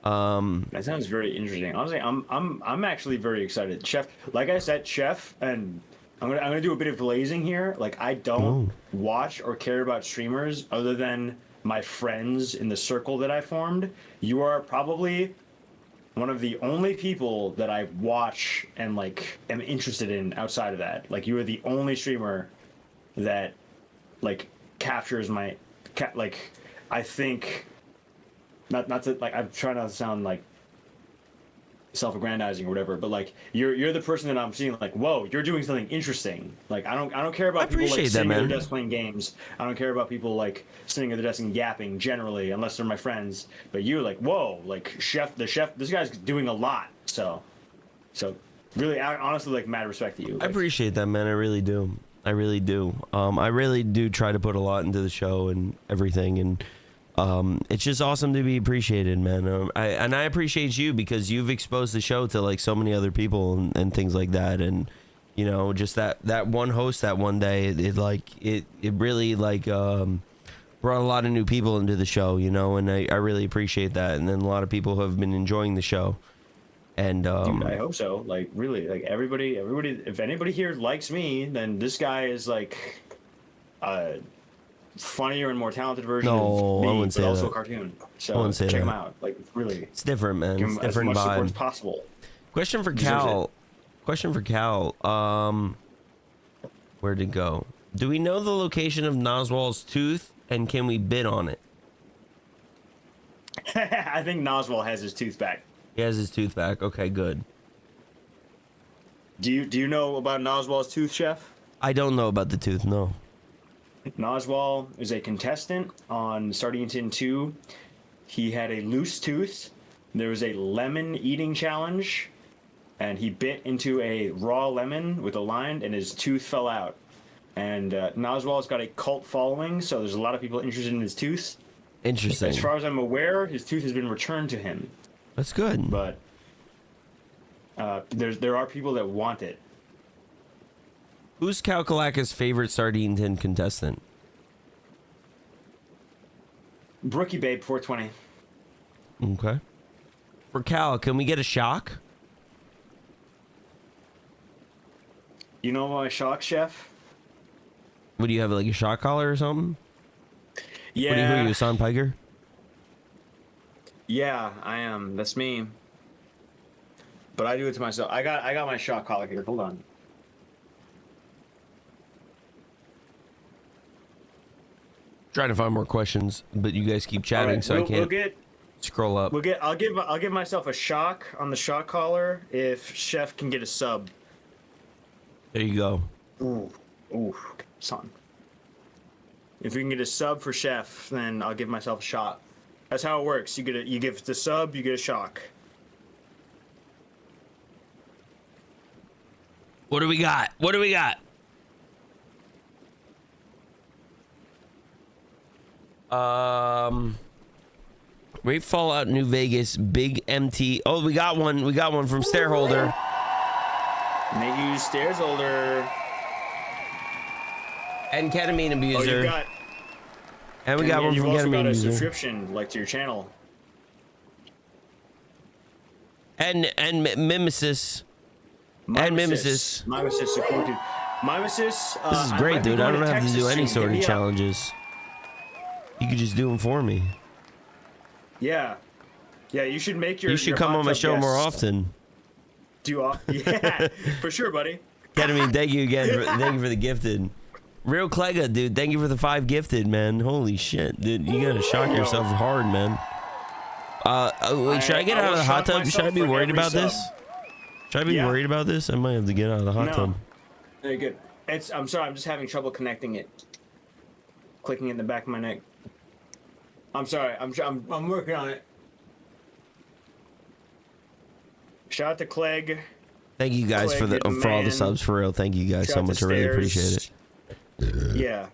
That sounds very interesting. Honestly, I'm actually very excited. Chef, like I said, Chef, and I'm gonna do a bit of glazing here. Like, I don't watch or care about streamers other than my friends in the circle that I formed. You are probably one of the only people that I watch and like am interested in outside of that. Like, you are the only streamer that like captures my like, I think. Not to, like, I'm trying not to sound like self-aggrandizing or whatever, but like you're the person that I'm seeing like, whoa, you're doing something interesting. Like, I don't care about people like sitting at their desk playing games. I don't care about people like sitting at their desk and yapping generally, unless they're my friends. But you, like, whoa, like the chef, this guy's doing a lot. So really, I honestly, like, mad respect to you. Like, I appreciate that, man. I really do. I really do. I really do try to put a lot into the show and everything, and it's just awesome to be appreciated, man. I appreciate you because you've exposed the show to like so many other people and things like that, and you know, just that one host that one day, it really like brought a lot of new people into the show, you know, and I really appreciate that. And then a lot of people have been enjoying the show, and dude, I hope so. Like, really, like everybody, if anybody here likes me, then this guy is like funnier and more talented version of me, but also a cartoon. So check him out. Like, really, it's different, man. It's different as much vibe. support as possible. Question for Cal. Where'd it go? Do we know the location of Noswal's tooth, and can we bid on it? I think Noswal has his tooth back. He has his tooth back. Okay, good. Do you know about Noswal's tooth, Chef? I don't know about the tooth. No. Noswal is a contestant on Sardine Tin 2. He had a loose tooth. There was a lemon eating challenge, and he bit into a raw lemon with a line, and his tooth fell out. And Noswal's got a cult following, so there's a lot of people interested in his tooth. Interesting. As far as I'm aware, his tooth has been returned to him. That's good. But there are people that want it. Who's Kalkalaka's favorite Sardine Tin contestant? Brookie Babe 420. Okay. For Cal, can we get a shock? You know my shock, Chef? What do you have, like a shock collar or something? Yeah. Who are you, Hassan Piker? Yeah, I am. That's me. But I do it to myself. I got my shock collar here. Hold on. Trying to find more questions, but you guys keep chatting, right, so I can't scroll up. I'll give myself a shock on the shock collar if Chef can get a sub. There you go. Ooh, son. If we can get a sub for Chef, then I'll give myself a shot. That's how it works. You give the sub, you get a shock. What do we got? What do we got? Great Fallout New Vegas, Big MT. Oh, we got one. We got one from Stareholder. Make you stairs older. And Ketamine Abuser. Oh, you got. And we got one from Ketamine Abuser. You've also got a Abuser. subscription, like, to your channel. And Mimesis. And Mimesis. Mimesis supported. Mimesis. This is great, dude. I don't have to do any sort of challenges. You could just do them for me. Yeah. Yeah, you should make your. You should your come hot on my tub show more guests often. Yeah, for sure, buddy. Ketamine, thank you again. Thank you for the gifted. Real Clegga, dude. Thank you for the 5 gifted, man. Holy shit, dude. You gotta shock yourself hard, man. Wait, should I get out of the hot tub? Should I be worried about this? Should I be worried about this? I might have to get out of the hot tub. Very good. I'm sorry. I'm just having trouble connecting it. Clicking in the back of my neck. I'm sorry. I'm working on it. Shout out to Clegg. Thank you guys for all the subs, for real. Thank you guys so much. I really appreciate it. Yeah.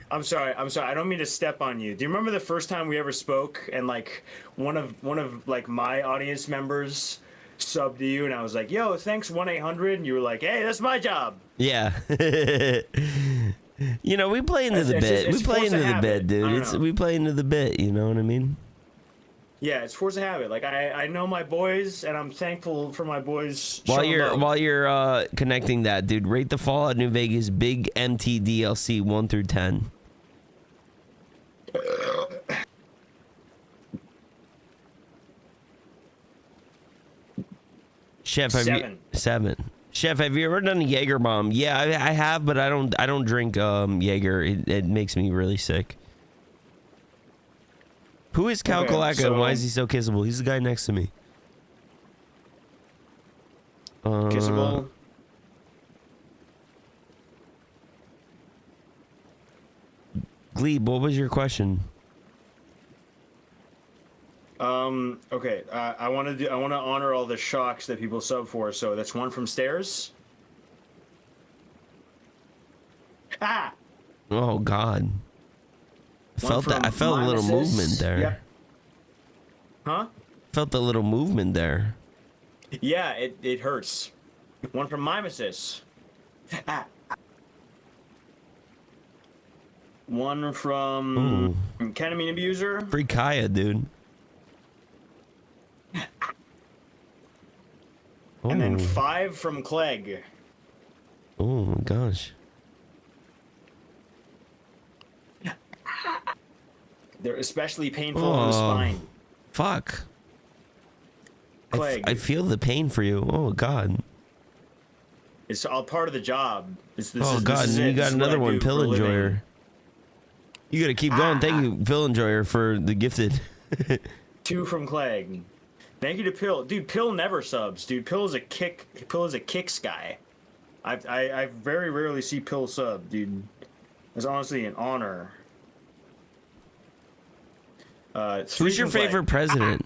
I'm sorry. I don't mean to step on you. Do you remember the first time we ever spoke and like one of like my audience members subbed to you and I was like, "Yo, thanks 1-800," and you were like, "Hey, that's my job." Yeah. You know, we play into the bit. We play into the bit, dude. We play into the bit, you know what I mean? Yeah, it's force of habit. Like I know my boys, and I'm thankful for my boys. While you're connecting that, dude, rate the Fallout New Vegas Big MT DLC 1 through 10. Chef, have 7. you 7? Chef, have you ever done a Jaeger bomb? Yeah, I have, but I don't drink Jaeger. It makes me really sick. Who is Calculaca and why is he so kissable? He's the guy next to me. Kissable. Glebe, what was your question? Okay. I want to honor all the shocks that people sub for. So that's one from Stairs. Ah. Oh God. I felt a little movement there. Yep. Huh? Felt a little movement there. Yeah, it hurts. One from Mimesis. Ah. One from Ketamine Abuser. Free Kaya, dude. And then 5 from Clegg. Oh my gosh. They're especially painful on the spine. Fuck. Clegg. I feel the pain for you. Oh God. It's all part of the job. God, and you got another one, Pill Enjoyer. You gotta keep going. Thank you, Pill Enjoyer, for the gifted. 2 from Clegg. Thank you to Pill. Dude, Pill never subs. Dude, Pill is a kicks guy. I very rarely see Pill sub, dude. It's honestly an honor. Who's your favorite president?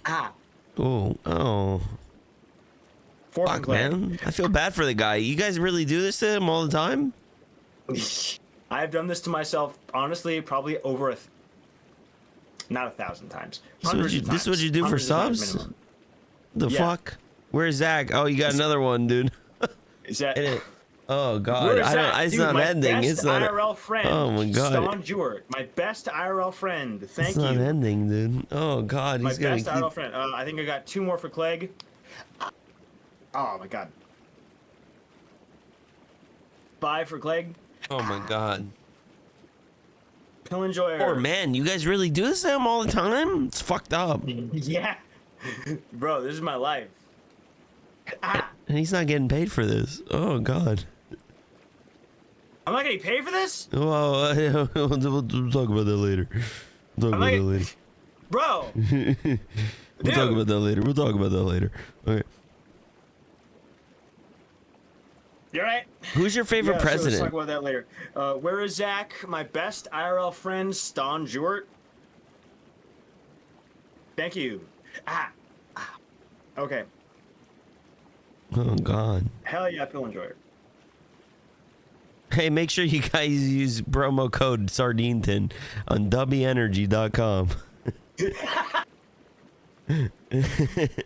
Oh. 4 Fuck, man. I feel bad for the guy. You guys really do this to him all the time? I've done this to myself, honestly, probably over not 1,000 times. This is what you do for subs? The fuck? Where's Zach? Oh, you got another one, dude. Is that? Oh God! It's not ending. It's not. IRL friend. Oh my God! Ston Jewett, my best IRL friend. Thank you. It's not ending, dude. Oh God! My best IRL friend. I think I got 2 more for Clegg. Oh my God. 5 for Clegg. Oh my God! Pill Enjoyer. Poor man, you guys really do this to him all the time? It's fucked up. Yeah. Bro, this is my life. And he's not getting paid for this. Oh God. I'm not getting paid for this? Well, we'll talk about that later. Bro. We'll talk about that later. We'll talk about that later. Okay. You're right. Who's your favorite president? So let's talk about that later. Where is Zach? My best IRL friend, Ston Jewett. Thank you. Okay. Oh God. Hell yeah, Pill Enjoyer. Hey, make sure you guys use promo code SardineTin on WEnergy.com.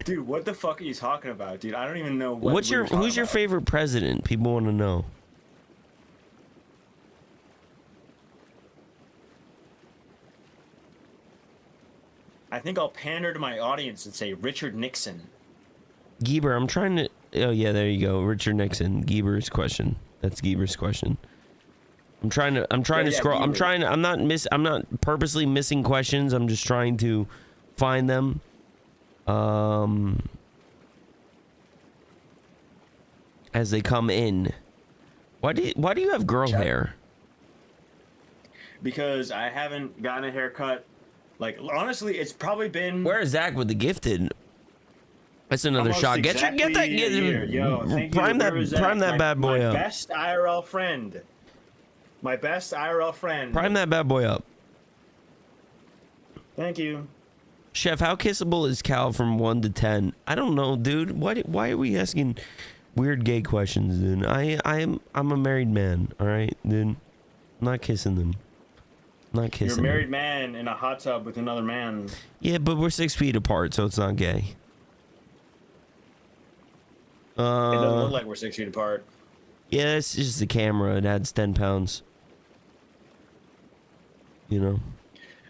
Dude, what the fuck are you talking about, dude? I don't even know Who's your favorite president? People want to know. I think I'll pander to my audience and say Richard Nixon. Gieber, I'm trying to. Oh yeah, there you go. Richard Nixon. Gieber's question. That's Gieber's question. I'm trying to scroll. Gieber. I'm not purposely missing questions. I'm just trying to find them. as they come in. Why do you have girl hair? Because I haven't gotten a haircut. Like, honestly, it's probably been... Where is Zach with the gifted? That's another shot. Get that. Yo, thank prime you. prime that bad boy up. My best IRL friend. My best IRL friend. Prime that bad boy up. Thank you. Chef, how kissable is Cal from 1 to 10? I don't know, dude. Why are we asking weird gay questions, dude? I'm a married man, all right, dude. I'm not kissing them. Not kissing. You're a married man in a hot tub with another man. Yeah, but we're 6 feet apart, so it's not gay. It doesn't look like we're 6 feet apart. Yeah, it's just the camera. It adds 10 pounds. You know.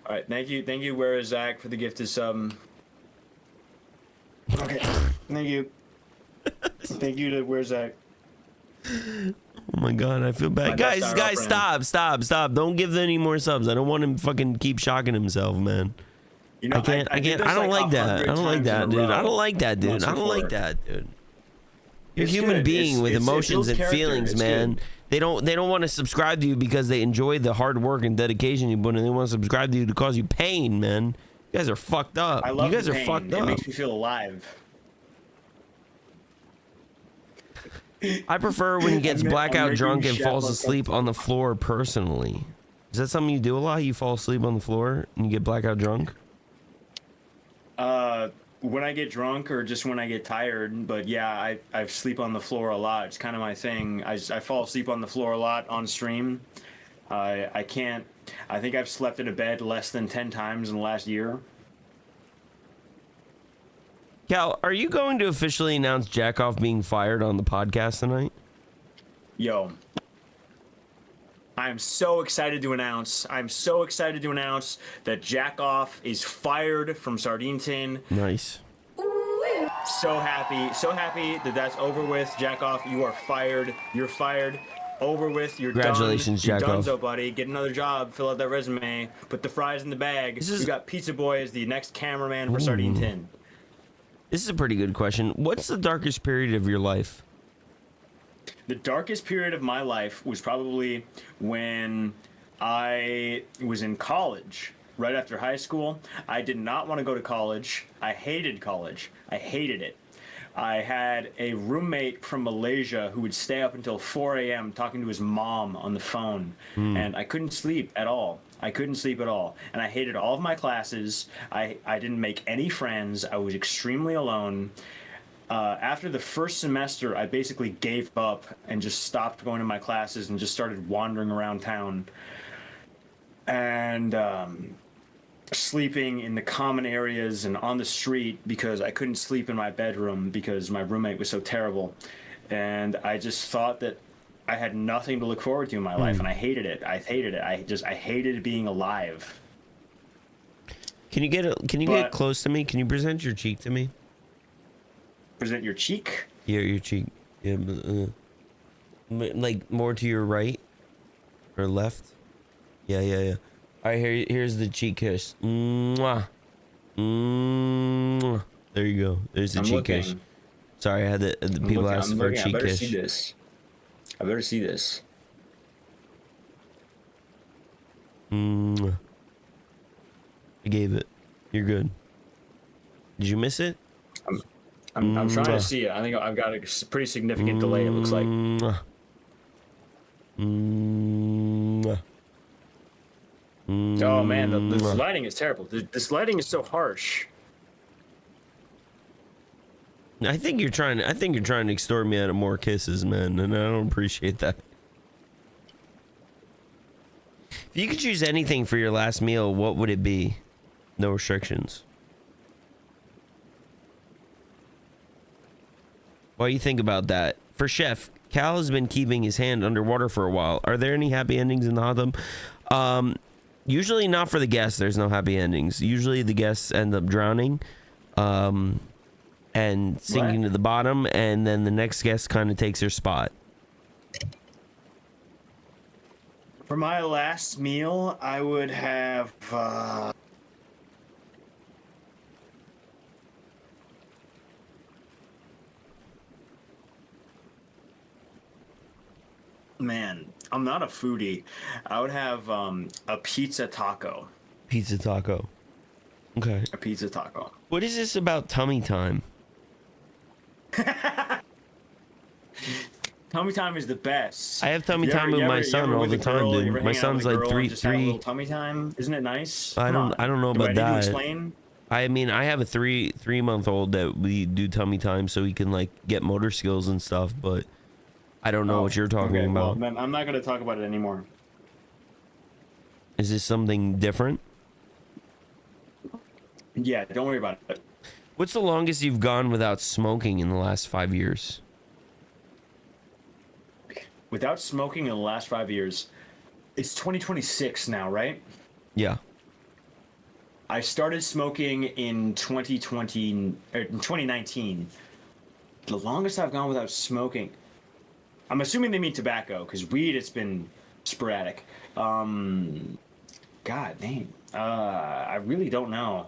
All right, thank you. Where is Zach for the gifted sub? Okay, thank you. Thank you to Where's Zach. Oh my god, I feel bad. My Guys, best IRL stop. Don't give them any more subs. I don't want him fucking keep shocking himself, man. You know, I can't. I don't like that. I don't like that, dude. I don't like that, dude. I don't like that, dude. You're a human being with emotions and feelings, man. They don't want to subscribe to you because they enjoy the hard work and dedication you put in. They want to subscribe to you to cause you pain, man. You guys are fucked up. I love you guys the are pain. fucked up. It makes me feel alive. I prefer when he gets I'm blackout making drunk and chef falls look asleep on the floor personally. Is that something you do a lot? You fall asleep on the floor and you get blackout drunk? When I get drunk or just when I get tired, but yeah, I sleep on the floor a lot. It's kind of my thing. I fall asleep on the floor a lot on stream. I can't. I think I've slept in a bed less than 10 times in the last year. Cal, are you going to officially announce Jackoff being fired on the podcast tonight? Yo, I'm so excited to announce. That Jackoff is fired from Sardine Tin. Nice. So happy that that's over with. Jackoff, you are fired. You're fired. Over with. You're Congratulations, done. Jackoff. You're donezo, buddy. Get another job. Fill out that resume. Put the fries in the bag. You got Pizza Boy as the next cameraman for Sardine Tin. This is a pretty good question. What's the darkest period of your life? The darkest period of my life was probably when I was in college, right after high school. I did not want to go to college. I hated college. I hated it. I had a roommate from Malaysia who would stay up until 4 a.m. talking to his mom on the phone, and I couldn't sleep at all. And I hated all of my classes. I didn't make any friends. I was extremely alone. After the first semester, I basically gave up and just stopped going to my classes and just started wandering around town and sleeping in the common areas and on the street because I couldn't sleep in my bedroom because my roommate was so terrible. And I just thought that I had nothing to look forward to in my life, and I hated it. I hated being alive. Can you get close to me? Can you present your cheek to me? Present your cheek? Yeah, your cheek. Yeah, like more to your right or left. Yeah. All right, here's the cheek kiss. Mwah. Mwah. There you go. There's the cheek kiss. Sorry, I had the people ask for a cheek kiss. I better see this. I gave it. You're good. Did you miss it? I'm trying to see it. I think I've got a pretty significant delay, it looks like. Oh man, this lighting is terrible. This lighting is so harsh. I think you're trying to extort me out of more kisses, man, and I don't appreciate that. If you could choose anything for your last meal, what would it be? No restrictions. While you think about that, for Chef, Cal has been keeping his hand underwater for a while. Are there any happy endings in the hot tub? Usually not for the guests. There's no happy endings. Usually the guests end up drowning, and sinking to the bottom, and then the next guest kind of takes their spot. For my last meal, I would have Man, I'm not a foodie. I would have a pizza taco. Pizza taco. Okay. A pizza taco. What is this about tummy time? Tummy time is the best. I have tummy time with my son all the time, dude. My son's like three. Tummy time, isn't it nice? I don't know about Do I need that. to explain? I mean, I have a 3-month-old that we do tummy time so he can like get motor skills and stuff, but I don't know what you're talking about. Well, then I'm not going to talk about it anymore. Is this something different? Yeah, don't worry about it. What's the longest you've gone without smoking in the last 5 years? Without smoking in the last 5 years, it's 2026 now, right? Yeah. I started smoking in 2019. The longest I've gone without smoking. I'm assuming they mean tobacco, because weed, it's been sporadic. God dang. I really don't know.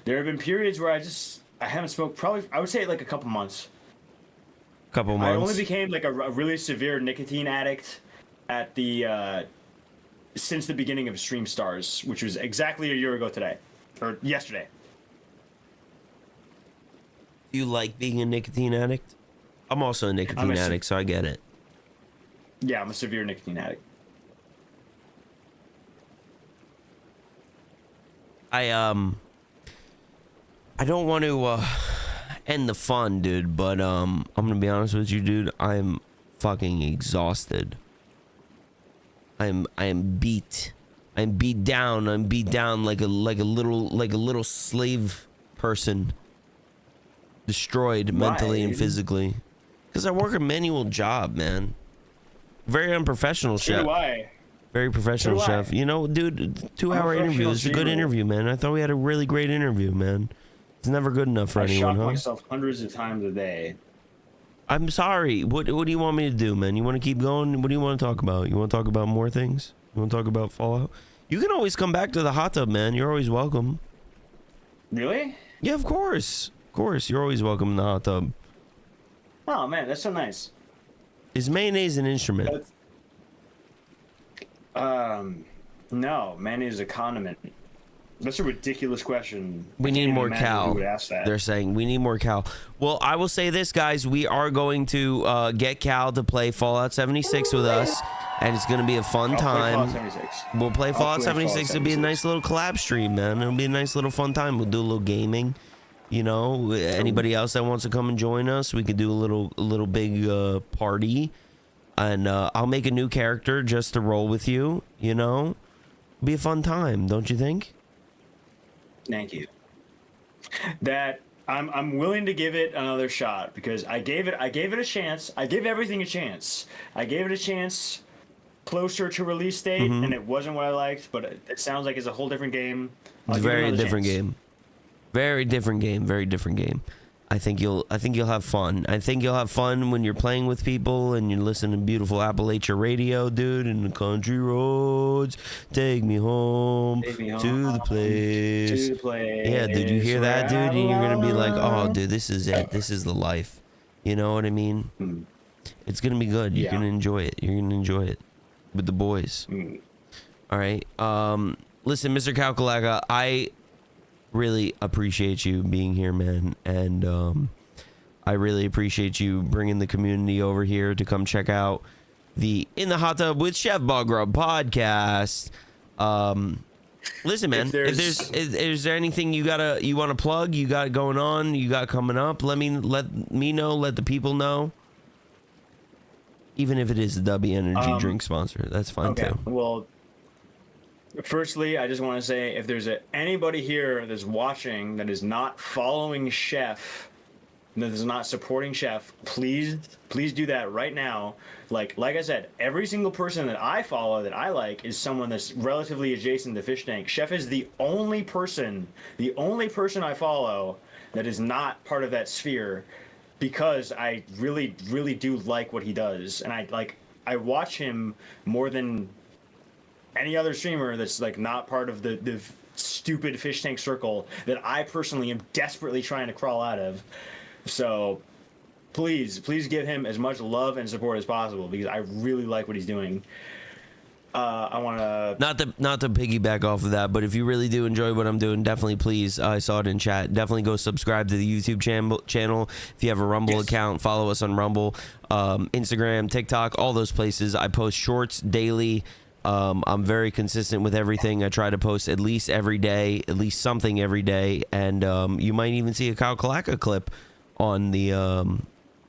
There have been periods where I haven't smoked, probably, I would say like a couple months. Couple months. I only became like a really severe nicotine addict at the since the beginning of Stream Stars, which was exactly a year ago today, or yesterday. You like being a nicotine addict? I'm also a nicotine addict, so I get it. Yeah, I'm a severe nicotine addict. I don't want to end the fun, dude, but I'm gonna be honest with you, dude. I'm fucking exhausted. I am beat. I'm beat down. I'm beat down like a little slave person. Destroyed mentally and physically. Because I work a manual job, man. Very unprofessional, chef. So do I. Very professional, chef. You know, dude, 2-hour interview. It's a good interview, man. I thought we had a really great interview, man. It's never good enough for anyone, huh? I shock myself hundreds of times a day. I'm sorry. What do you want me to do, man? You want to keep going? What do you want to talk about? You want to talk about more things? You want to talk about Fallout? You can always come back to the hot tub, man. You're always welcome. Really? Yeah, of course. Of course. You're always welcome in the hot tub. Oh, man, that's so nice. Is mayonnaise an instrument? No, mayonnaise is a condiment. That's a ridiculous question. We need more Cal. They're They're saying we need more Cal. Well, I will say this, guys. We are going to get Cal to play Fallout 76 with us, and it's going to be a fun time. We'll play Fallout 76. It'll be a nice little collab stream, man. It'll be a nice little fun time. We'll do a little gaming. You know, anybody else that wants to come and join us, we could do a little big party. And I'll make a new character just to roll with you, you know? Be a fun time, don't you think? Thank you. That I'm willing to give it another shot because I gave it a chance. I gave everything a chance. I gave it a chance closer to release date, and it wasn't what I liked, but it sounds like it's a whole different game. It's a very different game. Very different game. Very different game. I think you'll have fun. I think you'll have fun when you're playing with people and you're listening to beautiful Appalachia radio, dude, and the country roads take me home, to the place. Yeah, dude, you hear that, dude, and you're gonna be like, oh, dude, this is it. This is the life. You know what I mean? It's gonna be good. You're gonna enjoy it. You're gonna enjoy it with the boys. All right. Listen, Mr. Calculaga, I really appreciate you being here, man, and I really appreciate you bringing the community over here to come check out the In the Hot Tub with Chef Buggrub podcast. Listen, man, is there anything you want to plug? You got going on? You got coming up? Let me know. Let the people know. Even if it is a W Energy drink sponsor, that's fine too. Well, firstly, I just want to say if there's anybody here that's watching that is not following Chef, that is not supporting Chef, please do that right now. Like I said, every single person that I follow that I like is someone that's relatively adjacent to Fishtank. Chef is the only person I follow that is not part of that sphere because I really, really do like what he does. And I watch him more than any other streamer that's like not part of the stupid Fishtank circle that I personally am desperately trying to crawl out of. So please give him as much love and support as possible because I really like what he's doing. I want to not to piggyback off of that, but if you really do enjoy what I'm doing, definitely please. I saw it in chat. Definitely go subscribe to the YouTube channel. If you have a Rumble account, follow us on Rumble, Instagram, TikTok, all those places. I post shorts daily. I'm very consistent with everything. I try to post at least every day, at least something every day, and you might even see a Kyle Kalaka clip on the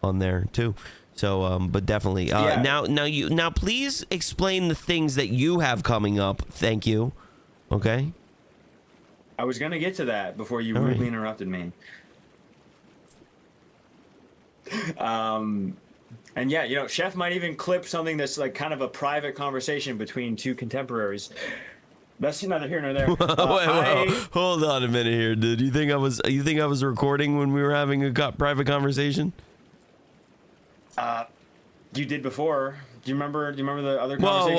on there too. So, but definitely. Now, please explain the things that you have coming up. Thank you. Okay. I was gonna get to that before you rudely interrupted me. And yeah, you know, Chef might even clip something that's like kind of a private conversation between two contemporaries. That's neither here nor there. Wait, hold on a minute here, dude. You think I was recording when we were having a private conversation? You did before. Do you remember the other Whoa, conversation?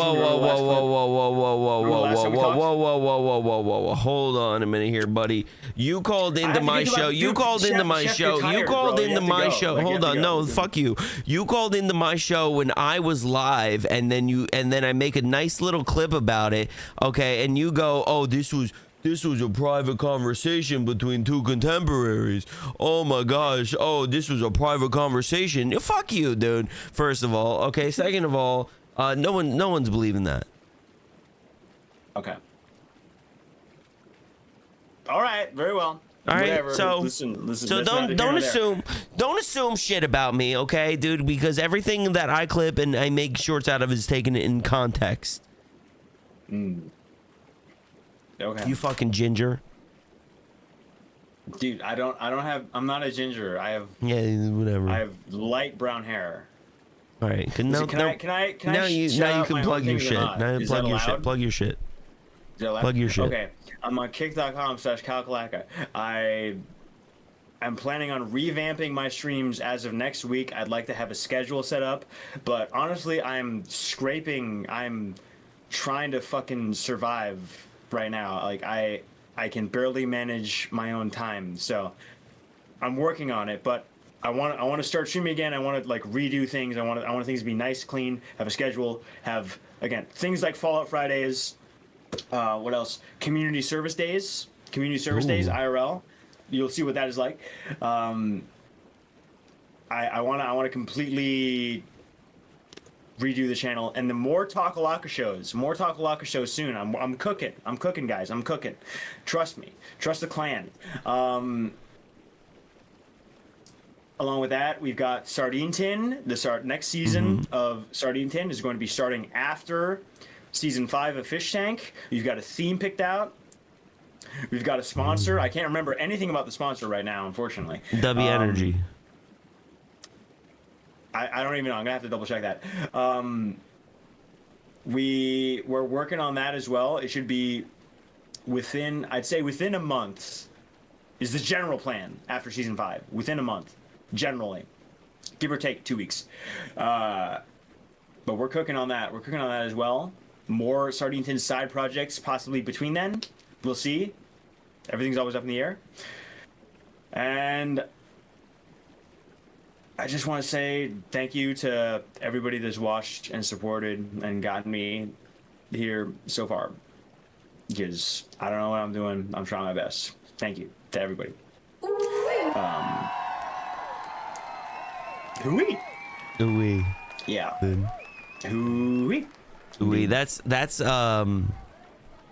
Whoa. Hold on a minute here, buddy. You called into my show. You called into my show. You called into my show. Hold on. No, fuck you. You called into my show when I was live, and then I make a nice little clip about it. Okay, and you go, "Oh, this was a private conversation between two contemporaries. Oh my gosh. Oh, this was a private conversation." Fuck you, dude. First of all, okay. Second of all, no one's believing that. Okay. All right. Very well. All right. Whatever. So listen. So don't assume shit about me, okay, dude? Because everything that I clip and I make shorts out of is taken in context. Okay. You fucking ginger. Dude, I'm not a ginger. I have whatever. light brown hair. All right. Now you can plug your shit. Now plug your shit. Plug your shit. Plug your shit. Okay. I'm on kick.com/Kalkalaka. I'm planning on revamping my streams as of next week. I'd like to have a schedule set up, but honestly, I'm trying to fucking survive right now. Like I can barely manage my own time, so I'm working on it. But I want to start streaming again. I want to like redo things. I want things to be nice, clean. Have a schedule. Have again things like Fallout Fridays. What else? Community service days. IRL. You'll see what that is like. I want to completely redo the channel, and the more Takalaka shows soon. I'm cooking, guys. I'm cooking. Trust me. Trust the clan. Along with that, we've got Sardine Tin. Next season of Sardine Tin is going to be starting after season 5 of Fishtank. We've got a theme picked out. We've got a sponsor. I can't remember anything about the sponsor right now, unfortunately. W Energy. I don't even know. I'm gonna have to double check that. We're working on that as well. It should be within a month is the general plan after season 5. Within a month, generally, give or take 2 weeks. But we're cooking on that. We're cooking on that as well. More Sardine Tin side projects possibly between then. We'll see. Everything's always up in the air. And I just want to say thank you to everybody that's watched and supported and gotten me here so far. Because I don't know what I'm doing. I'm trying my best. Thank you to everybody. Hooey. Ooh-wee. Yeah. Good. Hooey. Ooh-wee. That's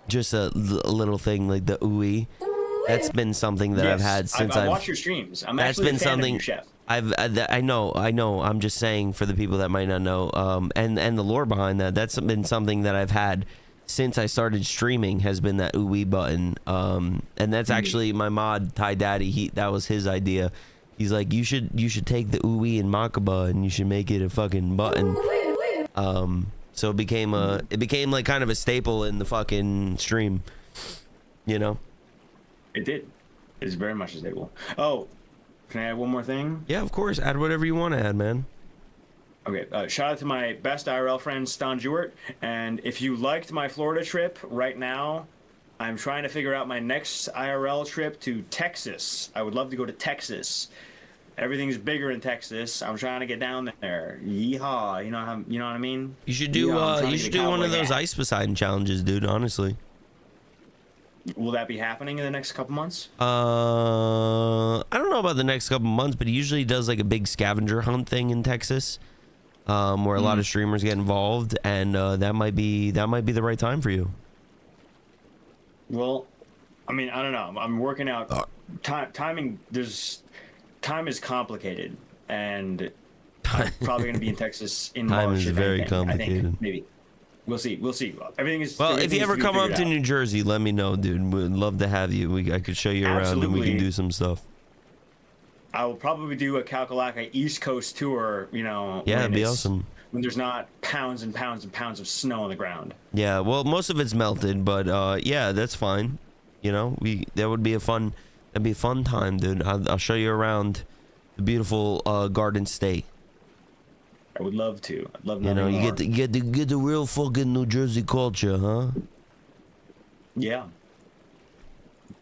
just a little thing like the ooh-wee. That's been something that I've had since I've watched your streams. I'm that's actually been a fan something of you, Chef. I know. I'm just saying for the people that might not know, and the lore behind that. That's been something that I've had since I started streaming. Has been that ooh-wee button. And that's actually my mod Ty Daddy. That was his idea. He's like, you should take the ooh-wee and Makaba and you should make it a fucking button. So it became like kind of a staple in the fucking stream. You know. It did. It's very much a staple. Oh. Can I add one more thing? Yeah, of course. Add whatever you want to add, man. Okay. Shout out to my best IRL friend, Stan Jewett. And if you liked my Florida trip, right now, I'm trying to figure out my next IRL trip to Texas. I would love to go to Texas. everything's bigger in Texas. I'm trying to get down there. Yeehaw! You know what I mean? You should do you should do one of those ice Poseidon challenges, dude. Honestly. Will that be happening in the next couple months? I don't know about the next couple months, but he usually does like a big scavenger hunt thing in Texas, where a lot of streamers get involved, and that might be the right time for you. Well, I mean, I don't know. I'm working out timing. Time is complicated, and I'm probably going to be in Texas in March. Time is very complicated. I think, maybe. We'll see. Everything is. Well, if you ever come up to out. New Jersey, let me know, dude. We'd love to have you. I could show you around and we can do some stuff. I will probably do a Kakalaka East Coast tour, you know. Yeah, it'd be awesome. When there's not pounds and pounds and pounds of snow on the ground. Yeah, well, most of it's melted, but yeah, that's fine. You know, that'd be a fun time, dude. I'll show you around the beautiful Garden State. I would love to. I'd love. You know, you get the real fucking New Jersey culture, huh? Yeah.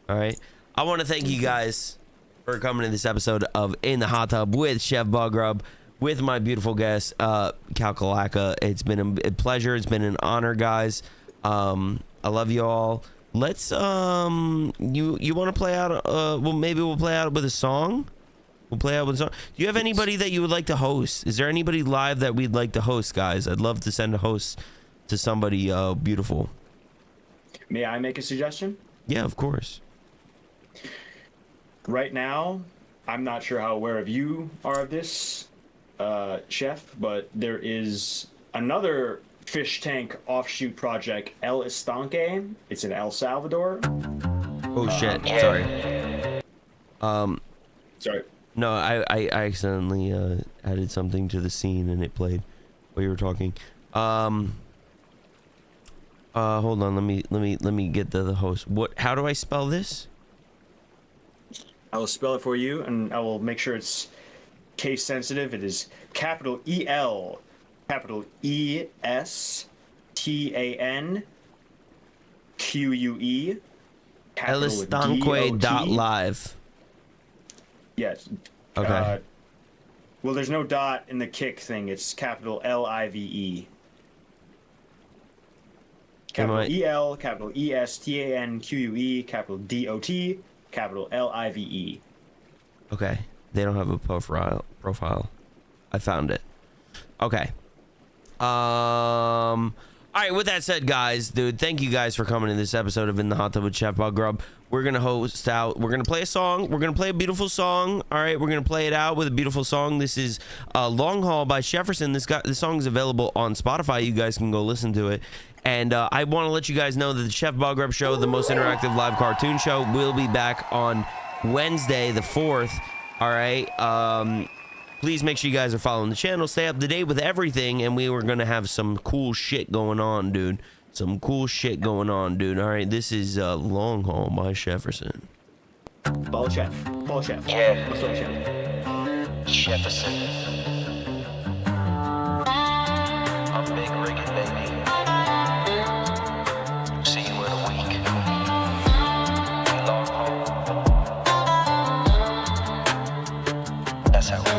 All right. I want to thank you guys for coming to this episode of In the Hot Tub with Chef Buggrub, with my beautiful guest, Kakalaka. It's been a pleasure. It's been an honor, guys. I love you all. Let's you want to play out? Well, maybe we'll play out with a song. We'll play out with a song. Do you have anybody that you would like to host? Is there anybody live that we'd like to host, guys? I'd love to send a host to somebody beautiful. May I make a suggestion? Yeah, of course. Right now, I'm not sure how aware of you are of this, Chef, but there is another Fishtank offshoot project, El Estanque. It's in El Salvador. Oh shit! Sorry. Sorry. No, I accidentally added something to the scene and it played while you were talking. Hold on. Let me get the host. How do I spell this? I will spell it for you, and I will make sure it's case sensitive. It is capital EL, capital ESTANQUE, Elistanque.live. Yes. Okay. Well, there's no dot in the kick thing. It's capital LIVE. Capital EL, capital ESTANQUE, capital DOT, capital LIVE. Okay. They don't have a profile. I found it. Okay. All right, with that said, guys, dude, thank you guys for coming to this episode of In the Hot Tub with Chef Buggrub. We're going to host out. We're going to play a song. We're going to play a beautiful song. All right, we're going to play it out with a beautiful song. This is Long Haul by Jefferson. This song is available on Spotify. You guys can go listen to it. And I want to let you guys know that the Chef Buggrub Show, the most interactive live cartoon show, will be back on Wednesday, the 4th. All right. Please make sure you guys are following the channel. Stay up to date with everything. And we were going to have some cool shit going on, dude. Some cool shit going on, dude. All right, this is Long Haul by Jefferson. Follow Chef. Yeah. What's up, Chef? Jefferson. I'm big rigging, baby. See you in a week. Long haul. That's how we go.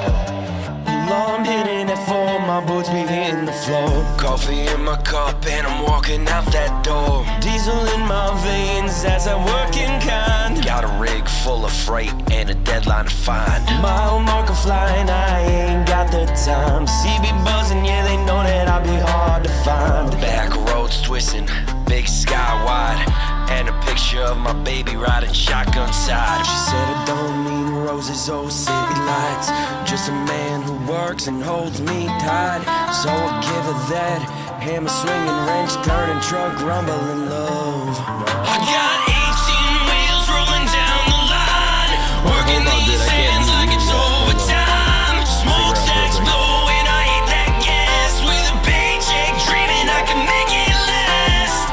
I'm hitting it for my boots be hitting the floor. Coffee in my cup and I'm walking out that door. Diesel in my veins as I work in kind. Got a rig full of freight and a deadline to find. Mile marker flying, I ain't got the time. CB buzzing, yeah, they know that I'll be hard to find. Back roads twisting, big sky wide, and a picture of my baby riding shotgun side. She said I don't need roses or city lights, just a man who works and holds me tight. So I give her that hammer swinging, wrench turning, truck rumbling love. I got 18 wheels rolling down the line, working these hands like it's overtime. Smokestacks blowing, I hit that gas with a paycheck, dreaming I can make it last.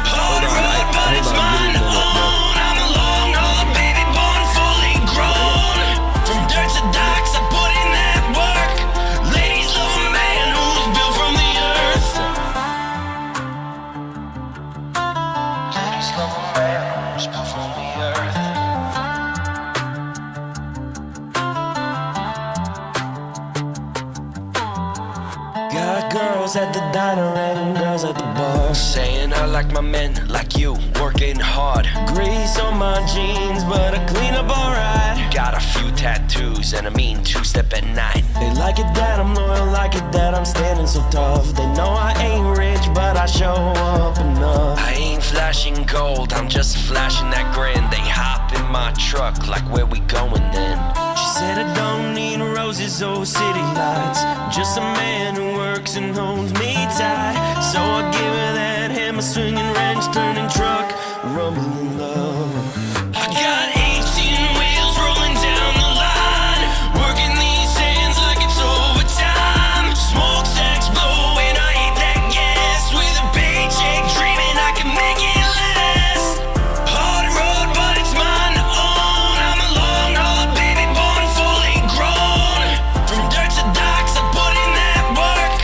Hard road, but it's mine to own. I'm a long haul baby, born fully grown. From dirt to docks, I put in that work. Ladies love a man who's built from the earth. Ladies love a man girls at the diner and girls at the bar, saying I like my men like you, working hard. Grease on my jeans, but I clean up alright. Got a few tattoos and a mean two-step at night. They like it that I'm loyal, like it that I'm standing so tough. They know I ain't rich, but I show up enough. I ain't flashing gold, I'm just flashing that grin. They hop in my truck like where we going then? She said I don't need roses or city lights, just a man who works and holds me tight. So I give her that hammer swinging, wrench turning truck, rumbling love. I got 18 wheels rolling down the line, working these hands like it's overtime. Smokestacks blow and I hit that gas, with a paycheck dreaming I can make it last. Hard road but it's mine to own, I'm a long haul baby born fully grown. From dirt to docks I put in that work,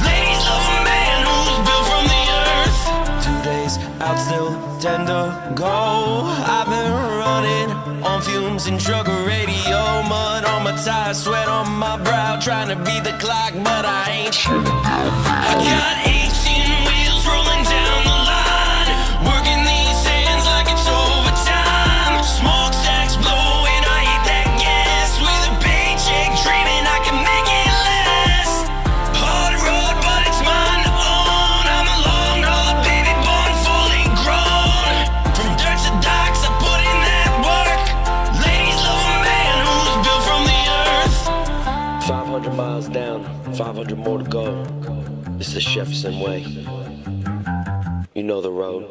ladies love a man who's built from the earth. 2 days out, still 10 to go. I've been running on fumes and trucker radio, mud on my tires, sweat on my brow, trying to beat the clock, but I ain't. I got 18 wheels rolling down the line, working these hands like it's overtime. Smokestacks blow and I hit that gas, with a paycheck dreaming I can make it last. Hard road but it's mine to own, I'm a long haul baby born fully grown. From dirt to docks I put in that work, ladies love a man who's built from the earth. 500 miles down, 500 more to go. It's the Jefferson way. You know the road.